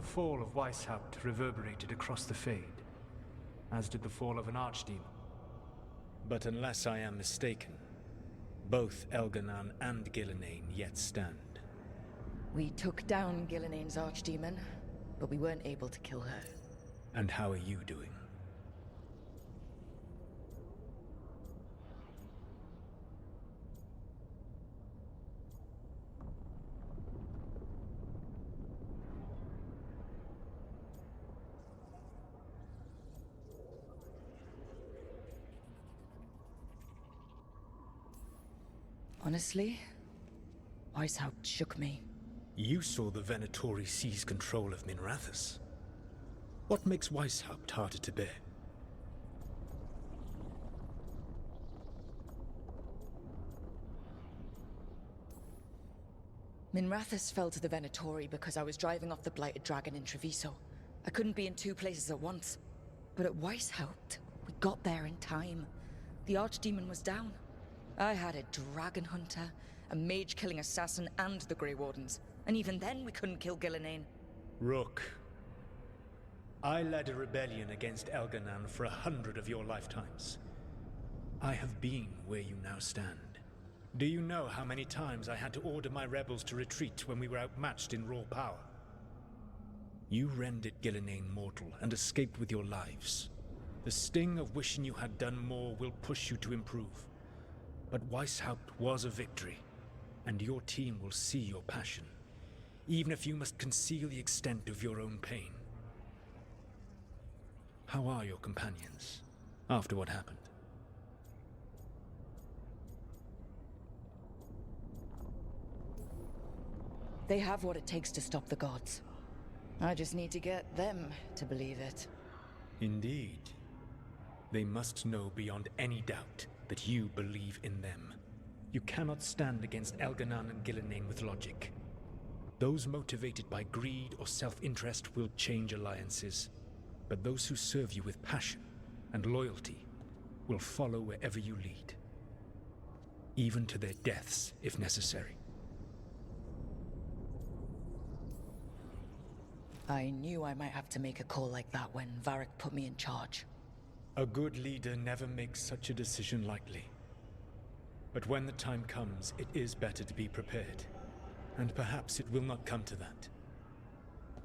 fall of Weishaupt reverberated across the Fade, as did the fall of an archdemon. But unless I am mistaken, both Elganan and Gillenane yet stand. We took down Gillenane's archdemon, but we weren't able to kill her. And how are you doing? Honestly, Weishaupt shook me. You saw the Venatori seize control of Minrathous. What makes Weishaupt harder to bear? Minrathous fell to the Venatori because I was driving off the Blighted Dragon in Treviso. I couldn't be in two places at once. But at Weishaupt, we got there in time. The Archdemon was down. I had a Dragon Hunter, a mage-killing assassin, and the Grey Wardens. And even then, we couldn't kill Gillenane. Rook, I led a rebellion against Elganan for 100 of your lifetimes. I have been where you now stand. Do you know how many times I had to order my rebels to retreat when we were outmatched in raw power? You rendered Gillenane mortal and escaped with your lives. The sting of wishing you had done more will push you to improve. But Weishaupt was a victory, and your team will see your passion, even if you must conceal the extent of your own pain. How are your companions, after what happened? They have what it takes to stop the gods. I just need to get them to believe it. Indeed. They must know beyond any doubt that you believe in them. You cannot stand against Elganan and Gillenane with logic. Those motivated by greed or self-interest will change alliances, but those who serve you with passion and loyalty will follow wherever you lead, even to their deaths if necessary. I knew I might have to make a call like that when Varric put me in charge. A good leader never makes such a decision lightly. But when the time comes, it is better to be prepared. And perhaps it will not come to that.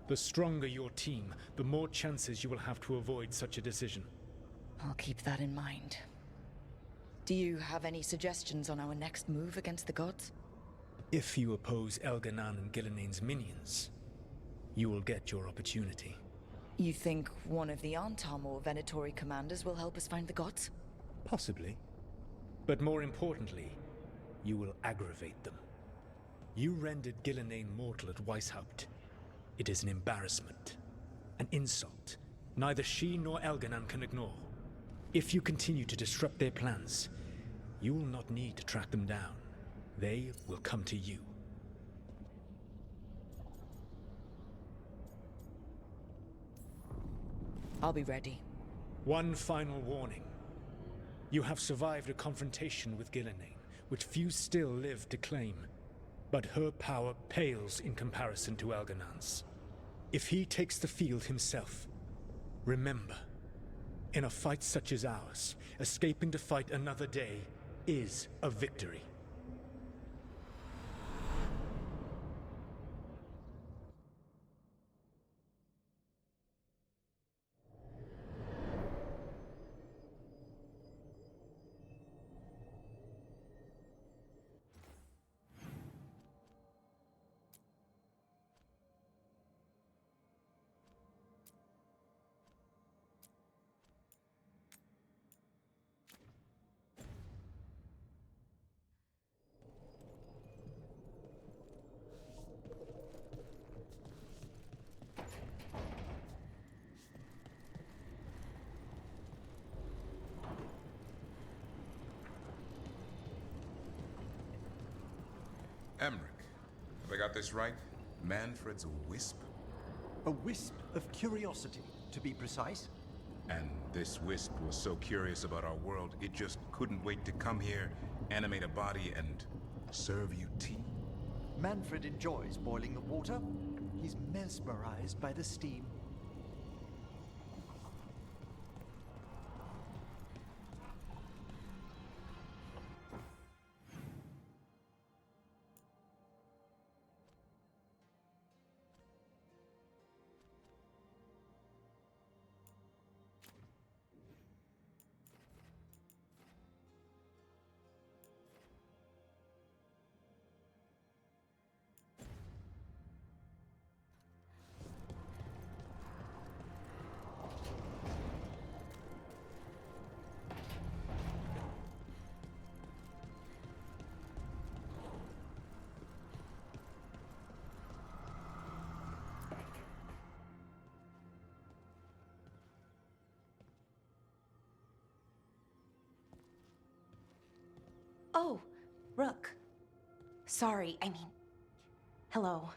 The stronger your team, the more chances you will have to avoid such a decision. I'll keep that in mind. Do you have any suggestions on our next move against the gods? If you oppose Elganan and Gillenane's minions, you will get your opportunity. You think one of the Antam or Venatori commanders will help us find the gods? Possibly. But more importantly, you will aggravate them. You rendered Gillenane mortal at Weishaupt. It is an embarrassment, an insult, neither she nor Elganan can ignore. If you continue to disrupt their plans, you will not need to track them down. They will come to you. I'll be ready. One final warning. You have survived a confrontation with Gillenane, which few still live to claim. But her power pales in comparison to Elganan's. If he takes the field himself, remember, in a fight such as ours, escaping to fight another day is a victory. Emmerich, have I got this right? Manfred's a wisp? A wisp of curiosity, to be precise. And this wisp was so curious about our world, it just couldn't wait to come here, animate a body, and serve you tea? Manfred enjoys boiling the water. He's mesmerized by the steam. Oh, Rook. Sorry, I mean... Hello.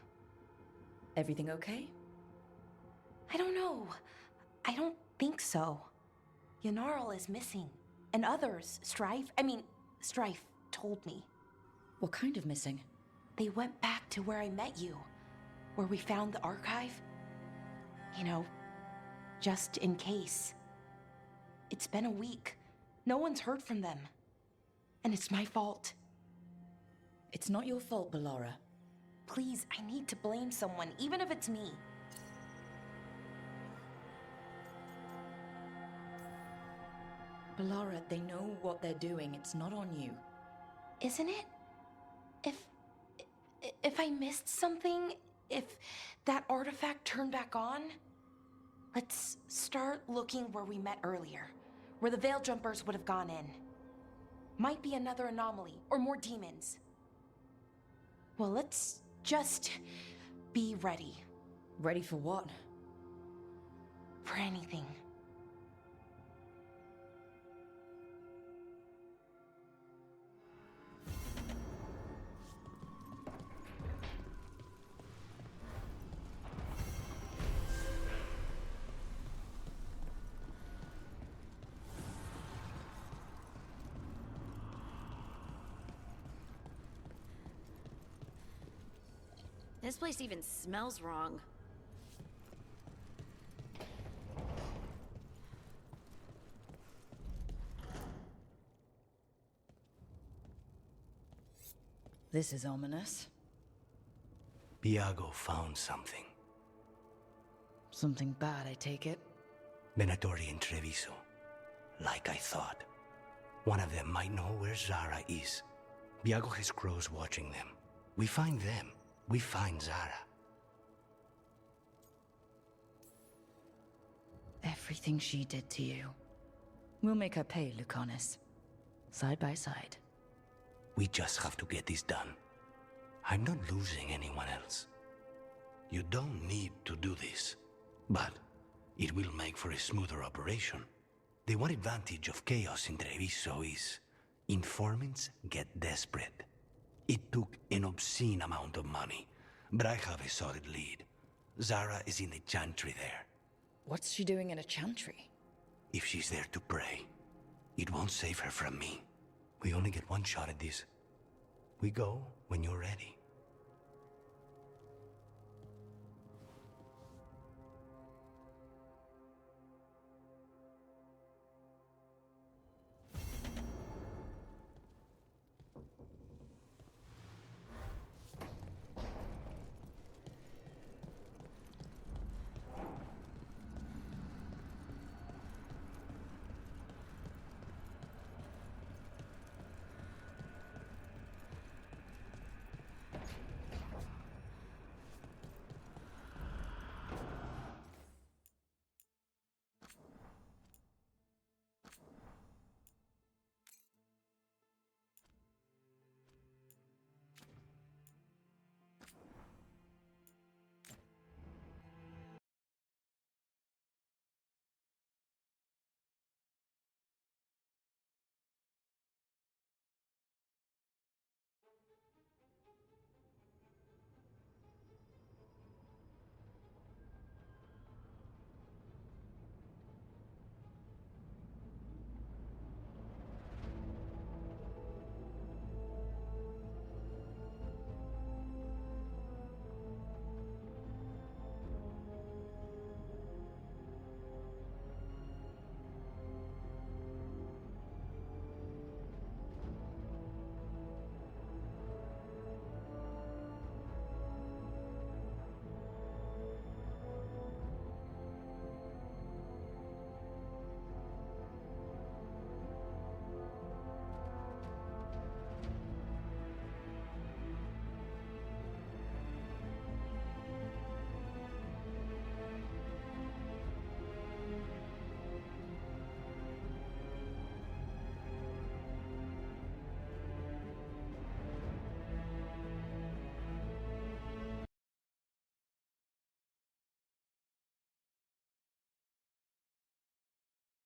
Everything okay? I don't know. I don't think so. Yanarl is missing. And others, Strife told me. What kind of missing? They went back to where I met you. Where we found the archive. You know, just in case. It's been a week. No one's heard from them. And it's my fault. It's not your fault, Bellara. Please, I need to blame someone, even if it's me. Bellara, they know what they're doing. It's not on you. Isn't it? If I missed something, if that artifact turned back on, let's start looking where we met earlier, where the Veil Jumpers would have gone in. Might be another anomaly, or more demons. Well, let's just be ready. Ready for what? For anything. This place even smells wrong. This is ominous. Viago found something. Something bad, I take it. Venatori and Treviso. Like I thought. One of them might know where Zara is. Viago has crows watching them. We find them. We find Zara. Everything she did to you. We'll make her pay, Lucanus. Side by side. We just have to get this done. I'm not losing anyone else. You don't need to do this, but it will make for a smoother operation. The one advantage of chaos in Treviso is informants get desperate. It took an obscene amount of money, but I have a solid lead. Zara is in the chantry there. What's she doing in a chantry? If she's there to pray, it won't save her from me. We only get one shot at this. We go when you're ready.